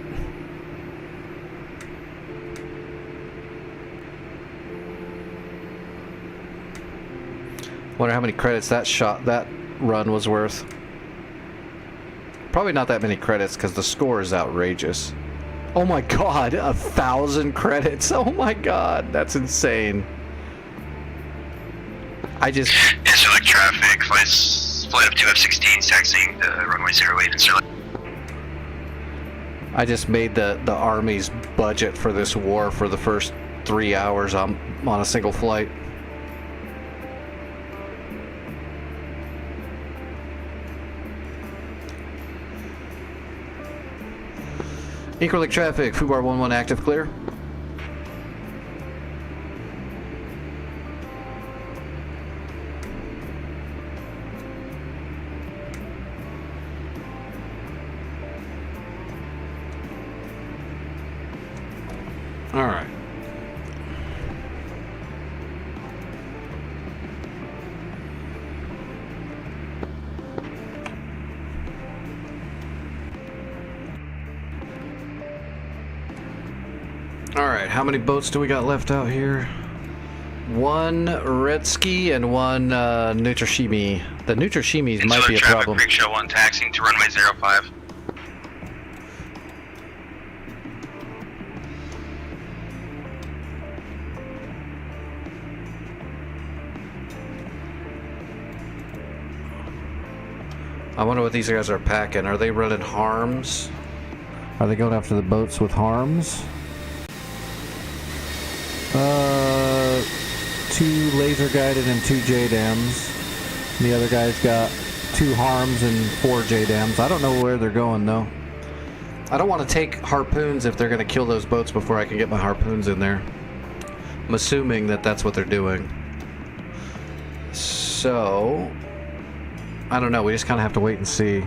Wonder how many credits that run was worth. Probably not that many credits, because the score is outrageous. Oh my god, 1,000 credits. Oh my god, that's insane. Interselect traffic, flight of 2 F-16s taxiing the runway 08 Interselect. I just made the Army's budget for this war for the first 3 hours on a single flight. Increlink traffic, Fubar 11 active, clear. All right. Alright, how many boats do we got left out here? One Retsky and one Nutrishimi. The Nutrishimis might be a problem. Freak Show 1 taxiing to runway 05. I wonder what these guys are packing. Are they running harms? Are they going after the boats with harms? 2 laser guided and 2 JDAMs. The other guy's got 2 harms and 4 JDAMs. I don't know where they're going though. I don't want to take harpoons if they're going to kill those boats before I can get my harpoons in there. I'm assuming that that's what they're doing. So, I don't know. We just kind of have to wait and see.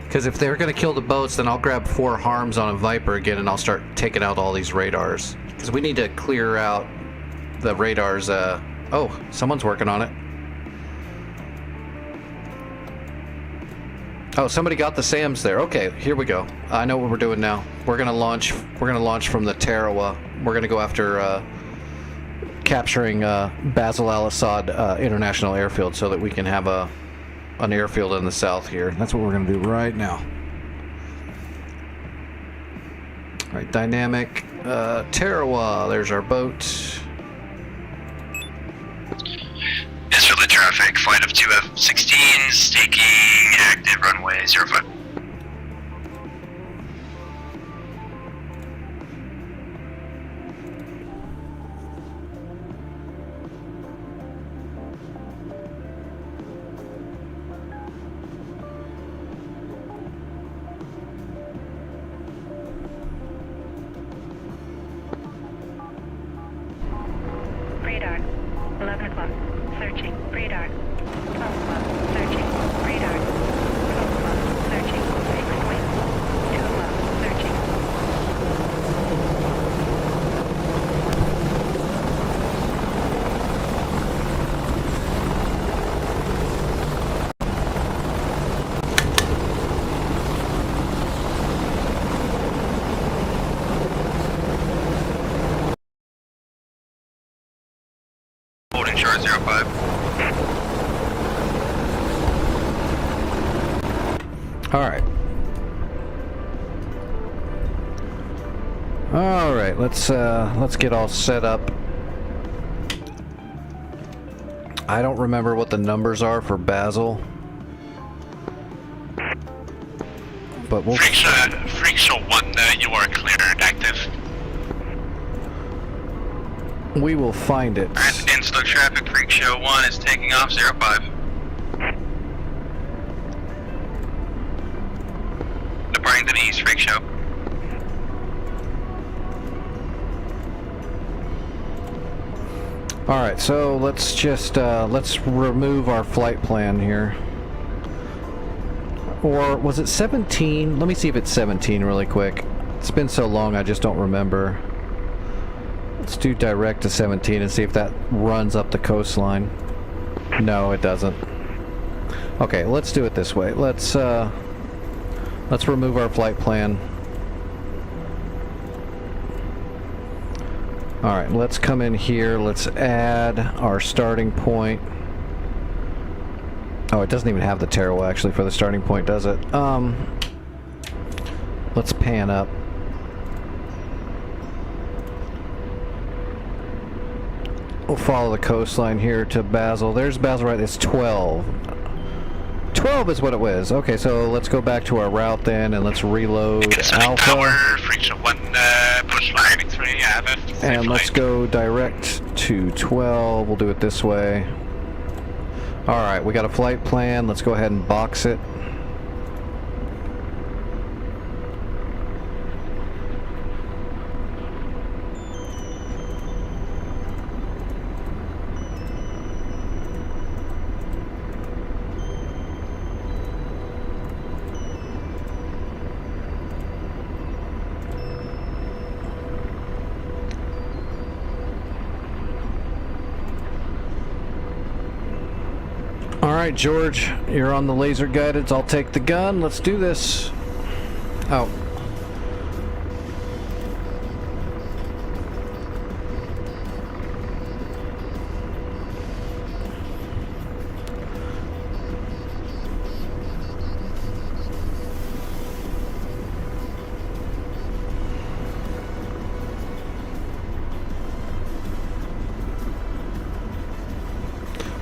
Because if they're going to kill the boats, then I'll grab 4 harms on a Viper again and I'll start taking out all these radars. Because we need to clear out the radars. Oh, someone's working on it. Oh, somebody got the SAMs there. Okay, here we go. I know what we're doing now. We're going to launch from the Tarawa. We're going to go after capturing Basil al-Assad International Airfield so that we can have an airfield in the south here. That's what we're going to do right now. All right, dynamic Tarawa. There's our boat. Interselect traffic, flight of 2 F-16s, taking active runway 05. Radar. 11 o'clock. Searching. Radar. 12 o'clock. Searching. Radar. 12 o'clock. Searching. Fixed point. 2 o'clock. Searching. Holding short 05. All right, let's get all set up. I don't remember what the numbers are for Basil, but we'll. Freak Show 1, you are clear and active. We will find it. Alright, Interselect traffic, Freak Show 1 is taking off 05. Departing to the east, Freak Show. All right, so let's just let's remove our flight plan here. Or was it 17? Let me see if it's 17 really quick. It's been so long I just don't remember. Let's do direct to 17 and see if that runs up the coastline. No, it doesn't. Okay, let's do it this way. Let's remove our flight plan. Alright, let's come in here. Let's add our starting point. Oh, it doesn't even have the TerraWell actually for the starting point, does it? Let's pan up. We'll follow the coastline here to Basel. There's Basel right, it's 12. 12 is what it was. Okay, so let's go back to our route then, and let's reload Alpha. Tower, friction 1, push line X-ray, AVF. And let's go direct to 12. We'll do it this way. Alright, we got a flight plan. Let's go ahead and box it. Alright, George, you're on the laser guided. I'll take the gun. Let's do this. Oh.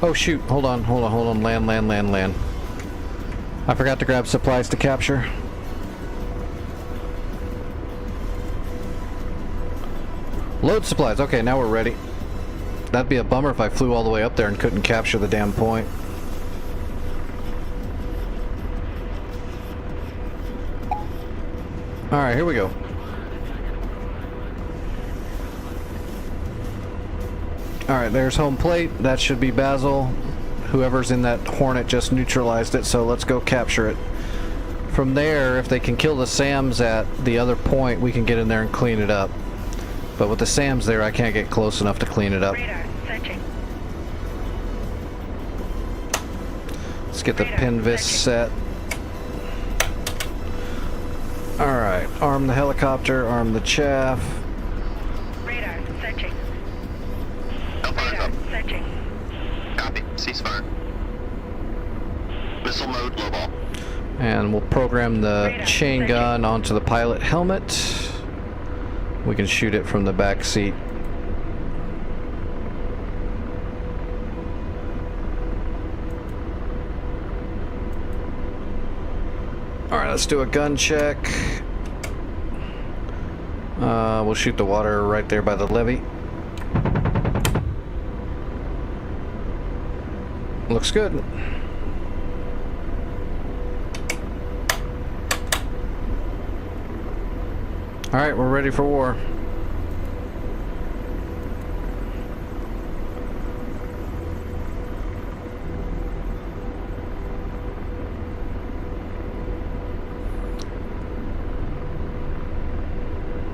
Oh shoot, hold on, land. I forgot to grab supplies to capture. Load supplies, okay, now we're ready. That'd be a bummer if I flew all the way up there and couldn't capture the damn point. Alright, here we go. Alright, there's home plate. That should be Basel. Whoever's in that Hornet just neutralized it, so let's go capture it. From there, if they can kill the SAMs at the other point, we can get in there and clean it up. But with the SAMs there, I can't get close enough to clean it up. Radar, searching. Let's get the Pinvis set. Alright, arm the helicopter, arm the chaff. Radar, searching. Hellfire's Radar, up. searching. Copy. Ceasefire. Missile mode, low ball. And we'll program the chain gun onto the pilot helmet. We can shoot it from the back seat. Alright, let's do a gun check. We'll shoot the water right there by the levee. Looks good. Alright, we're ready for war.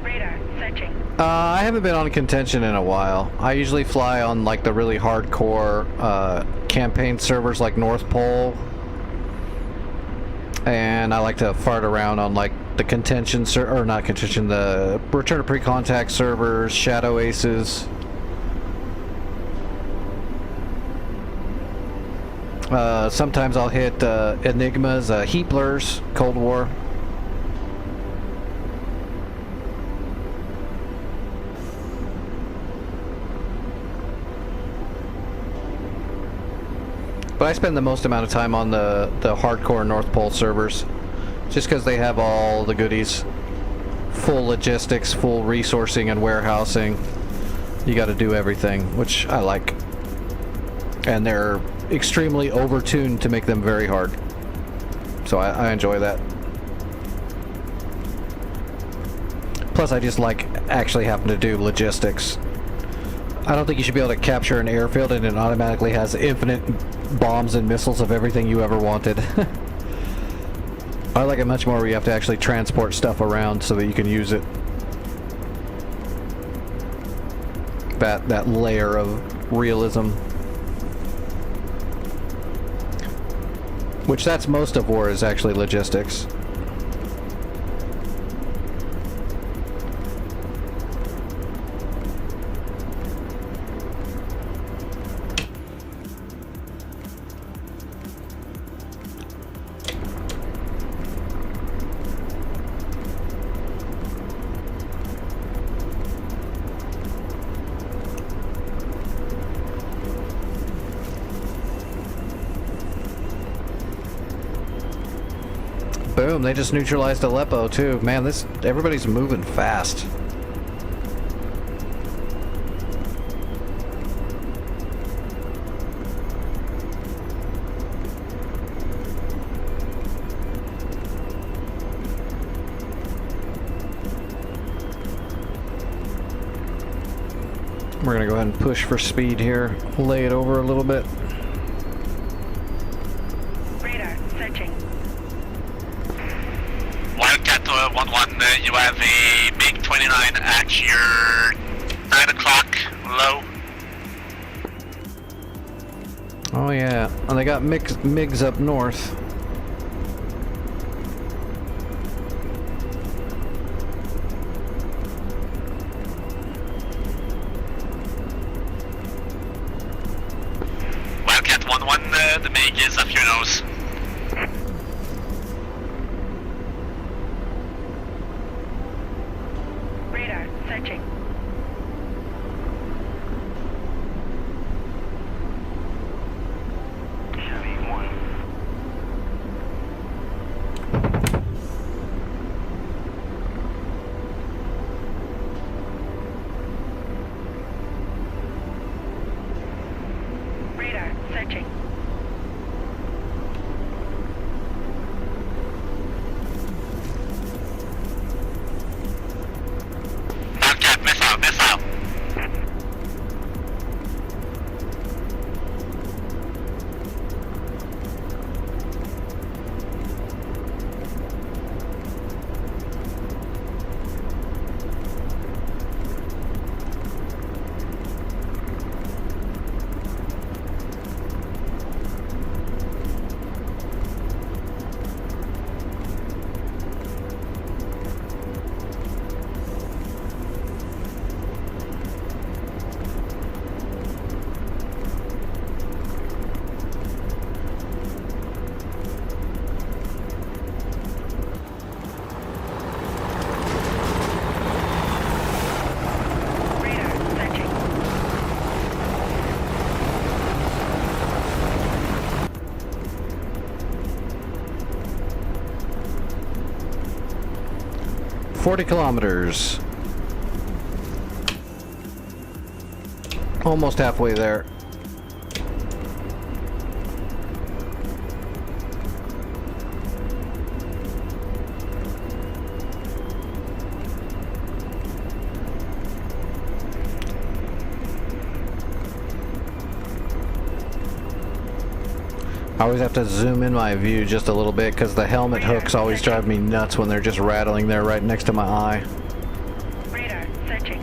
Radar, searching. I haven't been on contention in a while. I usually fly on like the really hardcore campaign servers like North Pole. And I like to fart around on like the contention or not contention, the return to pre-contact servers, Shadow Aces. Sometimes I'll hit Enigmas, Heaplers, Cold War. But I spend the most amount of time on the hardcore North Pole servers, just because they have all the goodies. Full logistics, full resourcing and warehousing. You got to do everything, which I like. And they're extremely overtuned to make them very hard. So I enjoy that. Plus I just like actually having to do logistics. I don't think you should be able to capture an airfield and it automatically has infinite bombs and missiles of everything you ever wanted. I like it much more where you have to actually transport stuff around so that you can use it. That layer of realism. Which that's most of war is actually logistics. Boom, they just neutralized Aleppo too. Man, everybody's moving fast. We're gonna go ahead and push for speed here. Lay it over a little bit. Radar, searching. Wildcat 1-1, you have a MiG-29 at your 9 o'clock low. Oh yeah, and they got MiGs up north. Wildcat 1-1, the MiG is off your nose. Radar, searching. Heavy 1. Radar, searching. Wildcat, missile. Radar, searching. $40 kilometers. Almost halfway there. I always have to zoom in my view just a little bit because the helmet hooks always drive me nuts when they're just rattling there right next to my eye. Radar, searching.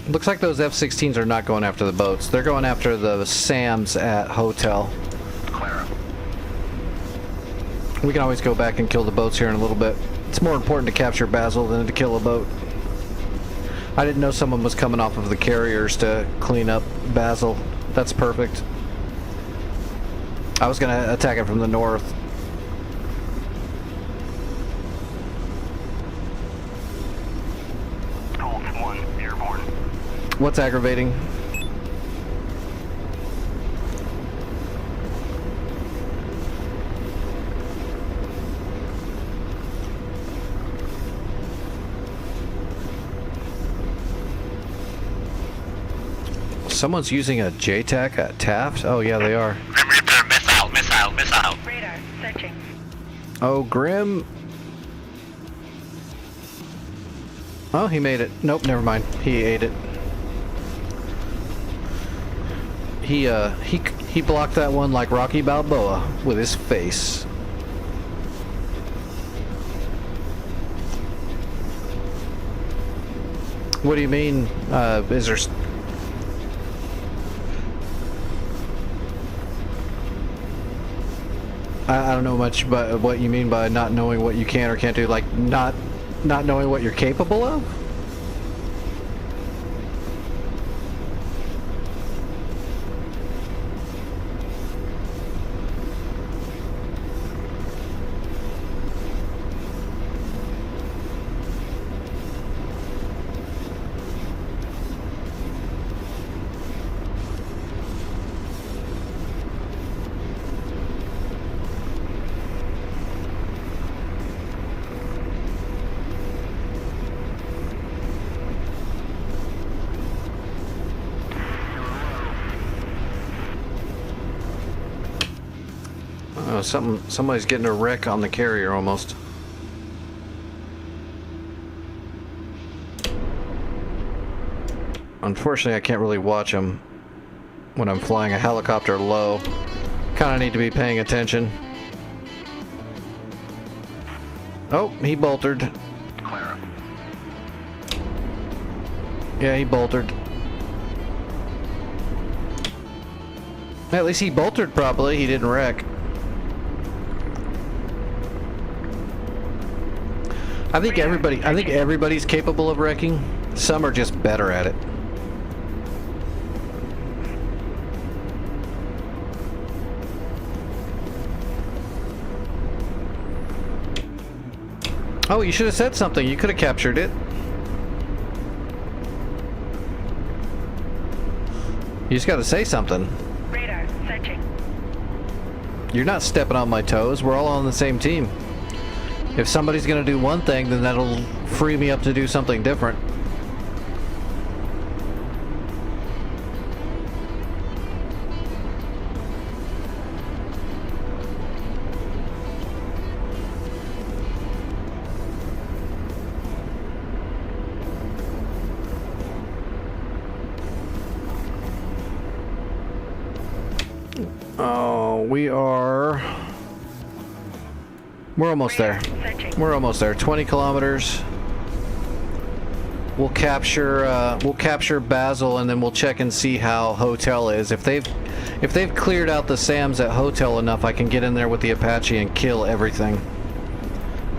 Looks like those F-16s are not going after the boats. They're going after the SAMs at Hotel. Clara. We can always go back and kill the boats here in a little bit. It's more important to capture Basil than to kill a boat. I didn't know someone was coming off of the carriers to clean up Basil. That's perfect. I was gonna attack it from the north. Colt 1, airborne. What's aggravating? Someone's using a JTAC at Taft? Oh yeah, they are. Grim Reaper, missile. Radar, searching. Oh, Grim. Oh, he made it. Nope, never mind. He ate it. He blocked that one like Rocky Balboa with his face. What do you mean? Is there? I don't know much about what you mean by not knowing what you can or can't do. Like not knowing what you're capable of. Oh, somebody's getting a wreck on the carrier almost. Unfortunately, I can't really watch them when I'm flying a helicopter low. Kind of need to be paying attention. Oh, he boltered. Clara. Yeah, he boltered. At least he boltered properly. He didn't wreck. I think everybody's capable of wrecking. Some are just better at it. Oh, you should have said something. You could have captured it. You just got to say something. Radar, searching. You're not stepping on my toes. We're all on the same team. If somebody's going to do one thing, then that'll free me up to do something different. Oh, we're almost there. Searching. We're almost there. 20 kilometers. We'll capture Basil, and then we'll check and see how Hotel is. If they've cleared out the SAMs at Hotel enough, I can get in there with the Apache and kill everything.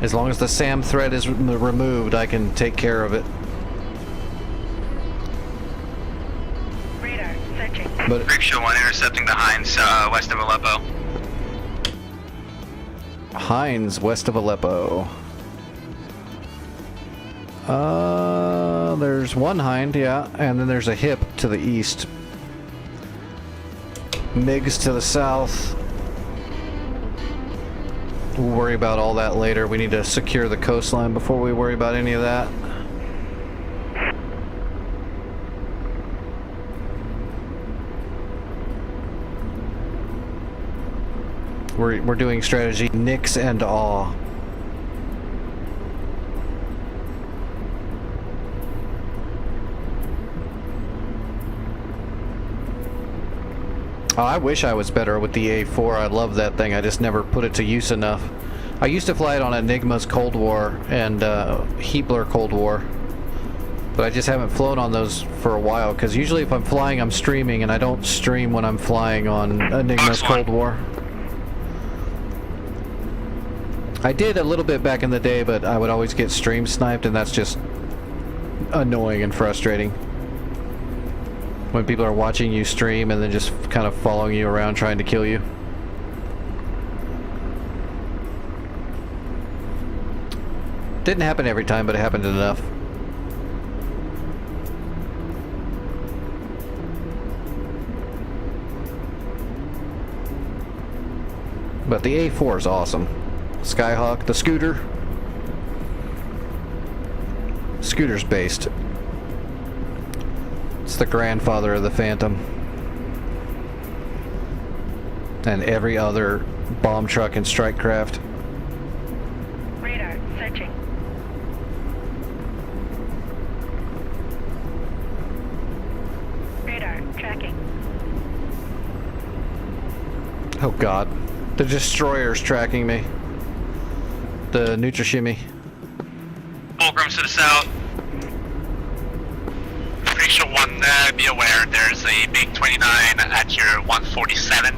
As long as the SAM threat is removed, I can take care of it. Radar, searching. But Rickshaw 1 intercepting the Heinz west of Aleppo. Heinz west of Aleppo. There's one Hind, yeah, and then there's a Hip to the east. MiGs to the south. We'll worry about all that later. We need to secure the coastline before we worry about any of that. We're doing strategy nix and awe. Oh, I wish I was better with the A4. I love that thing. I just never put it to use enough. I used to fly it on Enigma's Cold War and Heapler Cold War. But I just haven't flown on those for a while, because usually if I'm flying, I'm streaming, and I don't stream when I'm flying on Enigma's Cold War. I did a little bit back in the day, but I would always get stream sniped, and that's just annoying and frustrating. When people are watching you stream and then just kind of following you around trying to kill you. Didn't happen every time, but it happened enough. But the A4 is awesome. Skyhawk, the scooter. Scooter's based. It's the grandfather of the Phantom. And every other bomb truck and strike craft. Radar, searching. Radar, tracking. Oh god. The destroyer's tracking me. The Nutrashimi. Fulgrim's to the south. Pretty sure one, be aware, there's a big 29 at your 147.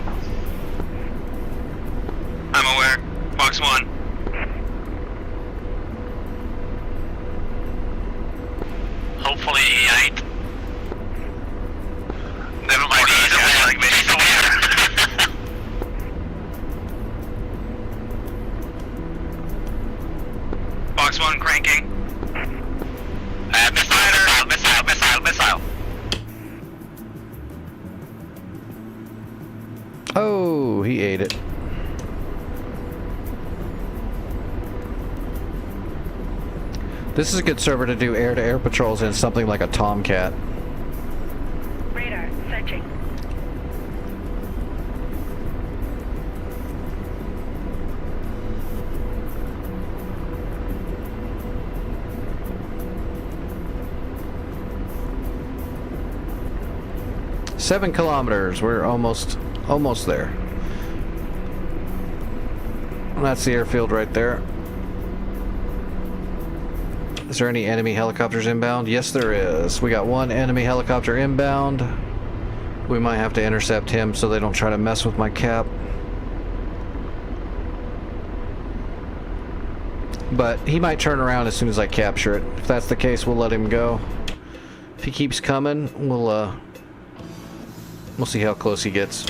I'm aware. Box 1. Hopefully he ain't. Never mind, he's aware. He's aware. Box 1 cranking. Missile. Oh, he ate it. This is a good server to do air-to-air patrols in, something like a Tomcat. Radar, searching. Seven kilometers. We're almost there. And that's the airfield right there. Is there any enemy helicopters inbound? Yes, there is. We got one enemy helicopter inbound. We might have to intercept him so they don't try to mess with my cap. But he might turn around as soon as I capture it. If that's the case, we'll let him go. If he keeps coming, we'll see how close he gets.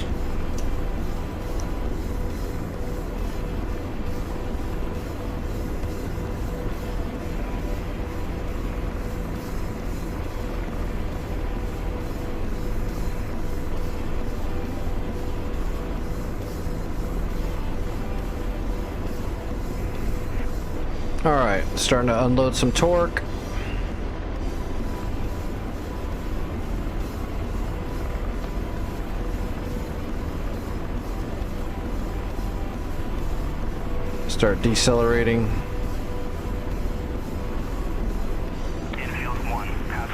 Alright, starting to unload some torque. Start decelerating. Infield 1, copy.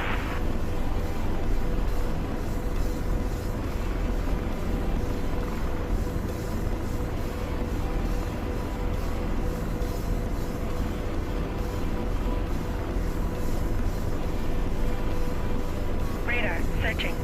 Radar, searching.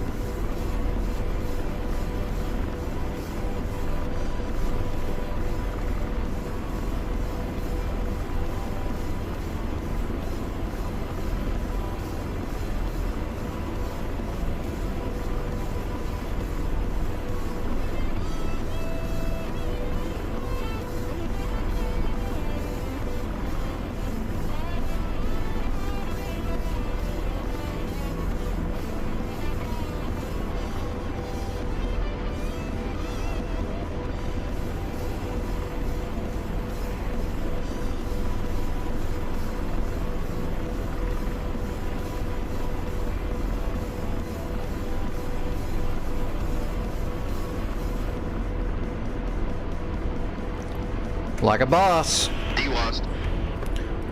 Like a boss. D-Wast.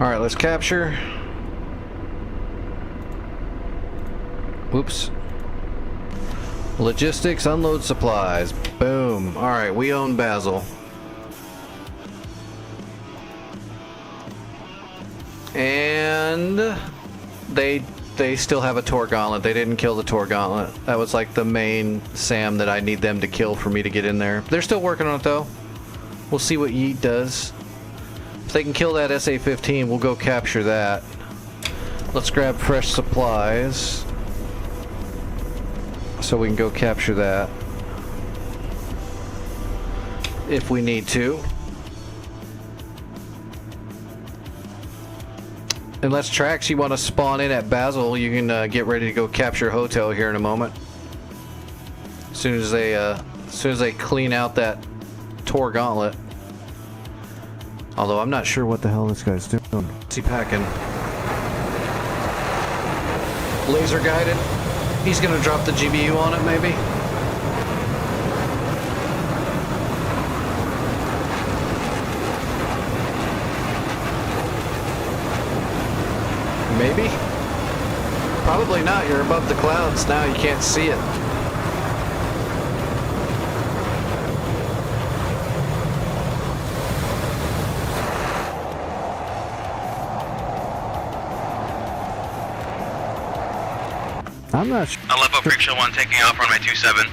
Alright, let's capture. Whoops. Logistics, unload supplies. Boom. Alright, we own Basel. And they they still have a Tor Gauntlet. They didn't kill the Tor Gauntlet. That was like the main SAM that I need them to kill for me to get in there. They're still working on it though. We'll see what Yeet does. If they can kill that SA-15, we'll go capture that. Let's grab fresh supplies so we can go capture that if we need to. Unless Trax, you want to spawn in at Basel, you can get ready to go capture Hotel here in a moment. As soon as they clean out that Tor Gauntlet. Although I'm not sure what the hell this guy's doing. What's he packing? Laser guided. He's gonna drop the GBU on it, maybe. Maybe? Probably not. You're above the clouds now. You can't see it. I'm not sure. Aleppo Picture 1 taking off runway 27.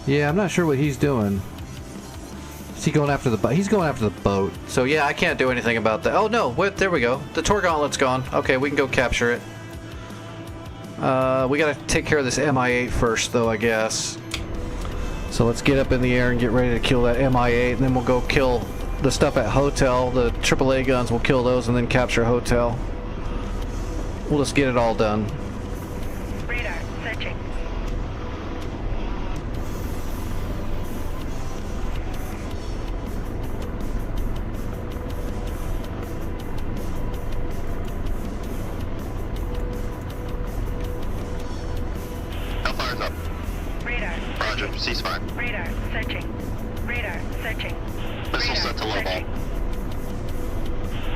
Yeah, I'm not sure what he's doing. Is he going after the boat? He's going after the boat. So yeah, I can't do anything about that. Oh no, wait, there we go. The Tor Gauntlet's gone. Okay, we can go capture it. We gotta take care of this MI-8 first though, I guess. So let's get up in the air and get ready to kill that MI-8, and then we'll go kill the stuff at Hotel. The AAA guns, we'll kill those and then capture Hotel. We'll just get it all done. Radar, searching. Hellfire's up. Radar, Roger, searching. ceasefire. Radar, searching. Radar, searching. Missile Radar, set to low ball. searching.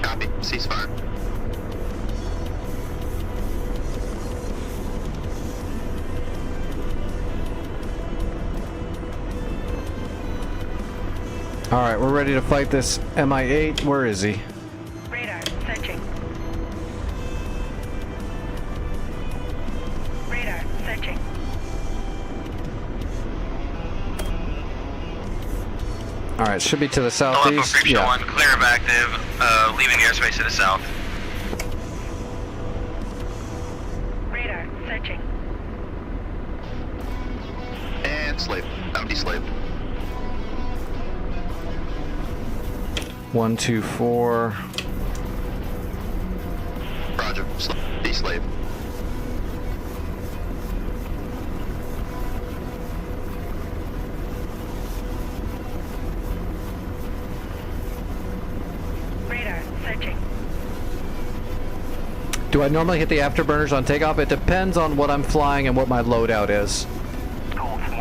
Copy, ceasefire. Alright, we're ready to fight this MI-8. Where is he? Radar, searching. Radar, searching. Alright, should be to the Aleppo southeast. Picture 1, clear of active, leaving the airspace to the south. Radar, searching. And slave. Empty slave. 1, 2, 4. Roger, de-slave. Radar, searching. Do I normally hit the afterburners on takeoff? It depends on what I'm flying and what my loadout is.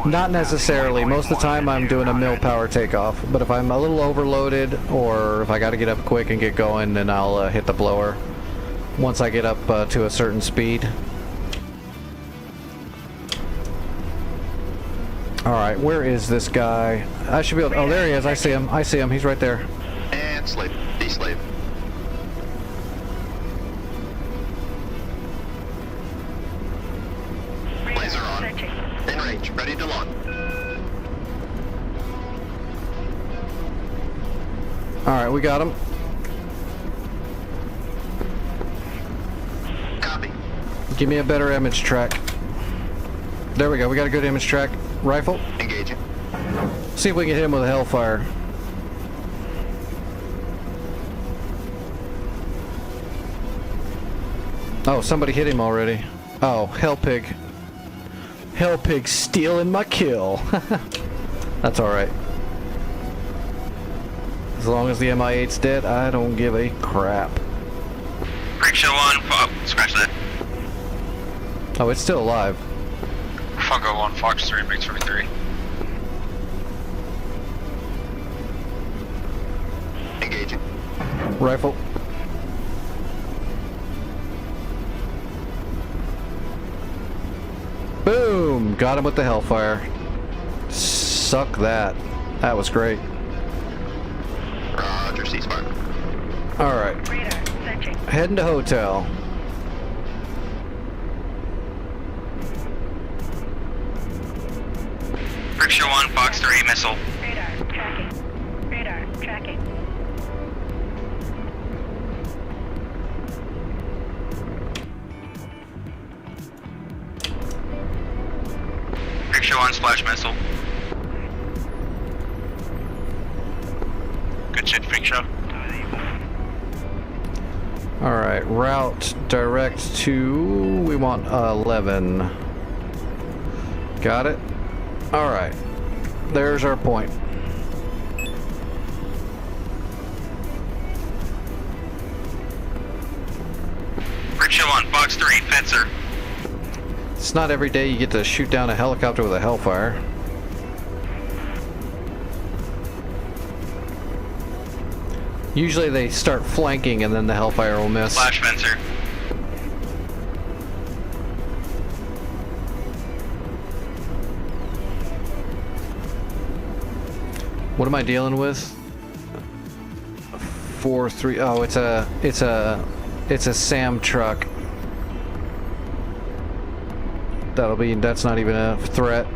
Not necessarily. Most of the time I'm doing a mil power takeoff, but if I'm a little overloaded or if I got to get up quick and get going, then I'll hit the blower once I get up to a certain speed. Alright, where is this guy? I should be able to, oh, there he is. I see him. I see him. He's right there. And slave. De-slave. Radar, Laser on. searching. In range. Ready to launch. Alright, we got him. Copy. Give me a better image track. There we go. We got a good image track. Rifle. Engaging. See if we can hit him with a Hellfire. Oh, somebody hit him already. Oh, Hellpig. Hellpig stealing my kill. That's alright. As long as the MI-8's dead, I don't give a crap. Picture 1, oh, scratch that. Oh, it's still alive. Fungo 1, Fox 3, Big 23. Engaging. Rifle. Boom! Got him with the Hellfire. Suck that. That was great. Roger, ceasefire. Alright. Radar, searching. Heading to Hotel. Picture 1, Fox 3, missile. Radar tracking. Radar tracking. Picture 1, splash missile. Good shit, freak show. Alright, route direct to... we want 11. Got it? Alright. There's our point. Picture 1, Fox 3, fencer. It's not every day you get to shoot down a helicopter with a Hellfire. Usually they start flanking and then the Hellfire will miss. Flash fencer. What am I dealing with? 4-3. Oh, it's a SAM truck. That's not even a threat.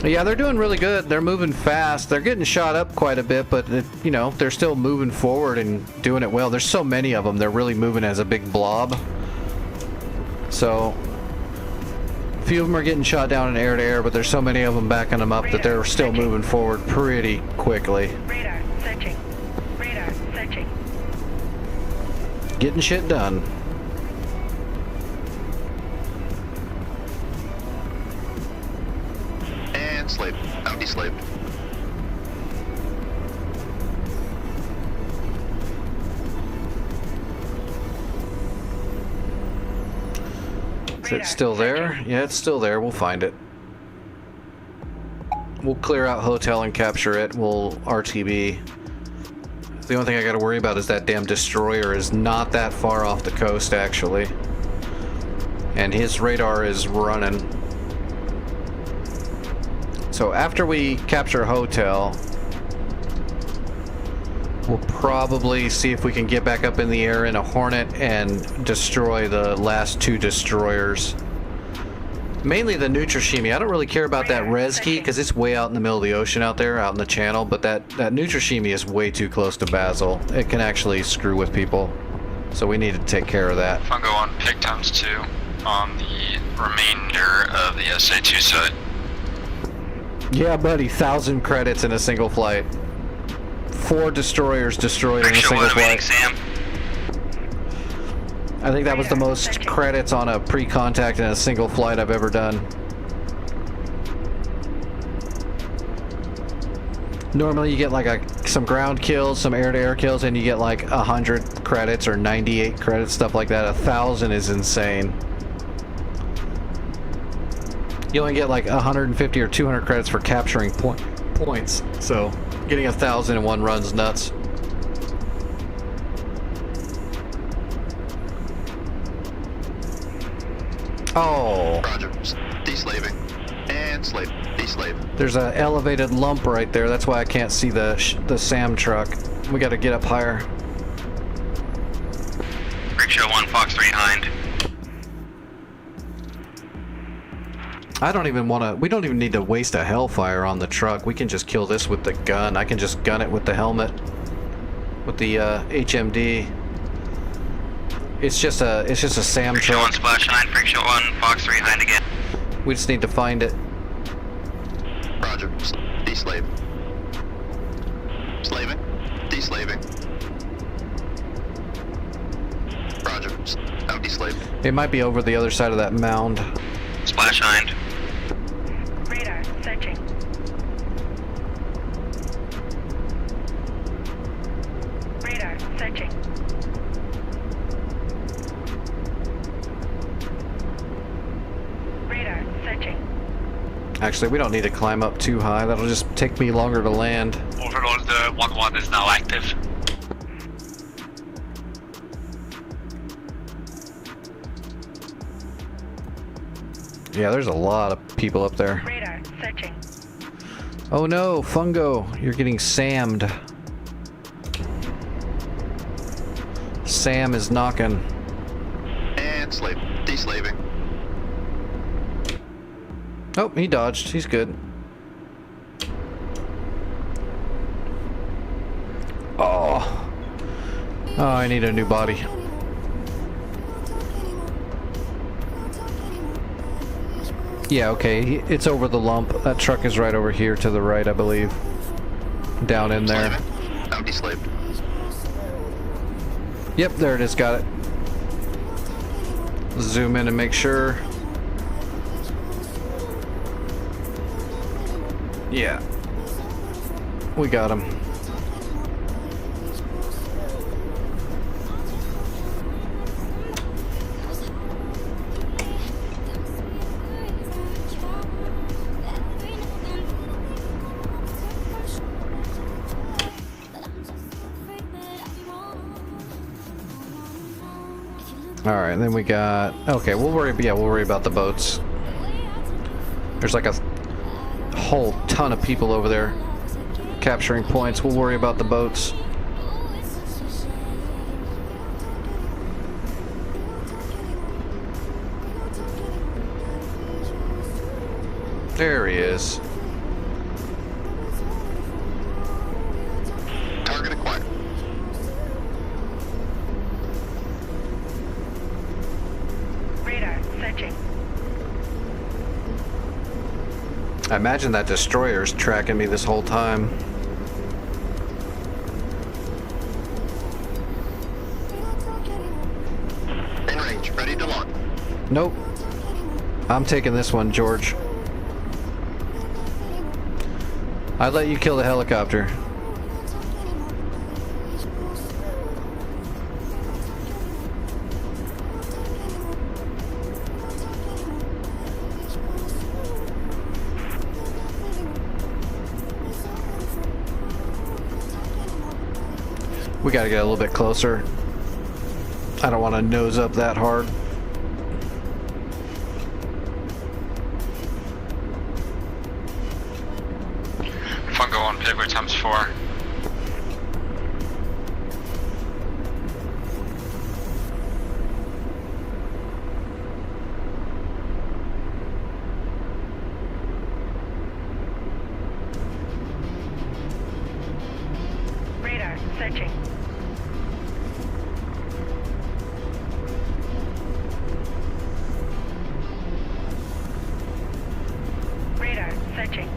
Yeah, they're doing really good. They're moving fast. They're getting shot up quite a bit, but you know, they're still moving forward and doing it well. There's so many of them. They're really moving as a big blob. So a few of them are getting shot down in air to air, but there's so many of them backing them up that they're still moving forward pretty quickly. Radar searching. Radar searching. Getting shit done. And slave. Out slave. Is it still there? Yeah, it's still there. We'll find it. We'll clear out hotel and capture it. We'll RTB. The only thing I gotta worry about is that damn destroyer is not that far off the coast, actually. And his radar is running. So after we capture hotel, we'll probably see if we can get back up in the air in a Hornet and destroy the last two destroyers. Mainly the Nutrashimi. I don't really care about that Reski because it's way out in the middle of the ocean out there, out in the channel, but that Nutrashimi is way too close to Basel. It can actually screw with people. So we need to take care of that. Fungo on pick times 2 on the remainder of the SA2 side. Yeah, buddy, 1,000 credits in a single flight. 4 destroyers destroyed in a single flight. Sam. I think that was the most credits on a pre-contact in a single flight I've ever done. Normally you get like some ground kills, some air-to-air kills, and you get like 100 credits or 98 credits, stuff like that. 1,000 is insane. You only get like 150 or 200 credits for capturing points, so getting 1,000 in one run's nuts. Oh. Roger. Deslaving. And slave. Deslave. There's an elevated lump right there. That's why I can't see the SAM truck. We got to get up higher. Rickshaw 1, Fox 3 hind. I don't even want to... We don't even need to waste a Hellfire on the truck. We can just kill this with the gun. I can just gun it with the helmet. With the HMD. It's just a SAM Rickshaw 1, truck. splash hind. Rickshaw 1, Fox 3 hind again. We just need to find it. Roger. Deslave. Slaving. Deslaving. Roger. Out deslave. It might be over the other side of that mound. Splash hind. Radar searching. Radar searching. Radar searching. Actually, we don't need to climb up too high. That'll just take me longer to land. Overall, the 1-1 is now active. Yeah, there's a lot of people up there. Radar searching. Oh no, Fungo, you're getting SAM'd. Sam is knocking. And slave. Deslaving. Oh, he dodged. He's good. Oh. Oh, I need a new body. Yeah, okay. It's over the lump. That truck is right over here to the right, I believe. Down in there. Slaving. That would be slaved. Yep, there it is. Got it. Zoom in and make sure. Yeah. We got him. All right, then we got. Okay, we'll worry. Yeah, we'll worry about the boats. There's like a whole ton of people over there capturing points. We'll worry about the boats. There he is. Target acquired. Radar, searching. I imagine that destroyer's tracking me this whole time. In range. Ready to launch. Nope. I'm taking this one, George. I'd let you kill the helicopter. We gotta get a little bit closer. I don't want to nose up that hard. Fungo on pivot times 4. Radar, searching. Radar, searching.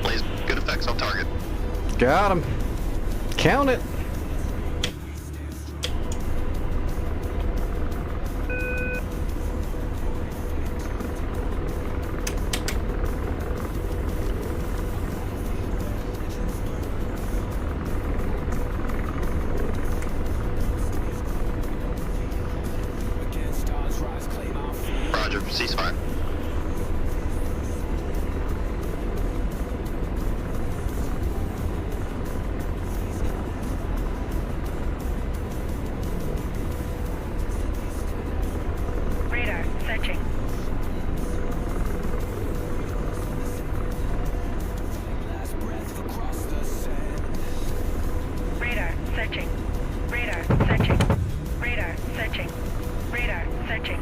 Blaze, good effects on target. Got him. Count it. Roger. Ceasefire. Radar, searching. Radar, searching. Radar, searching. Radar, searching. Radar, searching. Radar, searching.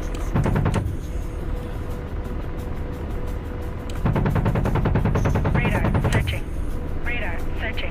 Radar, searching.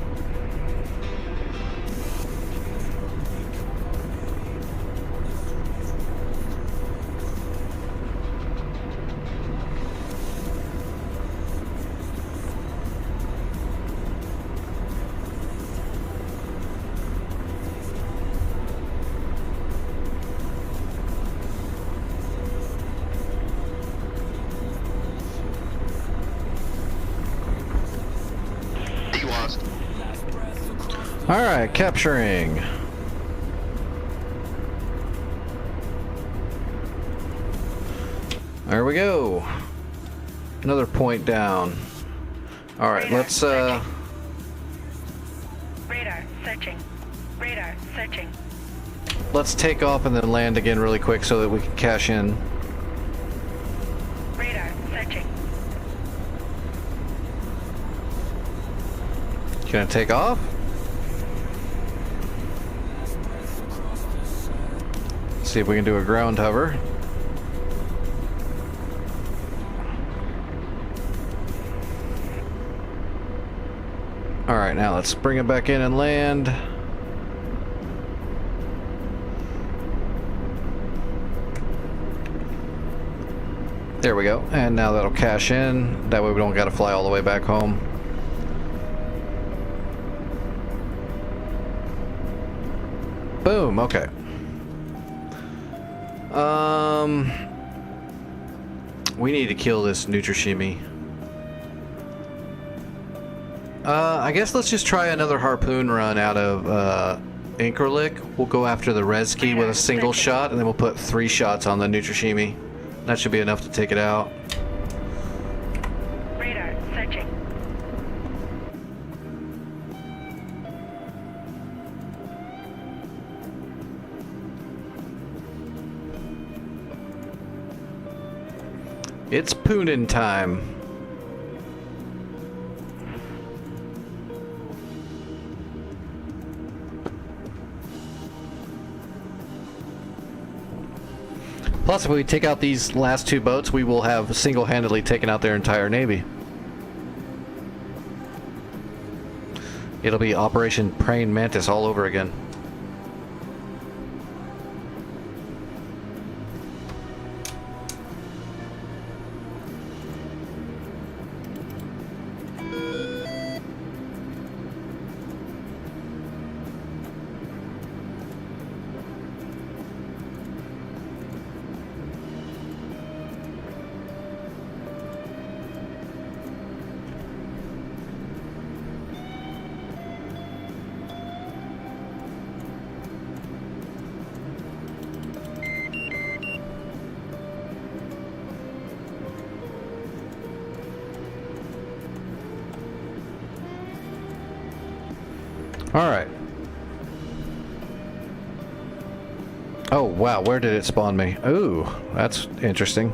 All right, capturing. There we go. Another point down. Alright, Radar let's searching. Radar searching. Radar searching. let's take off and then land again really quick so that we can cash in. Radar searching. Gonna take off? See if we can do a ground hover. Alright, now let's bring it back in and land. There we go. And now that'll cash in. That way we don't gotta fly all the way back home. Boom, okay. We need to kill this Nutrishimi. I guess let's just try another harpoon run out of Incrolic. We'll go after the Reski with a single shot, and then we'll put 3 shots on the Nutrishimi. That should be enough to take it out. Radar searching. It's Poonin time. Plus, if we take out these last 2 boats, we will have single-handedly taken out their entire navy. It'll be Operation Praying Mantis all over again. Alright. Oh, wow, where did it spawn me? Ooh, that's interesting.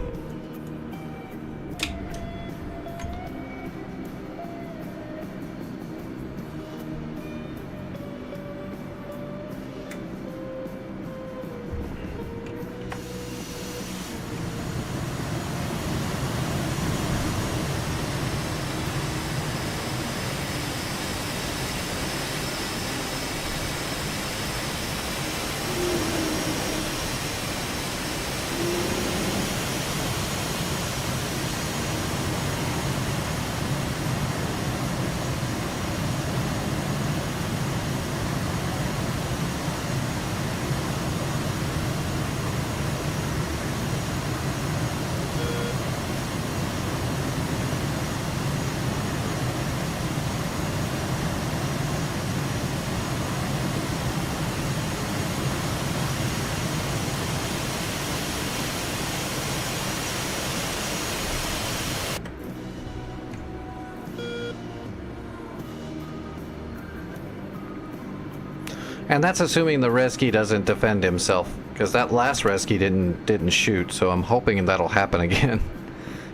And that's assuming the Reski doesn't defend himself, because that last Reski didn't shoot, so I'm hoping that'll happen again.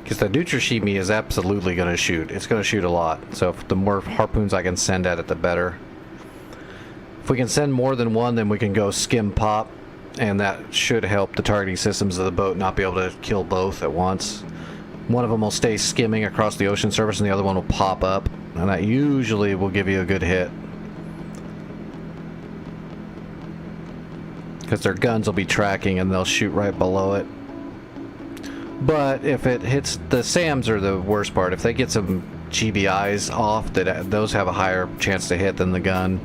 Because the Nutrishimi is absolutely going to shoot. It's going to shoot a lot, so if the more harpoons I can send at it, the better. If we can send more than one, then we can go skim pop, and that should help the targeting systems of the boat not be able to kill both at once. One of them will stay skimming across the ocean surface, and the other one will pop up, and that usually will give you a good hit. Because their guns will be tracking and they'll shoot right below it. But if it hits, the SAMs are the worst part. If they get some GBIs off, those have a higher chance to hit than the gun.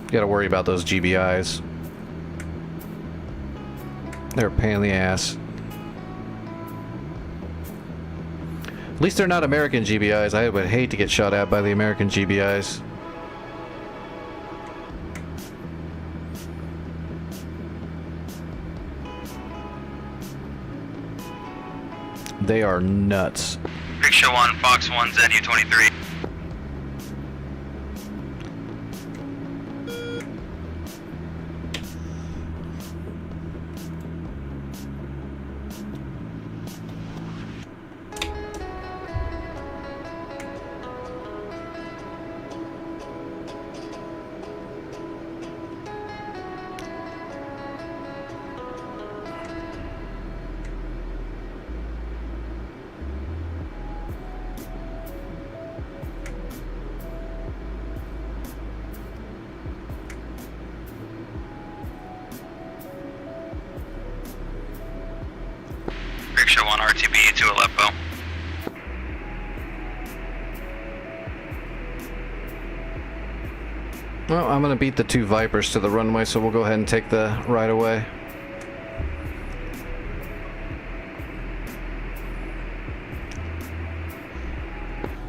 You gotta worry about those GBIs. They're a pain in the ass. At least they're not American GBIs. I would hate to get shot at by the American GBIs. They are nuts. Picture 1, Fox 1, ZU-23. Picture 1, RTB to Aleppo. Well, I'm gonna beat the 2 Vipers to the runway, so we'll go ahead and take the right away.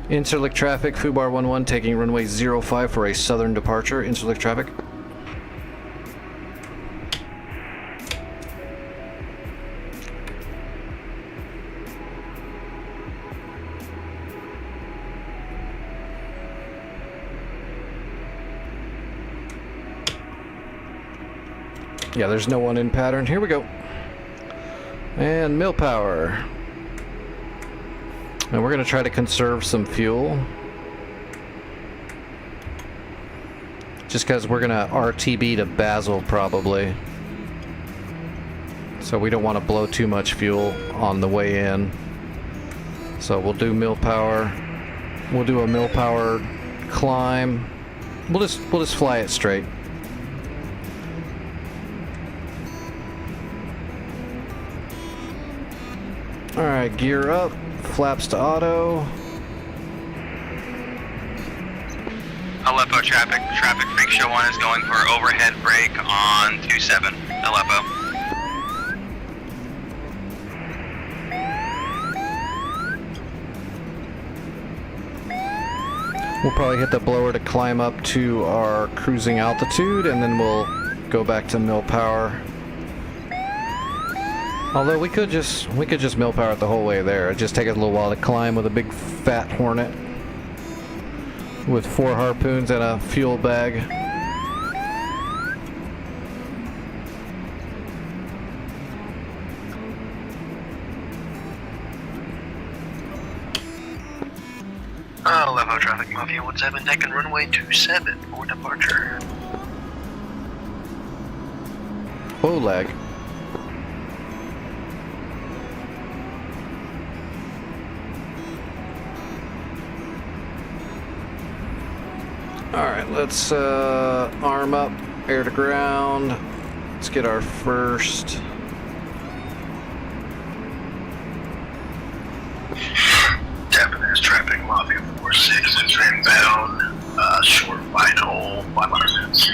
Interlick traffic, Fubar 11 taking runway 05 for a southern departure. Interlick traffic. Yeah, there's no one in pattern. Here we go. And mill power. And we're going to try to conserve some fuel. Just because we're going to RTB to Basel probably. So we don't want to blow too much fuel on the way in. So we'll do mill power. We'll do a mill power climb. We'll just fly it straight. Alright, gear up, flaps to auto. Aleppo traffic. Traffic Freak Show 1 is going for overhead brake on 27. Aleppo. We'll probably hit the blower to climb up to our cruising altitude, and then we'll go back to mill power. Although we could just mill power it the whole way there. It'd just take us a little while to climb with a big fat Hornet with 4 harpoons and a fuel bag. Aleppo traffic. Mafia 17 taking runway 27 for departure. Whoa, lag. Alright, let's arm up, air to ground. Let's get our first. Japanese traffic, Mafia 46 is inbound, short final, 500 minutes.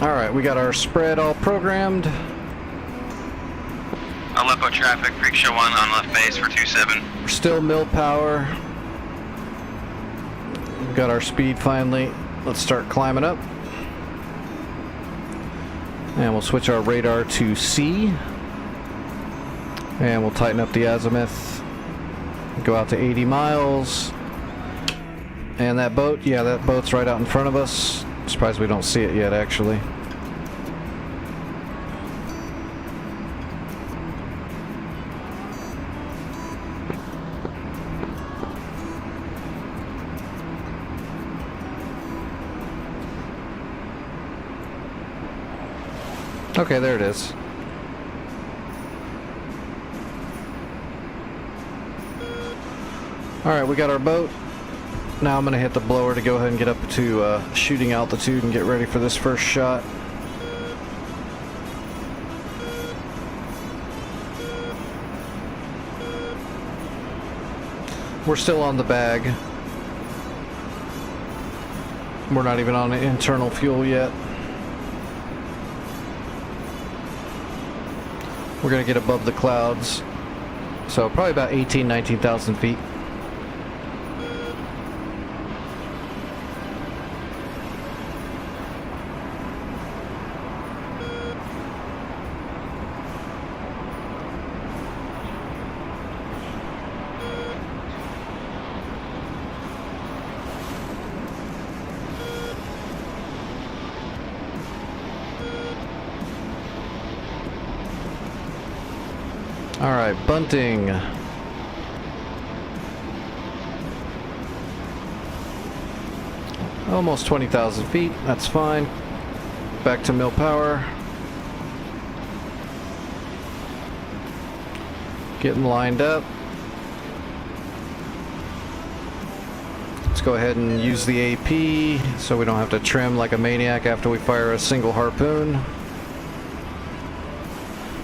Alright, we got our spread all programmed. Aleppo traffic, Freak Show 1 on left base for 27. We're still mill power. We've got our speed finally. Let's start climbing up. And we'll switch our radar to C. And we'll tighten up the azimuth. Go out to 80 miles. And that boat, yeah, that boat's right out in front of us. Surprised we don't see it yet, actually. Okay, there it is. Alright, we got our boat. Now I'm going to hit the blower to go ahead and get up to shooting altitude and get ready for this first shot. We're still on the bag. We're not even on internal fuel yet. We're gonna get above the clouds. So probably about 19,000 feet. All right, bunting. Almost 20,000 feet, that's fine. Back to mill power. Getting lined up. Let's go ahead and use the AP so we don't have to trim like a maniac after we fire a single harpoon.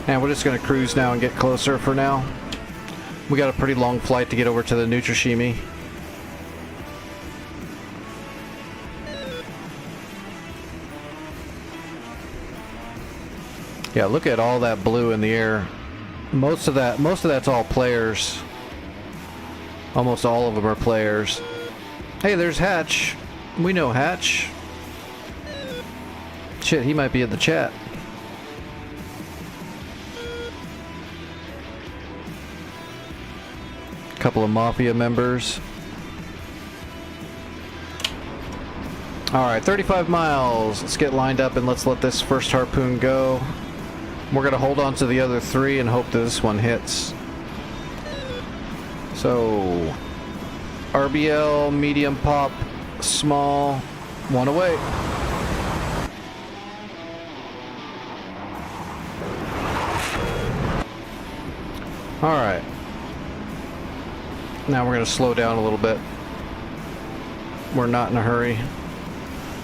And we're just going to cruise now and get closer for now. We got a pretty long flight to get over to the Nutrishimi. Yeah, look at all that blue in the air. Most of that's all players. Almost all of them are players. Hey, there's Hatch. We know Hatch. Shit, he might be in the chat. Couple of Mafia members. Alright, 35 miles. Let's get lined up and let's let this first harpoon go. We're going to hold on to the other three and hope that this one hits. So, RBL, medium pop, small, one away. Alright. Now we're going to slow down a little bit. We're not in a hurry.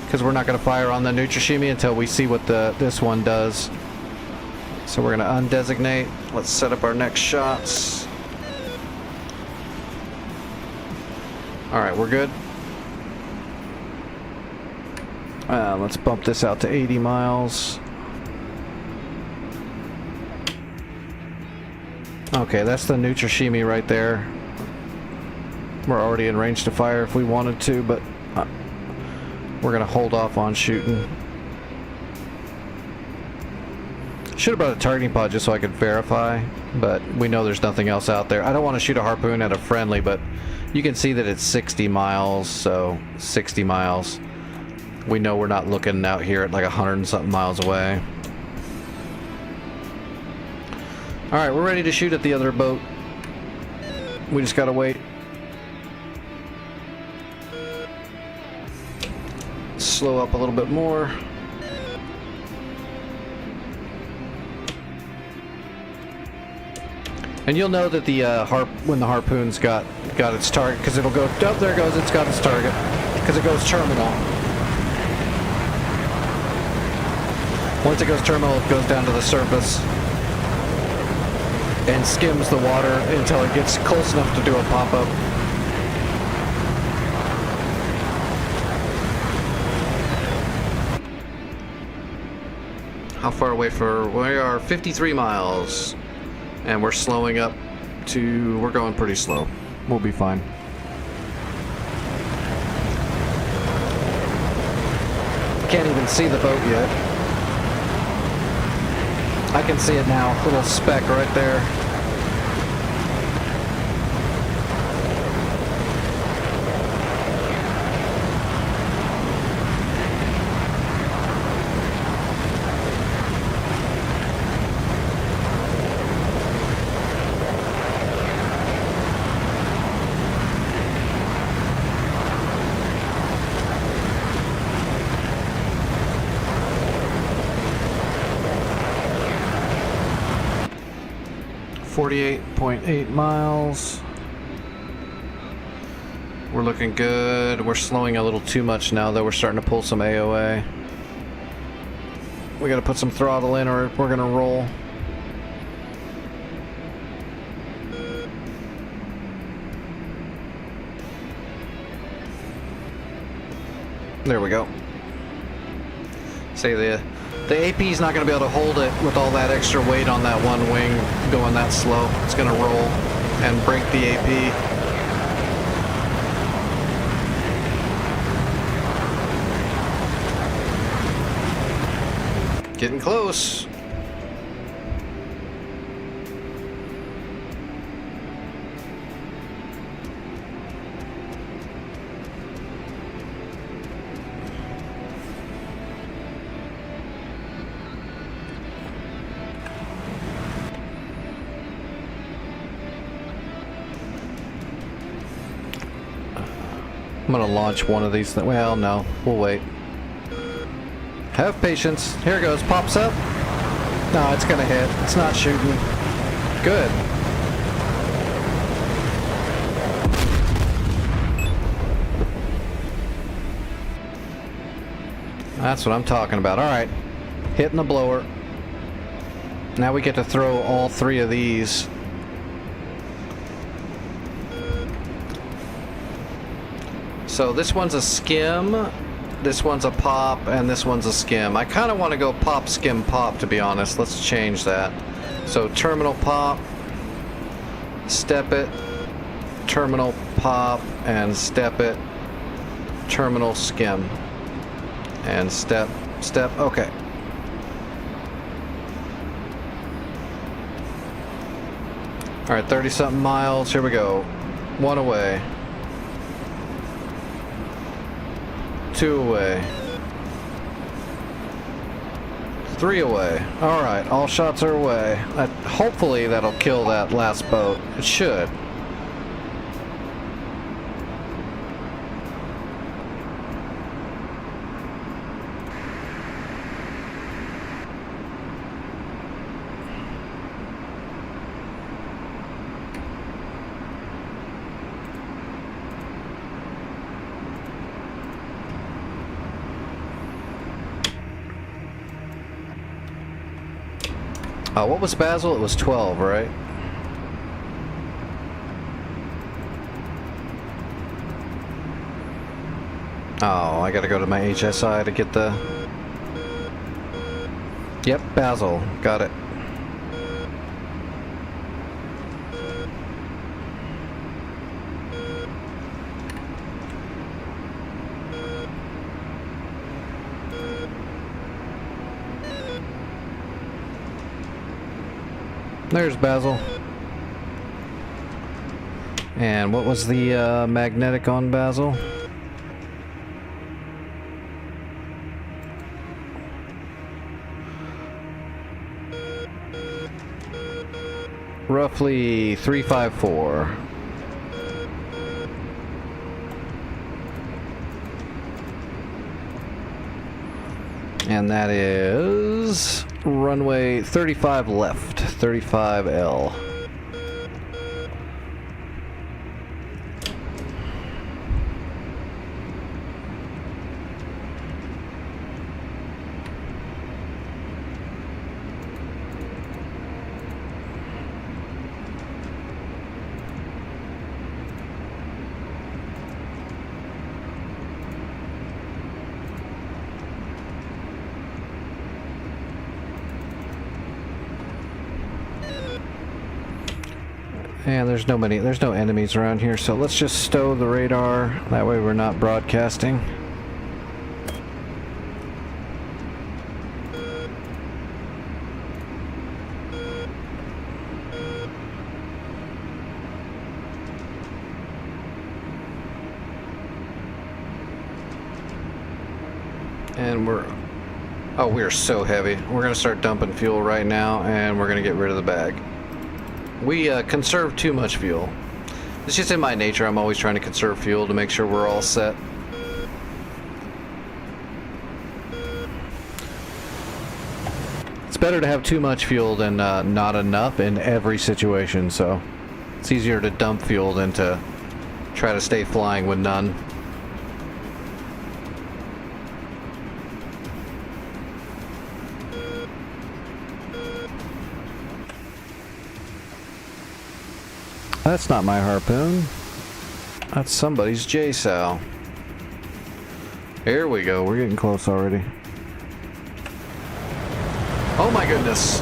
Because we're not going to fire on the Nutrishimi until we see what this one does. So we're going to undesignate. Let's set up our next shots. Alright, we're good. Let's bump this out to 80 miles. Okay, that's the Nutrishimi right there. We're already in range to fire if we wanted to, but we're going to hold off on shooting. Should have brought a targeting pod just so I could verify, but we know there's nothing else out there. I don't want to shoot a harpoon at a friendly, but you can see that it's 60 miles, so 60 miles. We know we're not looking out here at like 100 and something miles away. Alright, we're ready to shoot at the other boat. We just gotta wait. Slow up a little bit more. And you'll know that the when the harpoon's got its target, because it'll go, oh, there it goes, it's got its target, because it goes terminal. Once it goes terminal, it goes down to the surface and skims the water until it gets close enough to do a pop-up. How far away we are 53 miles. And we're slowing up to, we're going pretty slow. We'll be fine. Can't even see the boat yet. I can see it now, little speck right there. .8 miles. We're looking good. We're slowing a little too much now, though. We're starting to pull some AOA. We gotta put some throttle in or we're gonna roll. There we go. See, the AP's not going to be able to hold it with all that extra weight on that one wing going that slow. It's going to roll and break the AP. Getting close. I'm gonna launch one of these. Well, no, we'll wait. Have patience. Here it goes. Pops up. No, it's gonna hit. It's not shooting. Good. That's what I'm talking about. All right. Hitting the blower. Now we get to throw all three of these. So this one's a skim, this one's a pop, and this one's a skim. I kind of want to go pop, skim, pop, to be honest. Let's change that. So terminal pop, step it, terminal pop, and step it, terminal skim, and step, step, okay. All right, 30-something miles, here we go. One away. 2 away. 3 away. Alright, all shots are away. Hopefully that'll kill that last boat. It should. What was Basil? It was 12, right? Oh, I gotta go to my HSI to get the... Yep, Basil. Got it. There's Basil. And what was the magnetic on Basil? Roughly 354. And that is runway 35 left, 35L. And there's no enemies around here, so let's just stow the radar. That way we're not broadcasting. And we're so heavy. We're gonna start dumping fuel right now, and we're gonna get rid of the bag. We conserve too much fuel. It's just in my nature. I'm always trying to conserve fuel to make sure we're all set. It's better to have too much fuel than not enough in every situation, so it's easier to dump fuel than to try to stay flying with none. That's not my harpoon. That's somebody's JSOW. Here we go. We're getting close already. Oh my goodness.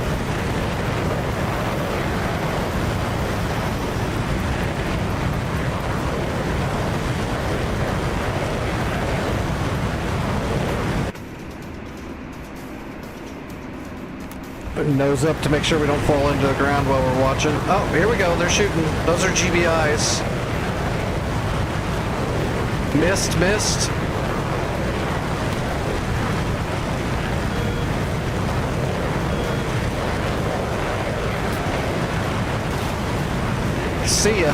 Nose up to make sure we don't fall into the ground while we're watching. Oh, here we go. They're shooting. Those are GBIs. Missed. See ya.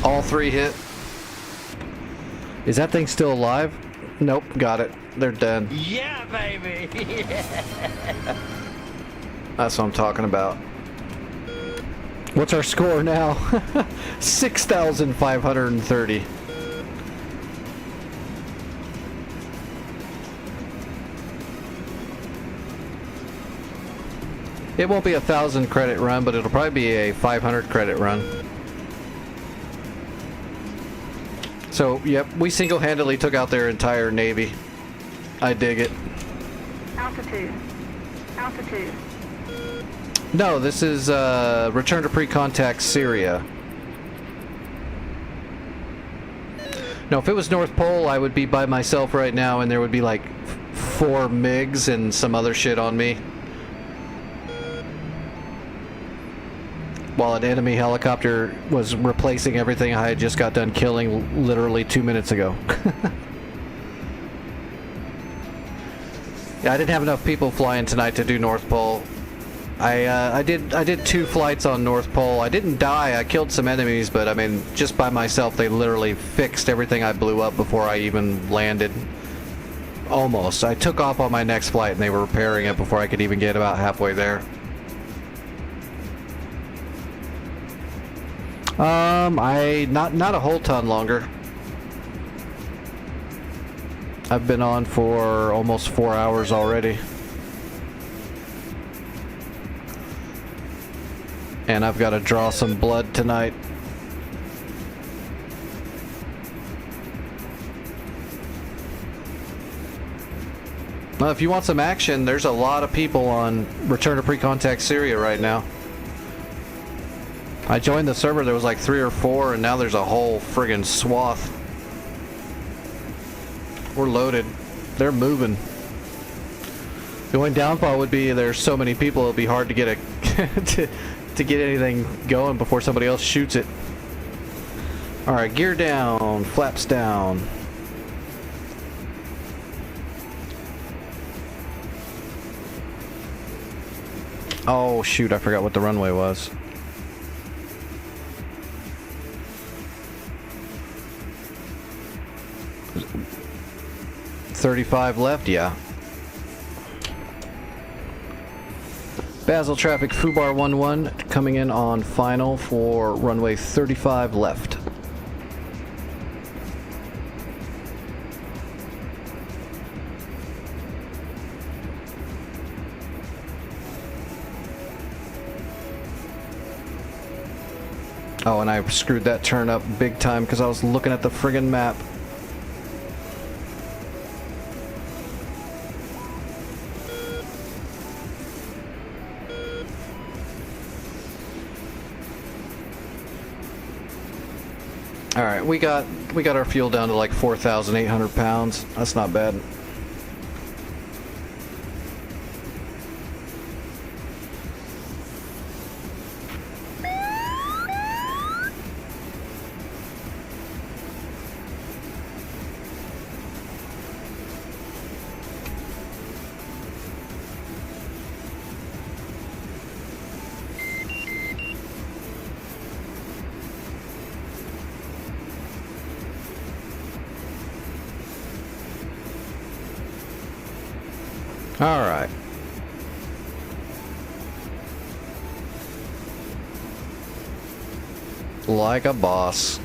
All 3 hit. Is that thing still alive? Nope, got it. They're dead. Yeah, baby! That's what I'm talking about. What's our score now? 6,530. It won't be a 1,000 credit run, but it'll probably be a 500 credit run. So, yep, we single-handedly took out their entire navy. I dig it. Altitude. No, this is return to pre-contact Syria. No, if it was North Pole, I would be by myself right now, and there would be like 4 MiGs and some other shit on me. While an enemy helicopter was replacing everything I had just got done killing literally 2 minutes ago. Yeah, I didn't have enough people flying tonight to do North Pole. I did 2 flights on North Pole. I didn't die. I killed some enemies, but I mean, just by myself, they literally fixed everything I blew up before I even landed. Almost. I took off on my next flight, and they were repairing it before I could even get about halfway there. Not a whole ton longer. I've been on for almost 4 hours already. And I've got to draw some blood tonight. Well, if you want some action, there's a lot of people on Return to Pre-Contact Syria right now. I joined the server, there was like 3 or 4, and now there's a whole friggin' swath. We're loaded. They're moving. The only downfall would be there's so many people, it'll be hard to get a to get anything going before somebody else shoots it. Alright, gear down, flaps down. Oh shoot, I forgot what the runway was. $35 left, yeah. Basel traffic Fubar 11 coming in on final for runway 35 left. Oh, and I screwed that turn up big time because I was looking at the friggin' map. All right, we got our fuel down to like 4,800 pounds. That's not bad. All right. Like a boss.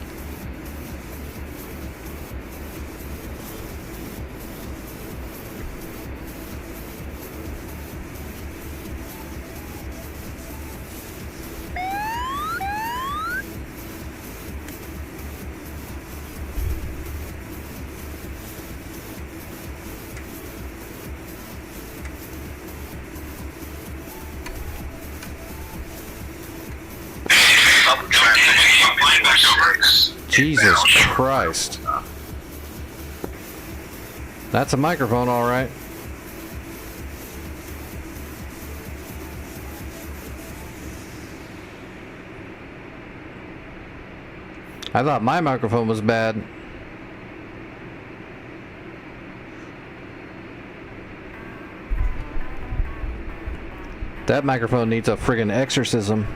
flying back over. Jesus Christ. That's a microphone, all right. I thought my microphone was bad. That microphone needs a friggin' exorcism.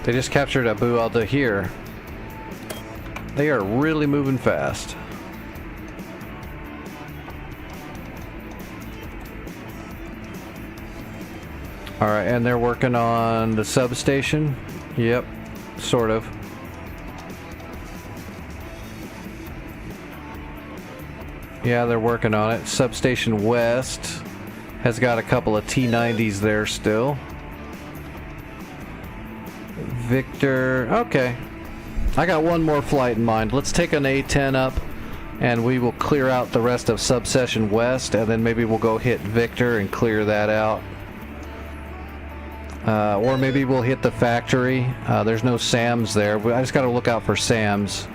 They just captured Abu al-Dahir. They are really moving fast. Alright, and they're working on the substation? Yep, sort of. Yeah, they're working on it. Substation West has got a couple of T-90s there still. Victor, okay. I got one more flight in mind. Let's take an A-10 up and we will clear out the rest of Substation West, and then maybe we'll go hit Victor and clear that out. Or maybe we'll hit the factory. There's no SAMs there. I just got to look out for SAMs.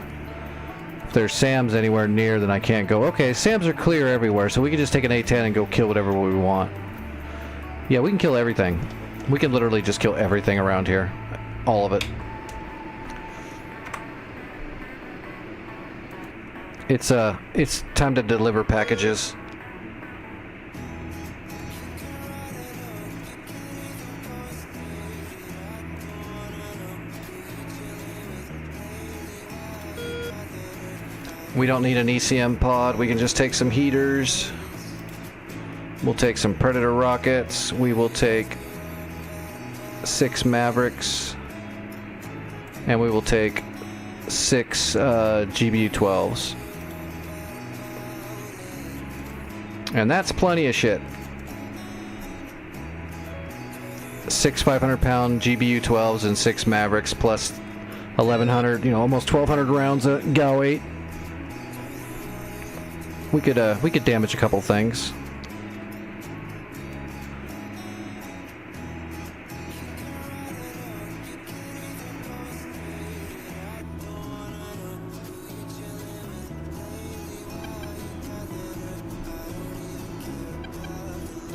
If there's SAMs anywhere near, then I can't go. Okay, SAMs are clear everywhere, so we can just take an A-10 and go kill whatever we want. Yeah, we can kill everything. We can literally just kill everything around here. All of it. It's time to deliver packages. We don't need an ECM pod. We can just take some heaters. We'll take some Predator rockets. We will take 6 Mavericks. And we will take 6 GBU-12s. And that's plenty of shit. 6 500-pound GBU-12s and 6 Mavericks plus 1,100, almost 1,200 rounds of GAU-8. We could damage a couple things.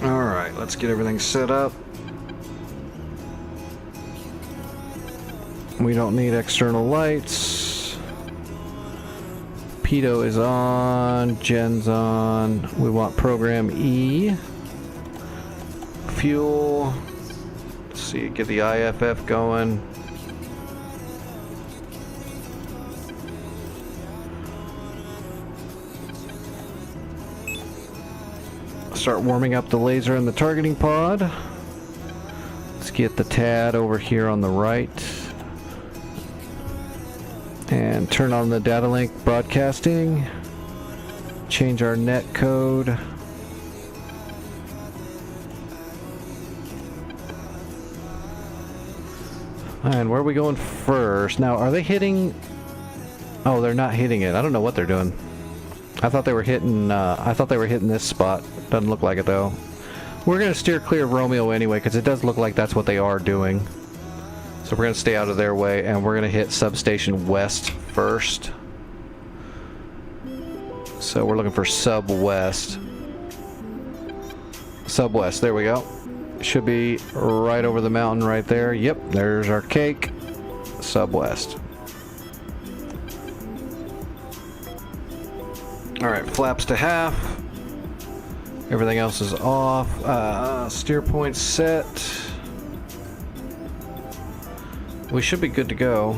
Alright, let's get everything set up. We don't need external lights. Pitot is on, Gen's on. We want program E. Fuel. Let's see, get the IFF going. Start warming up the laser in the targeting pod. Let's get the TAD over here on the right. And turn on the data link broadcasting. Change our net code. And where are we going first? Now, are they hitting... Oh, they're not hitting it. I don't know what they're doing. I thought they were hitting this spot. Doesn't look like it though. We're gonna steer clear of Romeo anyway, because it does look like that's what they are doing. So we're gonna stay out of their way, and we're gonna hit Substation West first. So we're looking for Sub-West. Sub-West, there we go. Should be right over the mountain right there. Yep, there's our cake. Sub-West. Alright, flaps to half. Everything else is off. Steer point set. We should be good to go.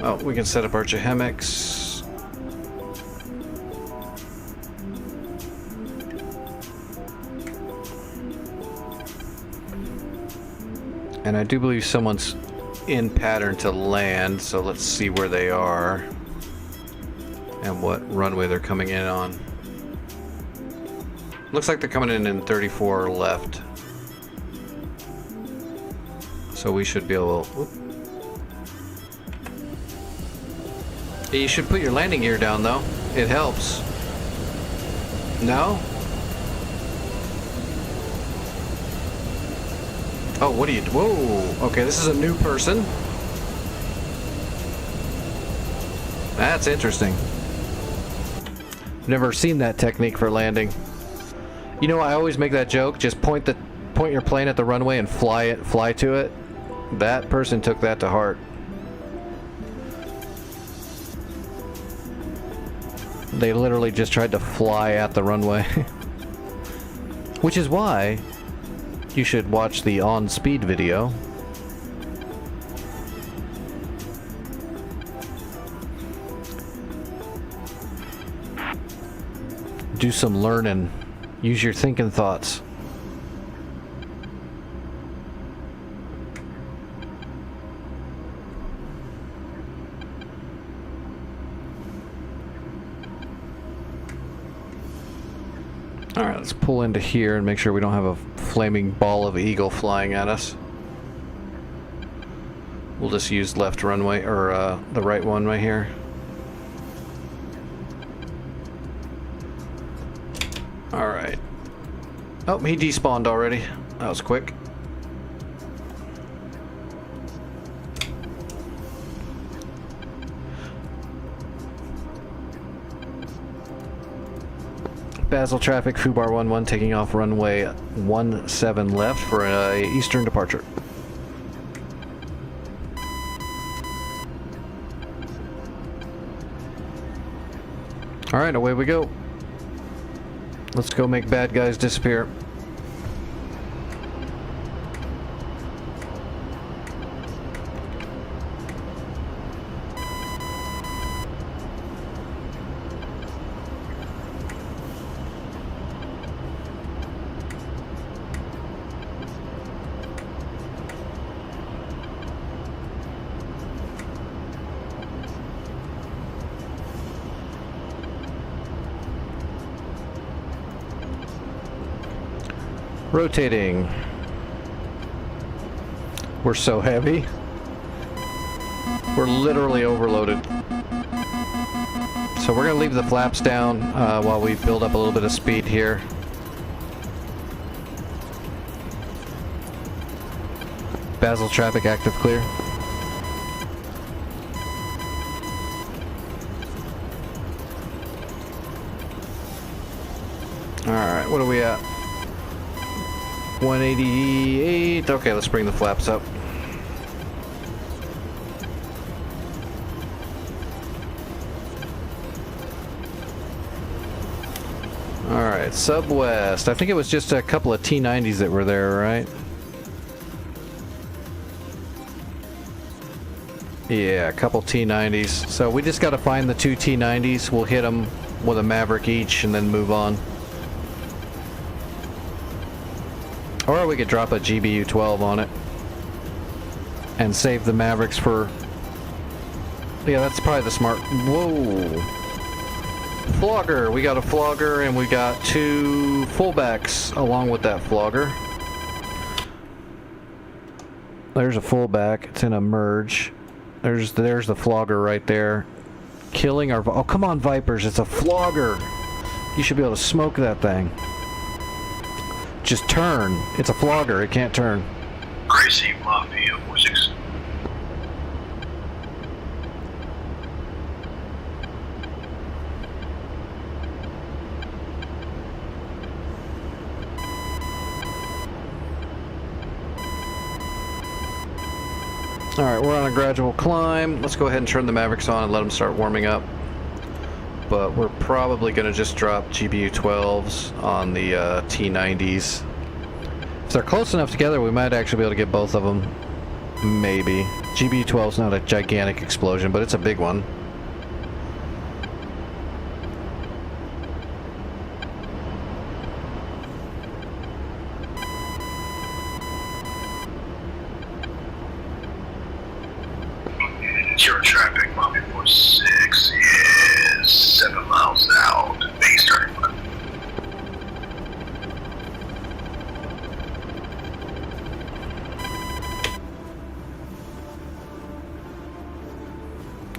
Oh, we can set up our hammocks. And I do believe someone's in pattern to land, so let's see where they are and what runway they're coming in on. Looks like they're coming in 34 left. So we should be able to... You should put your landing gear down, though. It helps. No? Oh, what are you... Whoa! Okay, this is a new person. That's interesting. Never seen that technique for landing. You know, I always make that joke. Just point your plane at the runway and fly to it. That person took that to heart. They literally just tried to fly at the runway. Which is why you should watch the on-speed video. Do some learning. Use your thinking thoughts. Alright, let's pull into here and make sure we don't have a flaming ball of eagle flying at us. We'll just use left runway, or the right one right here. Alright. Oh, he despawned already. That was quick. Basel traffic, Fubar 11 taking off runway 17 left for a eastern departure. Alright, away we go. Let's go make bad guys disappear. Rotating. We're so heavy. We're literally overloaded. So we're gonna leave the flaps down while we build up a little bit of speed here. Basel traffic active clear. Alright, what are we at? 188. Okay, let's bring the flaps up. Alright, Subwest. I think it was just a couple of T90s that were there, right? Yeah, a couple T90s. So we just got to find the two T90s. We'll hit them with a Maverick each and then move on. Or we could drop a GBU-12 on it and save the Mavericks for... Yeah, that's probably the smart... Whoa! Flogger! We got a Flogger and we got two fullbacks along with that Flogger. There's a fullback. It's in a merge. There's the Flogger right there. Killing our... Oh, come on, Vipers. It's a Flogger. You should be able to smoke that thing. Just turn. It's a Flogger. It can't turn. Crazy Mafia 46. Alright, we're on a gradual climb. Let's go ahead and turn the Mavericks on and let them start warming up. But we're probably going to just drop GBU-12s on the T-90s. If they're close enough together, we might actually be able to get both of them. Maybe. GBU-12's not a gigantic explosion, but it's a big one. Zero traffic, Bobby 46 is 7 miles out. Base turning left.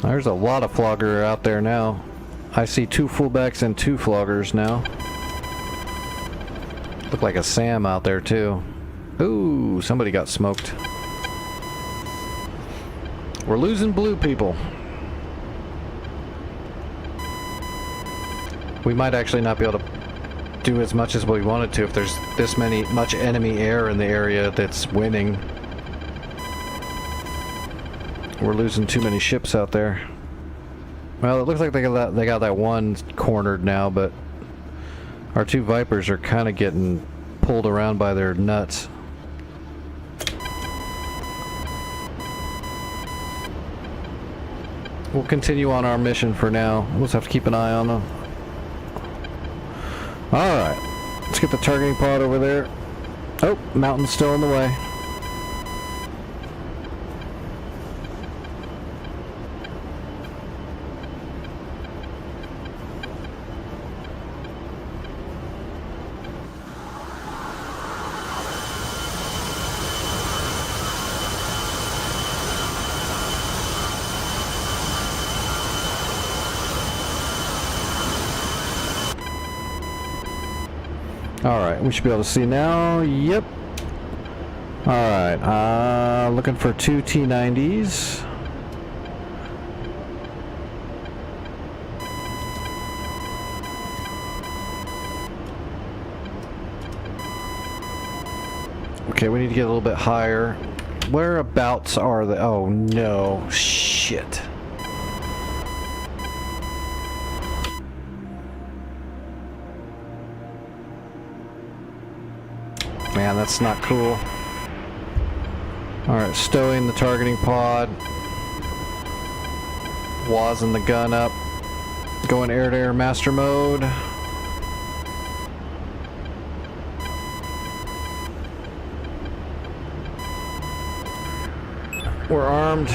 There's a lot of flogger out there now. I see 2 fullbacks and 2 floggers now. Look like a Sam out there too. Ooh, somebody got smoked. We're losing blue people. We might actually not be able to do as much as we wanted to if there's this much enemy air in the area that's winning. We're losing too many ships out there. Well, it looks like they got that one cornered now, but our 2 Vipers are kind of getting pulled around by their nuts. We'll continue on our mission for now. We'll just have to keep an eye on them. Alright. Let's get the targeting pod over there. Oh, mountain's still in the way. Alright, we should be able to see now. Yep. Alright, looking for 2 T-90s. Okay, we need to get a little bit higher. Whereabouts are they? Oh no, shit. Man, that's not cool. Alright, stowing the targeting pod. Wazzing the gun up. Going air-to-air master mode. We're armed.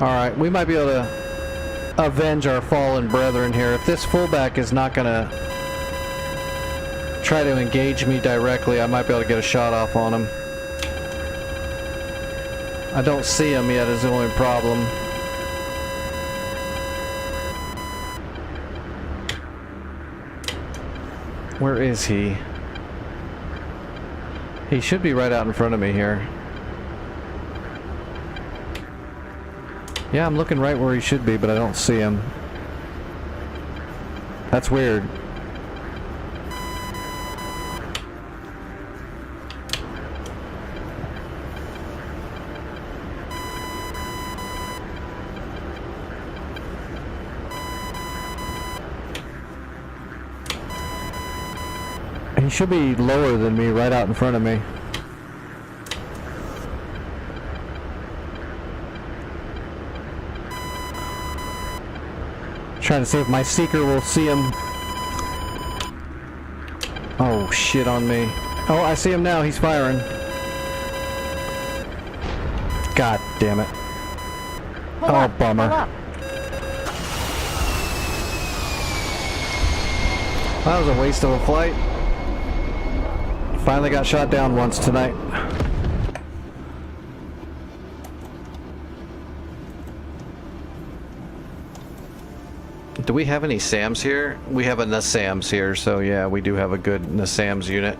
Alright, we might be able to avenge our fallen brethren here. If this fullback is not gonna try to engage me directly, I might be able to get a shot off on him. I don't see him yet is the only problem. Where is he? He should be right out in front of me here. Yeah, I'm looking right where he should be, but I don't see him. That's weird. He should be lower than me, right out in front of me. Trying to see if my seeker will see him. Oh, shit on me. Oh, I see him now. He's firing. God damn it. Oh, bummer. That was a waste of a flight. Finally got shot down once tonight. Do we have any SAMs here? We have a NASAMS here, so yeah, we do have a good NASAMS unit.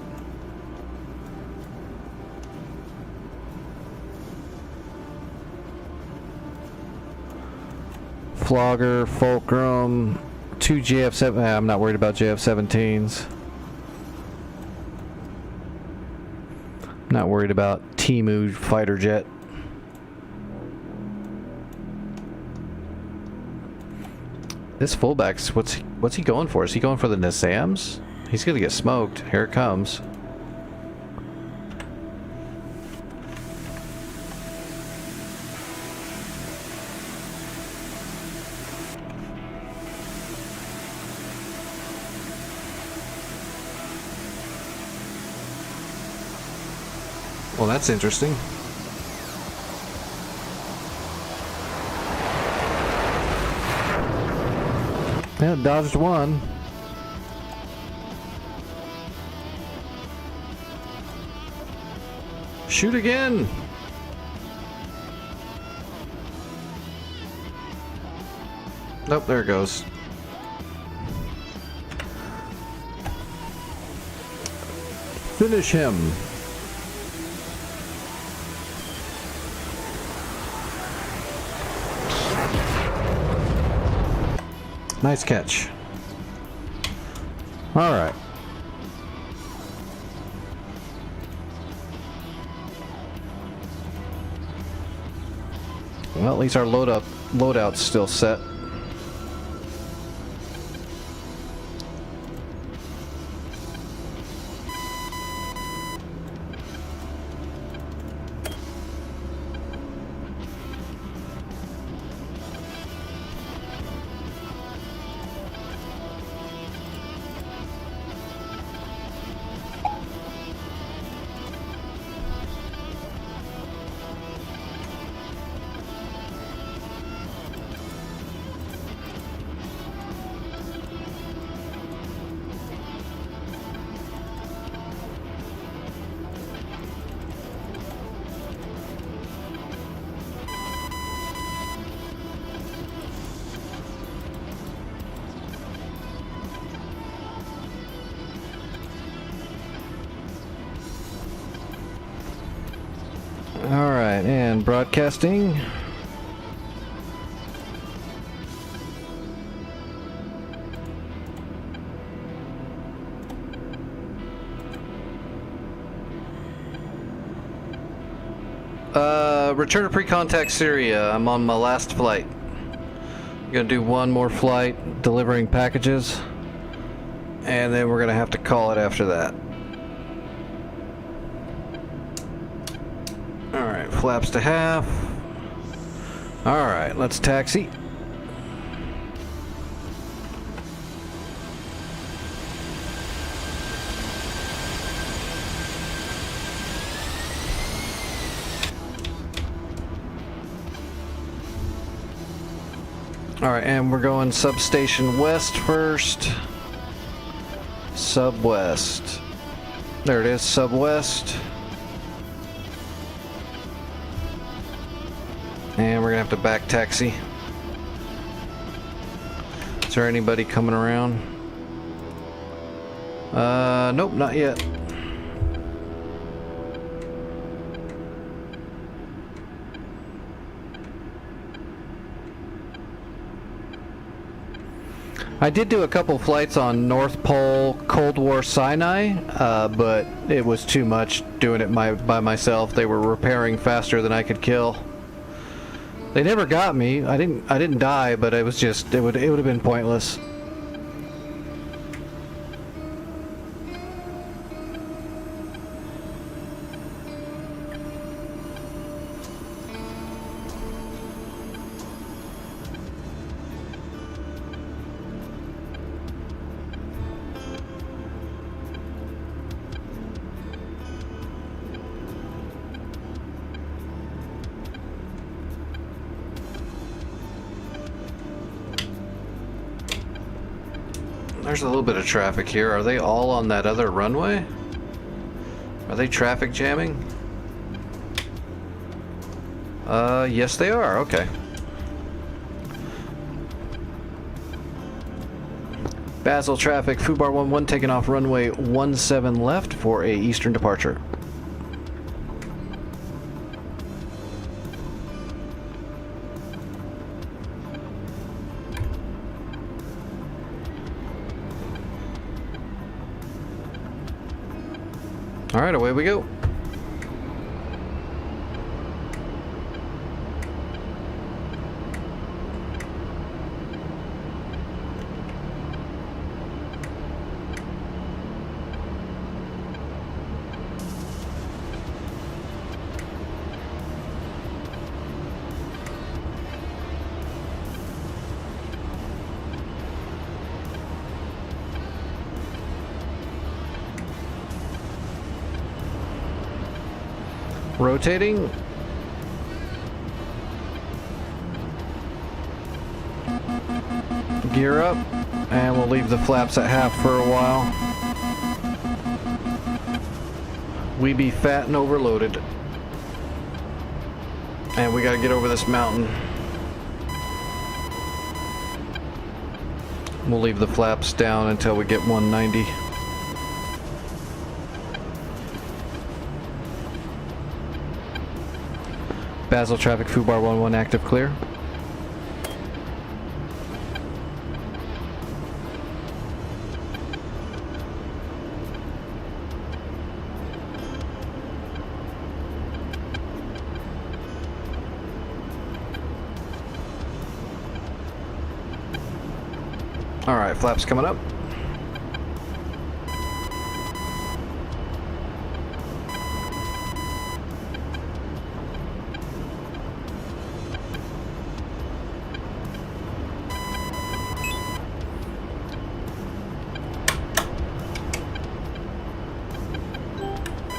Flogger, Fulcrum, 2 JF-7. I'm not worried about JF-17s. Not worried about Temu fighter jet. This fullback's what's he going for? Is he going for the Nissams? He's gonna get smoked. Here it comes. Well, that's interesting. Yeah, dodged one. Shoot again. Nope, there it goes. Finish him. Nice catch. All right. Well, at least our loadout's still set. Alright, and broadcasting. Return to pre-contact Syria. I'm on my last flight. I'm gonna do one more flight, delivering packages, and then we're gonna have to call it after that. Alright, flaps to half. Alright, let's taxi. Alright, and we're going substation west first. Sub west. There it is, sub west. And we're gonna have to back taxi. Is there anybody coming around? Nope, not yet. I did do a couple flights on North Pole Cold War Sinai, but it was too much doing it by myself. They were repairing faster than I could kill. They never got me. I didn't die, but it was just it would have been pointless. There's a little bit of traffic here. Are they all on that other runway? Are they traffic jamming? Yes they are. Okay. Basel traffic, Fubar 11 taking off runway 17 left for a eastern departure. Alright, away we go. Rotating. Gear up, and we'll leave the flaps at half for a while. We be fat and overloaded. And we gotta get over this mountain. We'll leave the flaps down until we get 190. Basel traffic, Fubar 11 active, clear. Alright, flaps coming up.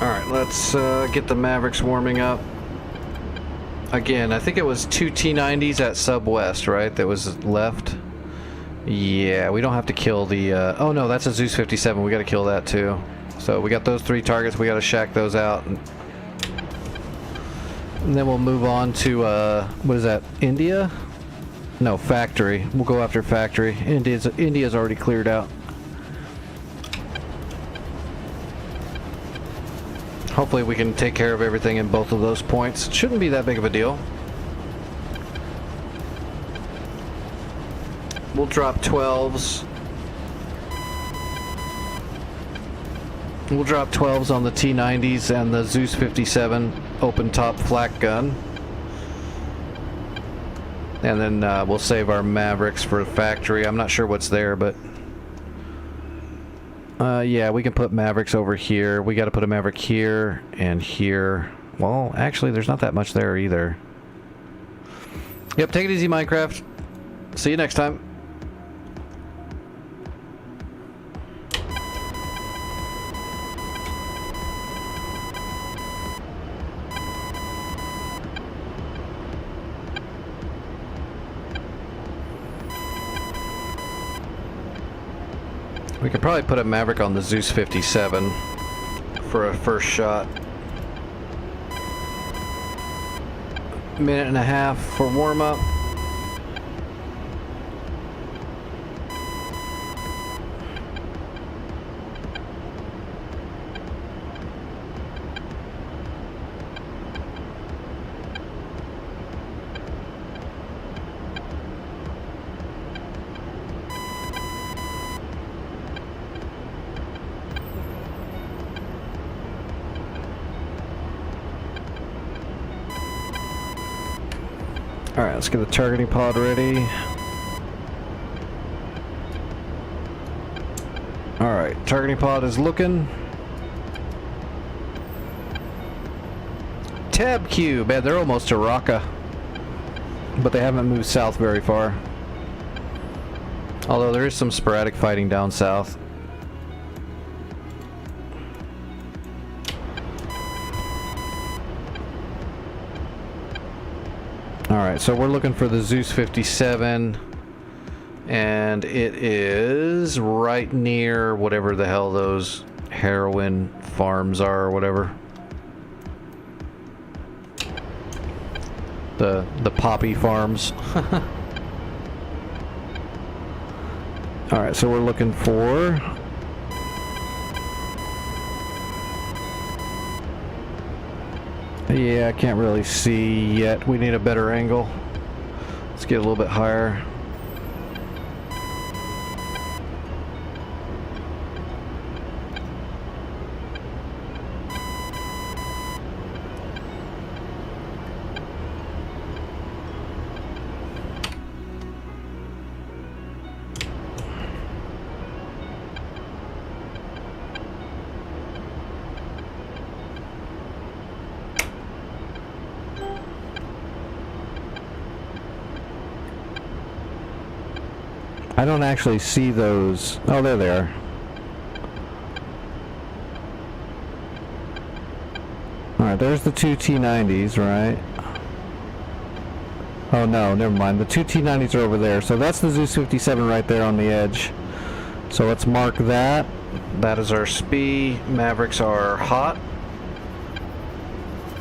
Alright, let's get the Mavericks warming up. Again, I think it was 2 T90s at Subwest, right? That was left. Yeah, we don't have to kill the... oh no, that's a Zeus 57. We gotta kill that too. So we got those 3 targets. We gotta shack those out. And then we'll move on to... what is that? India? No, Factory. We'll go after Factory. India's already cleared out. Hopefully we can take care of everything in both of those points. It shouldn't be that big of a deal. We'll drop 12s. We'll drop 12s on the T90s and the Zeus 57 open top flak gun. And then we'll save our Mavericks for Factory. I'm not sure what's there, but... yeah, we can put Mavericks over here. We got to put a Maverick here and here. Well, actually, there's not that much there either. Yep, take it easy, Minecraft. See you next time. We could probably put a Maverick on the Zeus 57 for a first shot. Minute and a half for warm-up. Alright, let's get the targeting pod ready. Alright, targeting pod is looking. Tab Cube, man, they're almost to Raqqa. But they haven't moved south very far. Although there is some sporadic fighting down south. Alright, so we're looking for the Zeus 57, and it is right near whatever the hell those heroin farms are or whatever. The poppy farms. Alright, so we're looking for... Yeah, I can't really see yet. We need a better angle. Let's get a little bit higher. I don't actually see those. Oh, there they are. Alright, there's the two T90s, right? Oh no, never mind. The two T90s are over there. So that's the Zeus 57 right there on the edge. So let's mark that. That is our SPI. Mavericks are hot.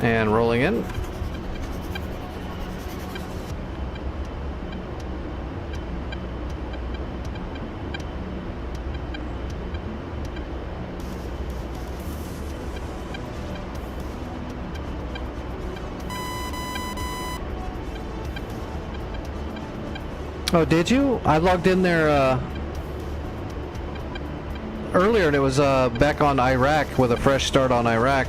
And rolling in. Oh, did you? I logged in there earlier and it was back on Iraq with a fresh start on Iraq.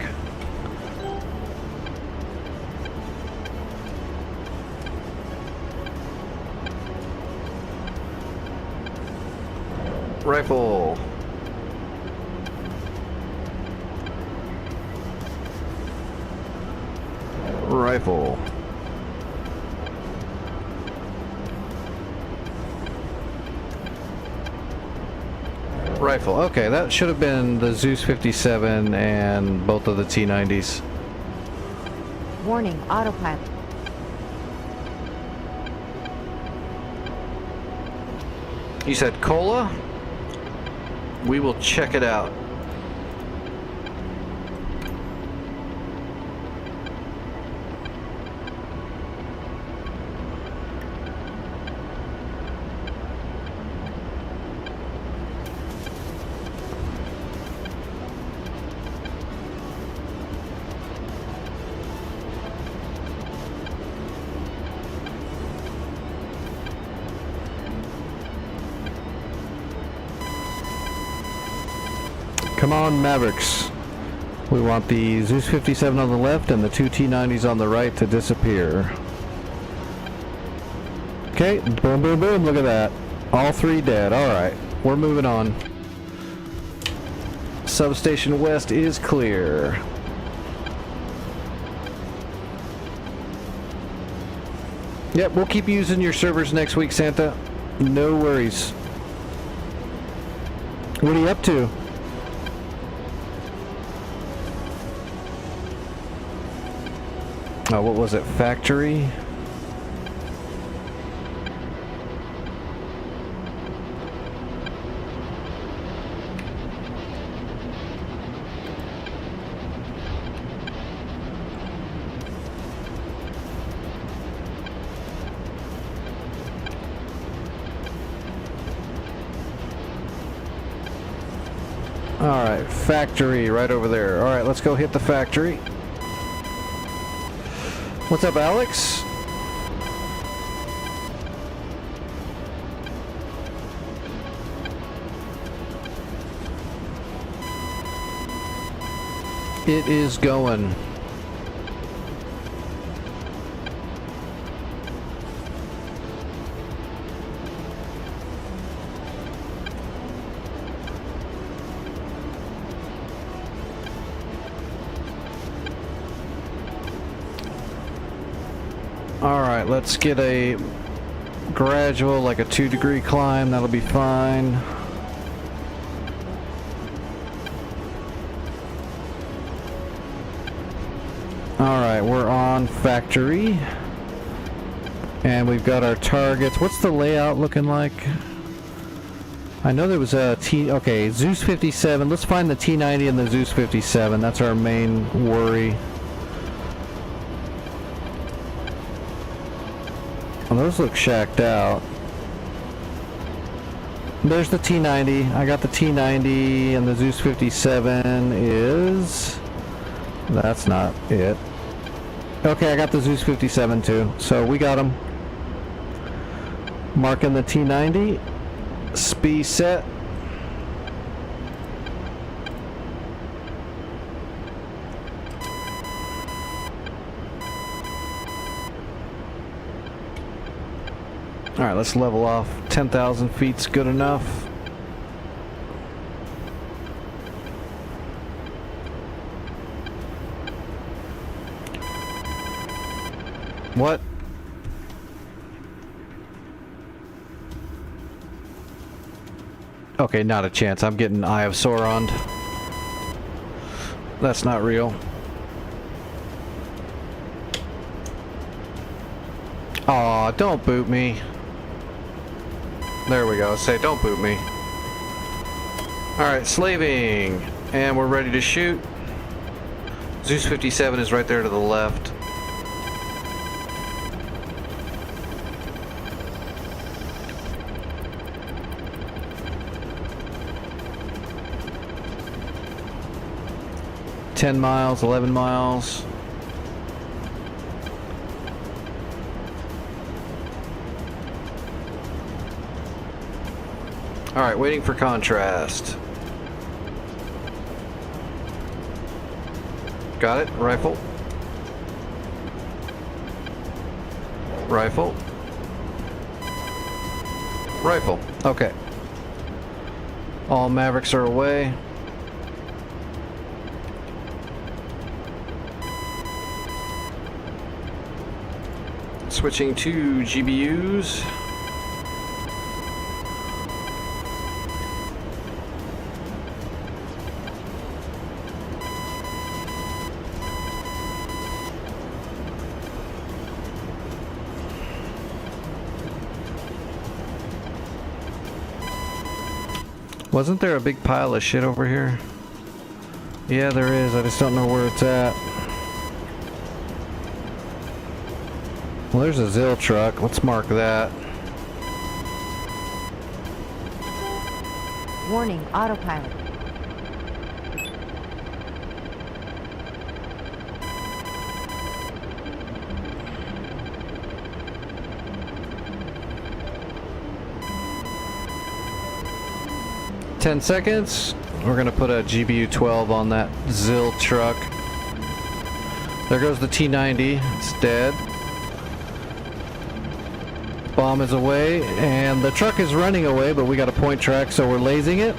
Rifle. Rifle. Rifle. Okay, that should have been the Zeus 57 and both of the T90s. Warning, autopilot. You said cola? We will check it out. Come on, Mavericks. We want the Zeus 57 on the left and the two T90s on the right to disappear. Okay, boom, boom, boom, look at that. All three dead. Alright, we're moving on. Substation West is clear. Yep, we'll keep using your servers next week, Santa. No worries. What are you up to? Oh, what was it? Factory? Alright, factory right over there. Alright, let's go hit the factory. What's up, Alex? It is going. Alright, let's get a gradual, like a 2-degree climb. That'll be fine. Alright, we're on factory. And we've got our targets. What's the layout looking like? I know there was a okay, Zeus 57. Let's find the T90 and the Zeus 57. That's our main worry. Well, those look shacked out. There's the T90. I got the T90 and the Zeus 57 is... That's not it. Okay, I got the Zeus 57 too. So we got them. Marking the T90. SPI set. Alright, let's level off. 10,000 feet's good enough. What? Okay, not a chance. I'm getting Eye of Sauron. That's not real. Aw, don't boot me. There we go. Say, don't boot me. Alright, slaving. And we're ready to shoot. Zeus 57 is right there to the left. $10 miles, 11 miles. Alright, waiting for contrast. Got it. Rifle. Rifle. Rifle. Okay. All Mavericks are away. Switching to GBUs. Wasn't there a big pile of shit over here? Yeah, there is. I just don't know where it's at. Well, there's a ZIL truck. Let's mark that. Warning, autopilot. "10 seconds. We're gonna put a GBU 12 on that ZIL truck. There goes the T90. It's dead. Bomb is away, and the truck is running away, but we got a point track, so we're lasing it.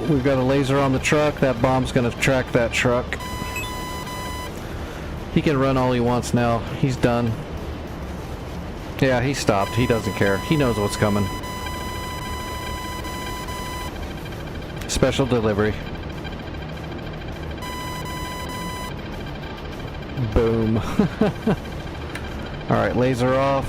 We've got a laser on the truck. That bomb's gonna track that truck. He can run all he wants now. He's done. Yeah, he stopped. He doesn't care. He knows what's coming. Special delivery. Boom. Alright, laser off.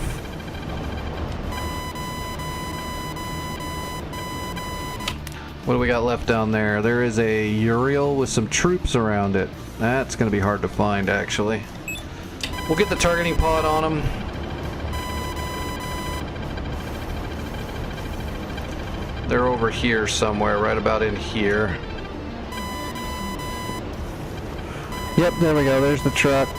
What do we got left down there? There is a Uriel with some troops around it. That's going to be hard to find, actually. We'll get the targeting pod on them. They're over here somewhere, right about in here. Yep, there we go. There's the truck.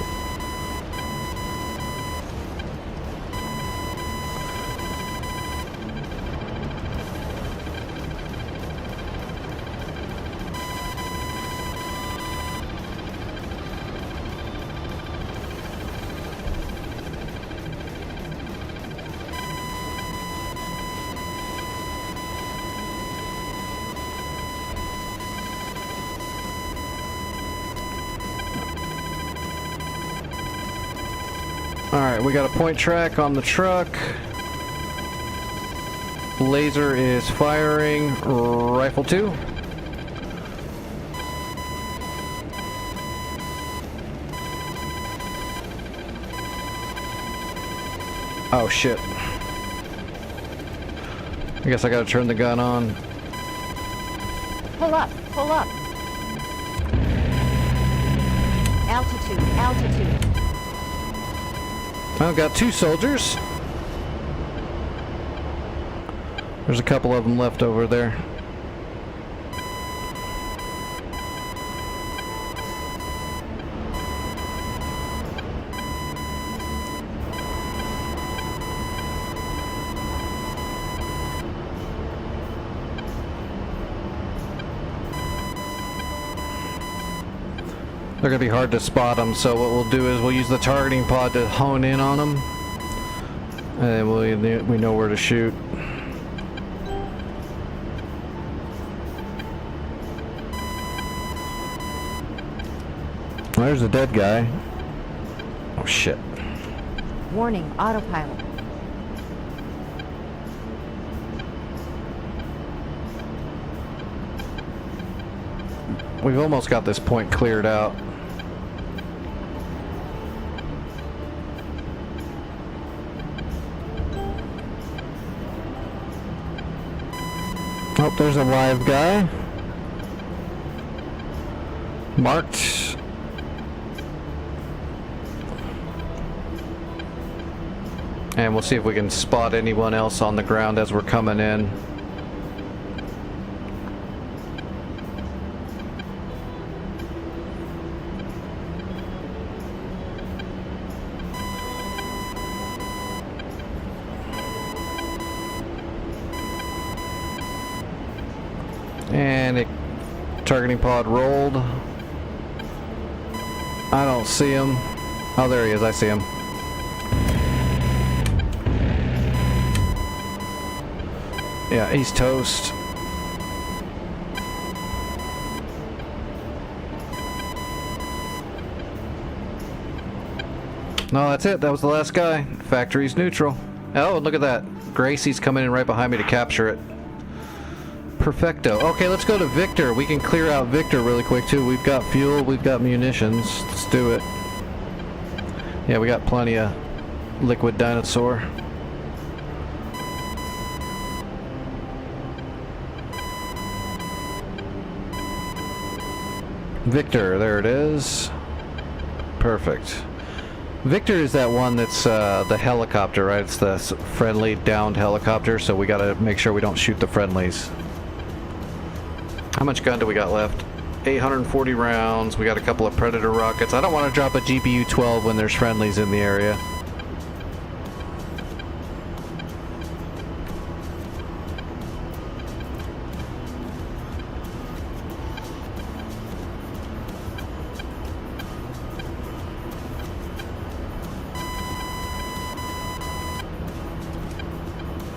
Alright, we got a point track on the truck. Laser is firing. Rifle 2. Oh shit. I guess I gotta turn the gun on. Pull up, pull up. Altitude, altitude. I've got 2 soldiers. There's a couple of them left over there. They're going to be hard to spot them, so what we'll do is we'll use the targeting pod to hone in on them. And we know where to shoot. There's a dead guy. Oh shit. Warning, autopilot. We've almost got this point cleared out. Oh, there's a live guy. Marked. And we'll see if we can spot anyone else on the ground as we're coming in. And it, targeting pod rolled. I don't see him. Oh, there he is. I see him. Yeah, he's toast. No, that's it. That was the last guy. Factory's neutral. Oh, and look at that. Gracie's coming in right behind me to capture it. Perfecto. Okay, let's go to Victor. We can clear out Victor really quick, too. We've got fuel. We've got munitions. Let's do it. Yeah, we got plenty of liquid dinosaur. Victor, there it is. Perfect. Victor is that one that's the helicopter, right? It's the friendly downed helicopter, so we gotta make sure we don't shoot the friendlies. How much gun do we got left? 840 rounds. We got a couple of Predator rockets. I don't want to drop a GPU-12 when there's friendlies in the area.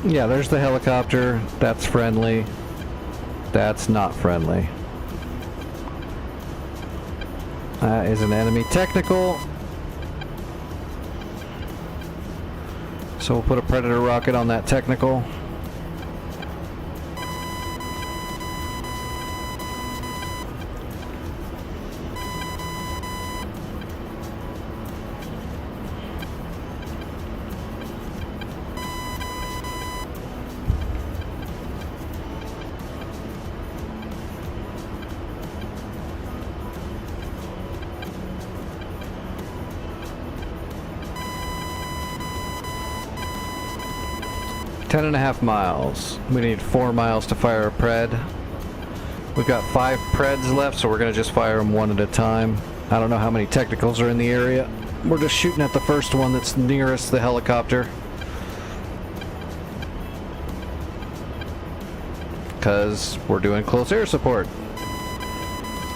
Yeah, there's the helicopter. That's friendly. That's not friendly. That is an enemy technical. So we'll put a Predator rocket on that technical. Ten and a half miles. We need 4 miles to fire a pred. We've got 5 preds left, so we're gonna just fire them one at a time. I don't know how many technicals are in the area. We're just shooting at the first one that's nearest the helicopter. Because we're doing close air support.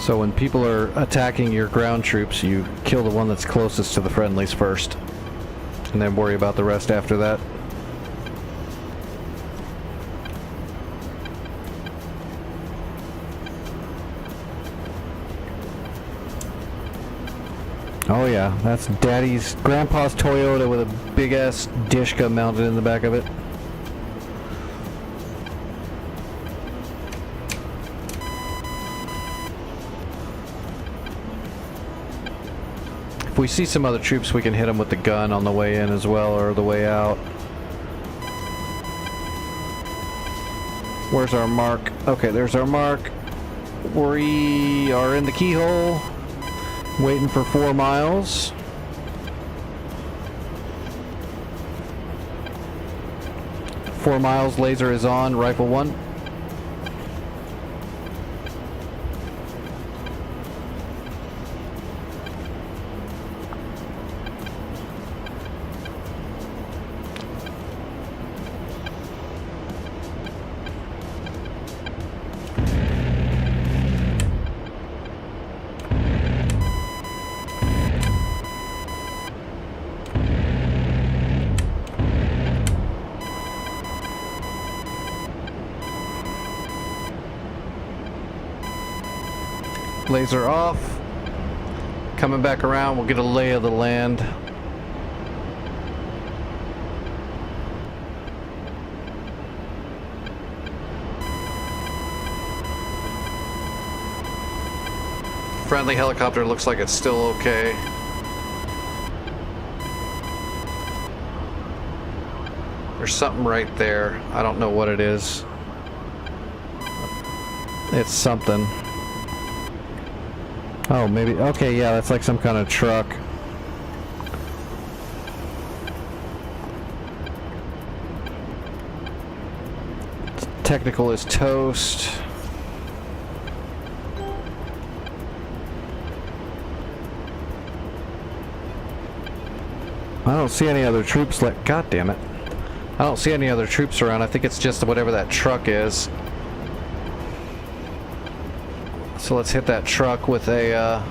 So when people are attacking your ground troops, you kill the one that's closest to the friendlies first. And then worry about the rest after that. Oh yeah, that's grandpa's Toyota with a big ass Dishka mounted in the back of it. If we see some other troops, we can hit them with the gun on the way in as well, or the way out. Where's our mark? Okay, there's our mark. We are in the keyhole. Waiting for 4 miles. Four miles, laser is on, rifle 1. Laser off. Coming back around, we'll get a lay of the land. Friendly helicopter looks like it's still okay. There's something right there. I don't know what it is. It's something. Oh, maybe. Okay, yeah, that's like some kind of truck. Technical is toast. I don't see any other troops. God damn it. I don't see any other troops around. I think it's just whatever that truck is. So let's hit that truck with a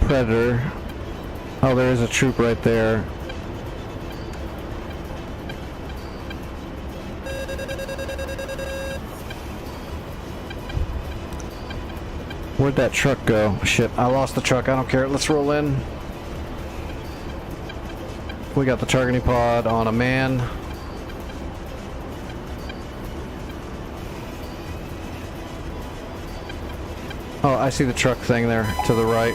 Predator. Oh, there is a troop right there. Where'd that truck go? Shit, I lost the truck. I don't care. Let's roll in. We got the targeting pod on a man. Oh, I see the truck thing there to the right.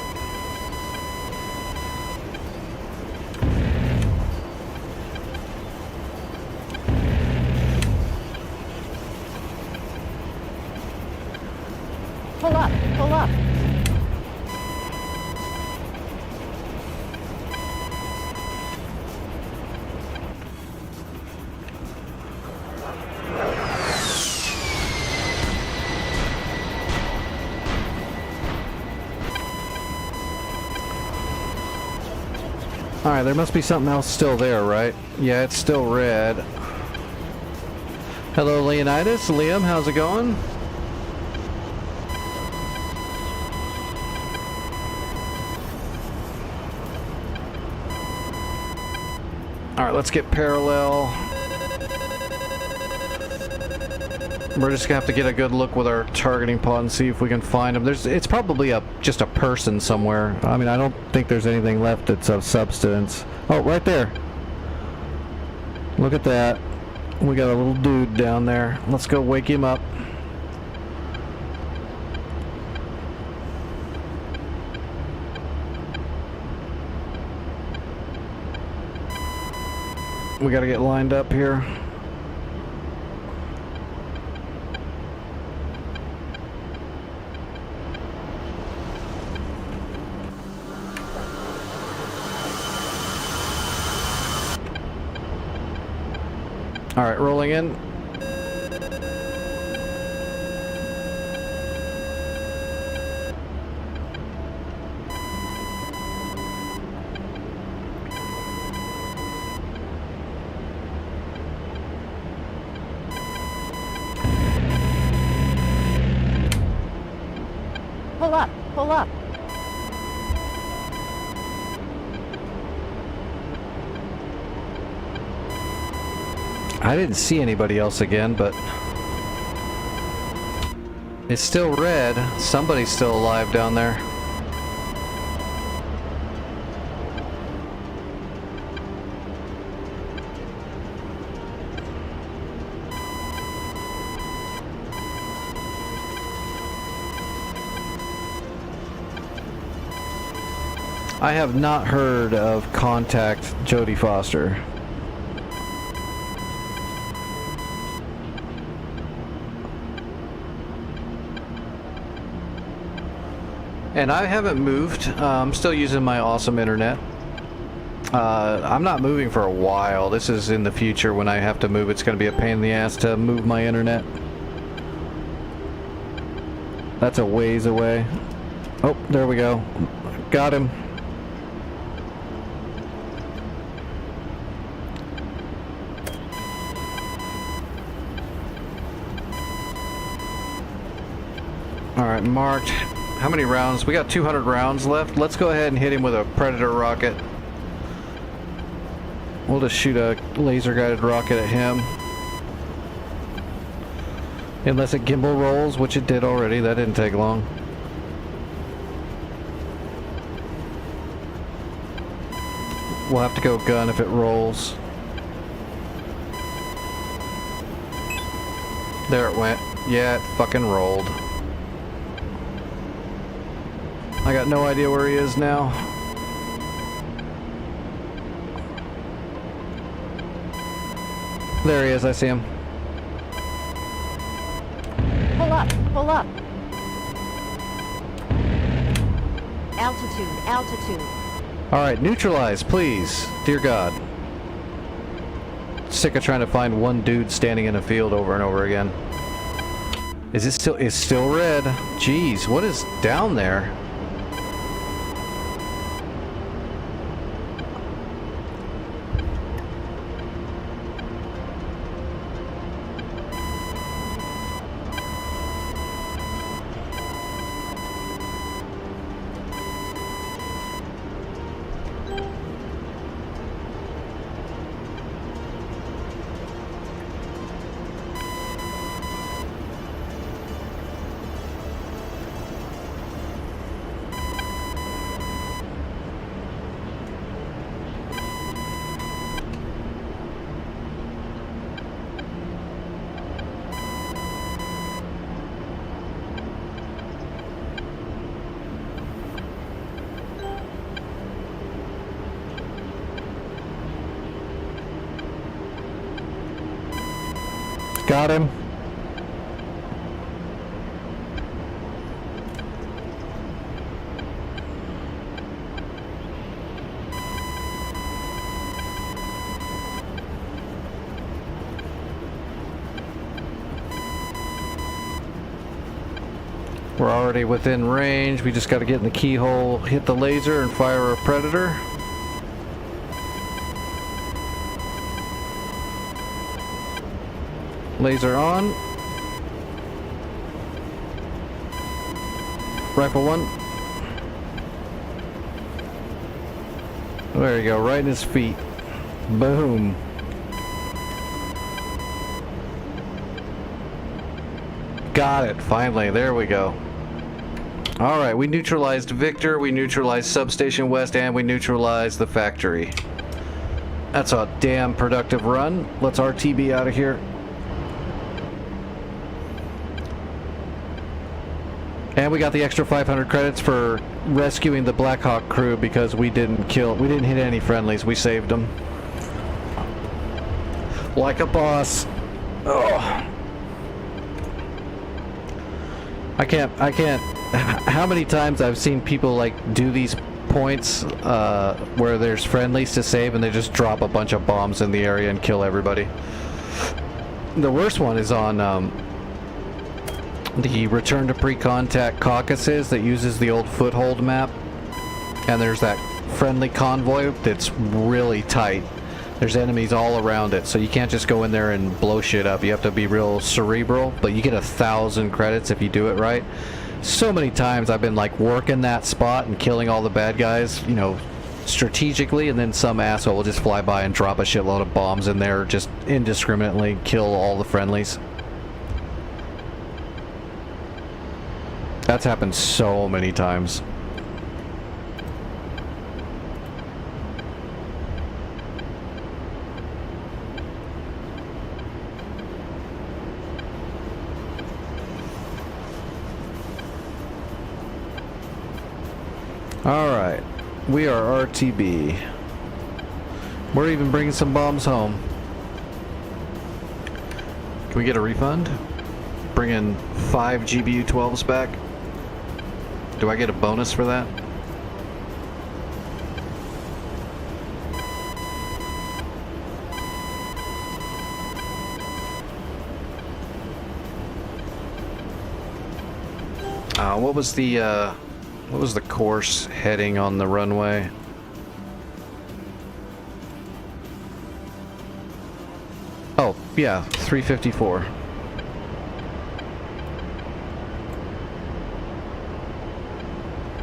Pull up, pull up. Alright, there must be something else still there, right? Yeah, it's still red. Hello, Leonidas. Liam, how's it going? Alright, let's get parallel. We're just gonna have to get a good look with our targeting pod and see if we can find him. It's probably just a person somewhere. I mean, I don't think there's anything left that's of substance. Oh, right there. Look at that. We got a little dude down there. Let's go wake him up. We gotta get lined up here. Alright, rolling in. Pull up, pull up. I didn't see anybody else again, but it's still red. Somebody's still alive down there. I have not heard of Contact Jodie Foster. And I haven't moved. I'm still using my awesome internet. I'm not moving for a while. This is in the future when I have to move. It's going to be a pain in the ass to move my internet. That's a ways away. Oh, there we go. Got him. Alright, marked. How many rounds? We got 200 rounds left. Let's go ahead and hit him with a Predator rocket. We'll just shoot a laser-guided rocket at him. Unless it gimbal rolls, which it did already. That didn't take long. We'll have to go gun if it rolls. There it went. Yeah, it fucking rolled. I got no idea where he is now. There he is, I see him. Pull up, pull up. Altitude, altitude. All right, neutralize, please. Dear God. Sick of trying to find one dude standing in a field over and over again. Is it still? It's still red. Jeez, what is down there? Got him. We're already within range. We just got to get in the keyhole, hit the laser, and fire a predator. Laser on. Rifle one. There you go, right in his feet. Boom. Got it, finally. There we go. Alright, we neutralized Victor, we neutralized Substation West, and we neutralized the factory. That's a damn productive run. Let's RTB out of here. And we got the extra 500 credits for rescuing the Blackhawk crew because we didn't hit any friendlies. We saved them. Like a boss. Oh. I can't. How many times I've seen people like do these points where there's friendlies to save and they just drop a bunch of bombs in the area and kill everybody. The worst one is on the Return to Pre-Contact Caucasus that uses the old foothold map, and there's that friendly convoy that's really tight. There's enemies all around it, so you can't just go in there and blow shit up. You have to be real cerebral, but you get 1,000 credits if you do it right. So many times I've been like working that spot and killing all the bad guys, you know, strategically, and then some asshole will just fly by and drop a shitload of bombs in there, just indiscriminately kill all the friendlies. That's happened so many times. Alright, we are RTB. We're even bringing some bombs home. Can we get a refund? Bring in 5 GBU-12s back? Do I get a bonus for that? What was the course heading on the runway? Oh, yeah, 354.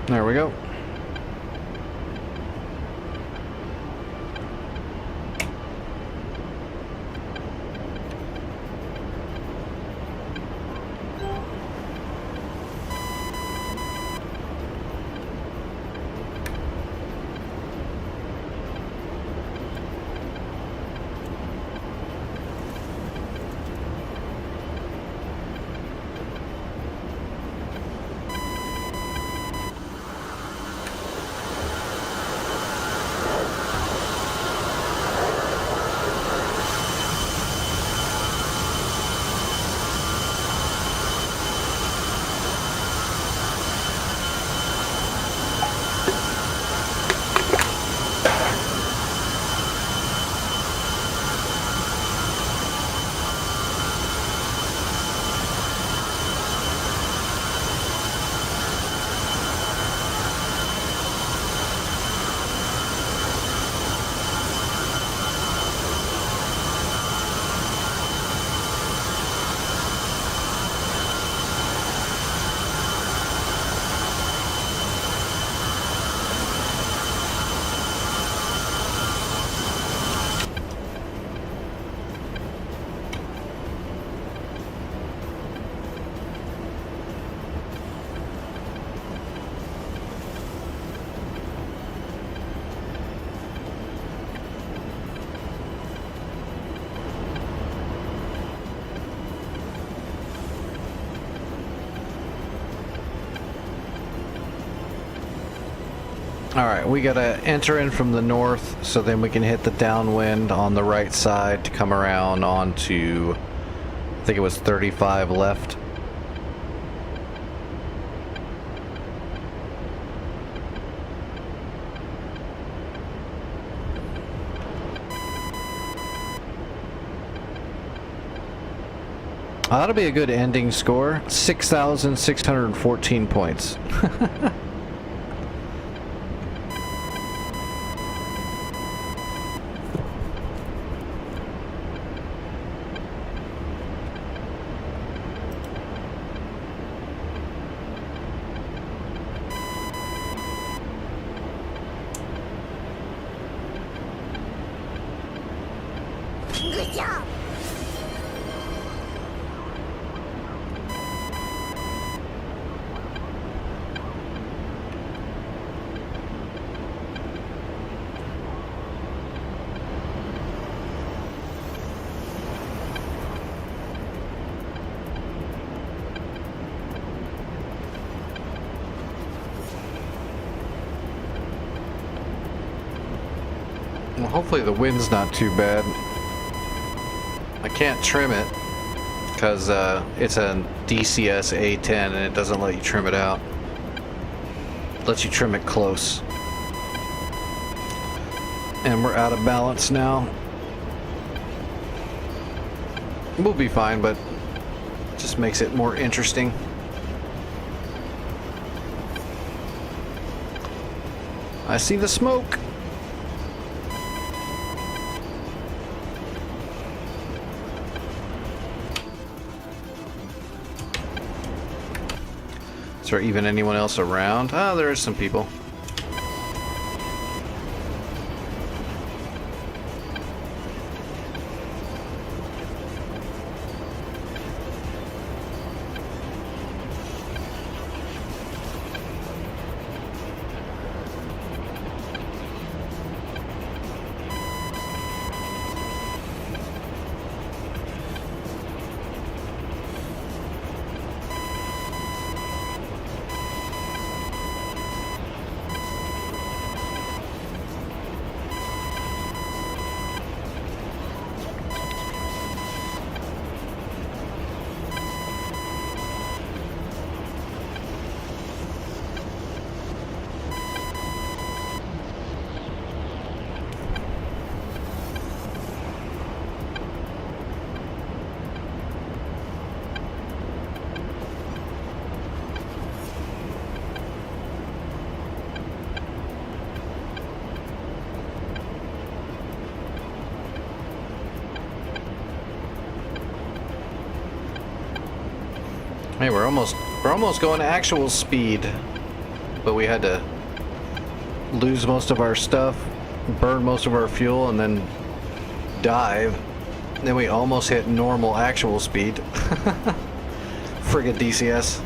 There we go. Alright, we gotta enter in from the north so then we can hit the downwind on the right side to come around onto, I think it was 35 left. That'll be a good ending score. 6,614 points. Good job. Well, hopefully the wind's not too bad. I can't trim it because it's a DCS A10 and it doesn't let you trim it out. It lets you trim it close. And we're out of balance now. We'll be fine, but it just makes it more interesting. I see the smoke. Is there even anyone else around? Ah, there is some people. Hey, we're almost going actual speed, but we had to lose most of our stuff, burn most of our fuel, and then dive. And then we almost hit normal actual speed. Friggin' DCS.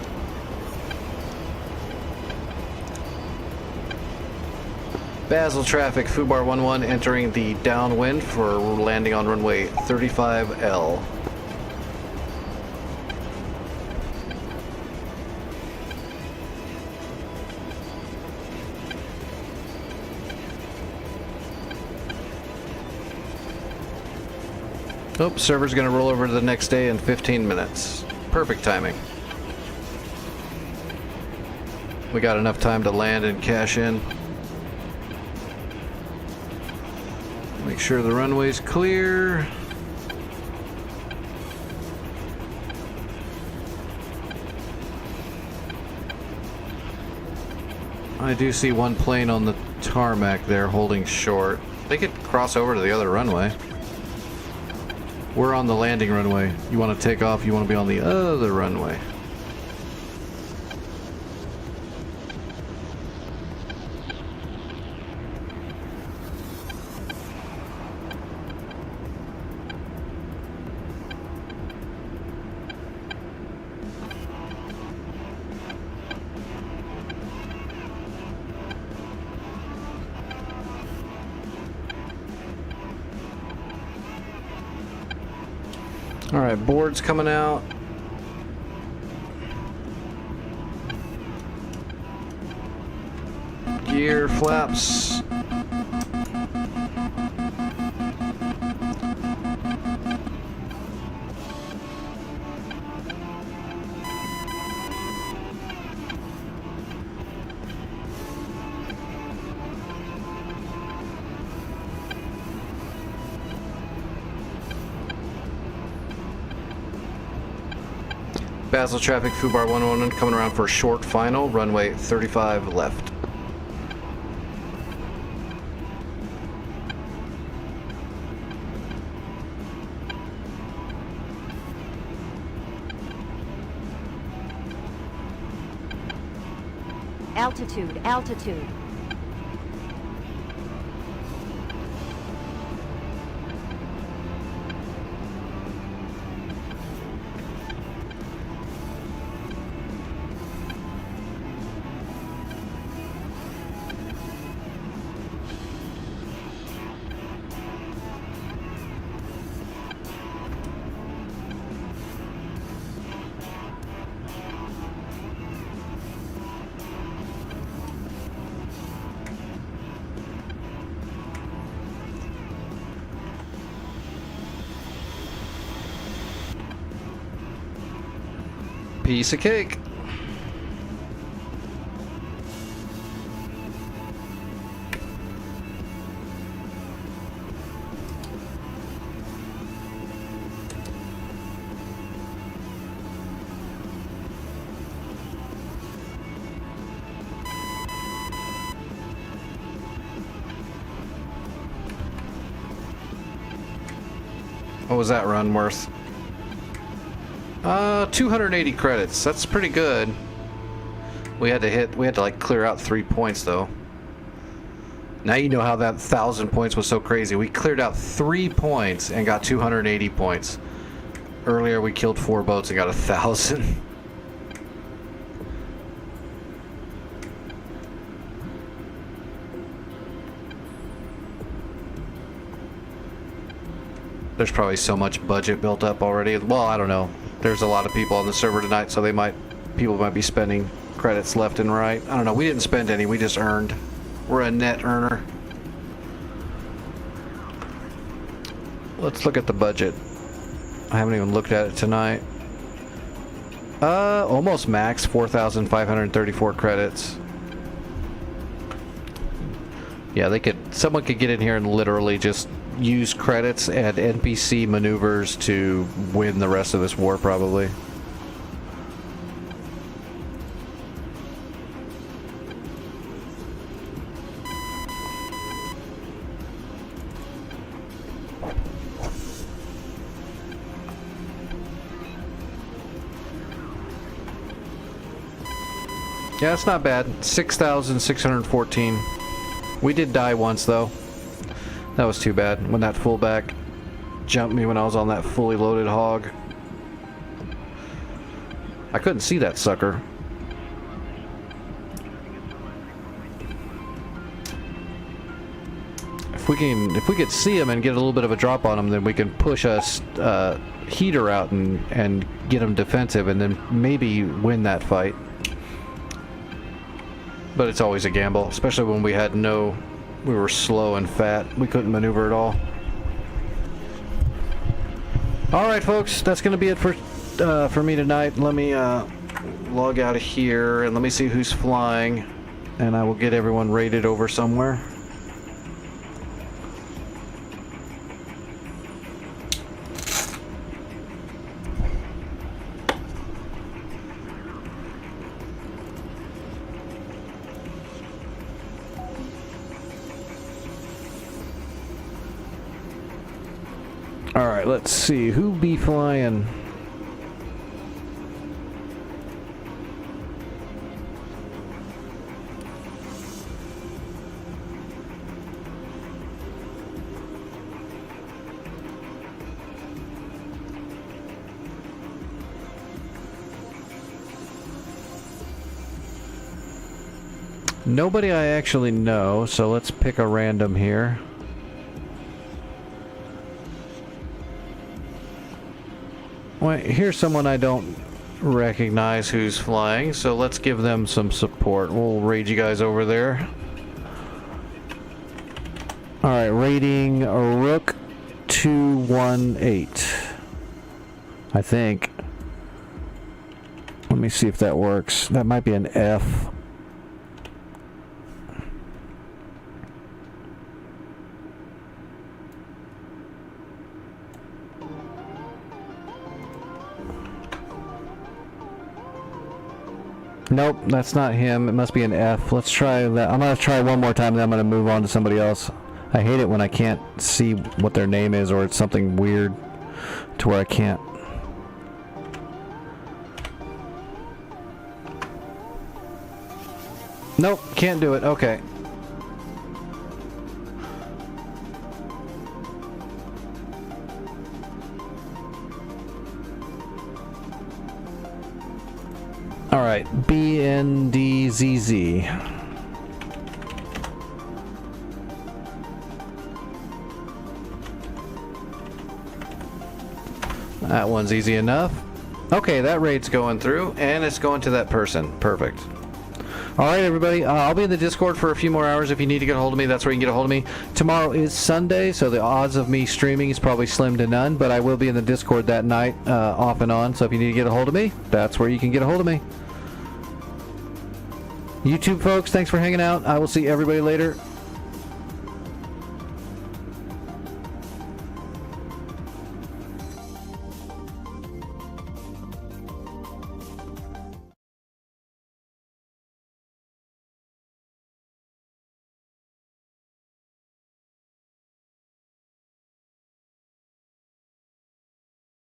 Basel traffic, Fubar 11 entering the downwind for landing on runway 35L. Oh, server's gonna roll over to the next day in 15 minutes. Perfect timing. We got enough time to land and cash in. Make sure the runway's clear. I do see one plane on the tarmac there holding short. They could cross over to the other runway. We're on the landing runway. You want to take off, you want to be on the other runway. Alright, board's coming out. gear flaps. Basel traffic, Fubar 111 coming around for a short final, runway 35 left. Altitude, altitude. Piece of cake. What was that run worth? 280 credits. That's pretty good. We had to like clear out 3 points though. Now you know how that 1,000 points was so crazy. We cleared out 3 points and got 280 points. Earlier we killed 4 boats and got 1,000. There's probably so much budget built up already. Well, I don't know. There's a lot of people on the server tonight, so people might be spending credits left and right. I don't know. We didn't spend any. We just earned. We're a net earner. Let's look at the budget. I haven't even looked at it tonight. Almost max, 4,534 credits. Yeah, someone could get in here and literally just use credits and NPC maneuvers to win the rest of this war, probably. Yeah, it's not bad. 6,614. We did die once, though. That was too bad when that fullback jumped me when I was on that fully loaded hog. I couldn't see that sucker. If we could see him and get a little bit of a drop on him, then we can push us heater out and get him defensive, and then maybe win that fight. But it's always a gamble, especially when we were slow and fat. We couldn't maneuver at all. Alright folks, that's going to be it for me tonight. Let me log out of here and let me see who's flying, and I will get everyone rated over somewhere. Alright, let's see. Who be flying? Nobody I actually know, so let's pick a random here. Wait, here's someone I don't recognize who's flying, so let's give them some support. We'll raid you guys over there. Alright, rating Rook 218. I think. Let me see if that works. That might be an F. Nope, that's not him. It must be an F. Let's try that. I'm going to try one more time, then I'm going to move on to somebody else. I hate it when I can't see what their name is, or it's something weird to where I can't. Nope, can't do it. Okay. Alright, BNDZZ. That one's easy enough. Okay, that raid's going through, and it's going to that person. Perfect. Alright, everybody, I'll be in the Discord for a few more hours. If you need to get a hold of me, that's where you can get a hold of me. Tomorrow is Sunday, so the odds of me streaming is probably slim to none, but I will be in the Discord that night, off and on, so if you need to get a hold of me, that's where you can get a hold of me. YouTube folks, thanks for hanging out. I will see everybody later.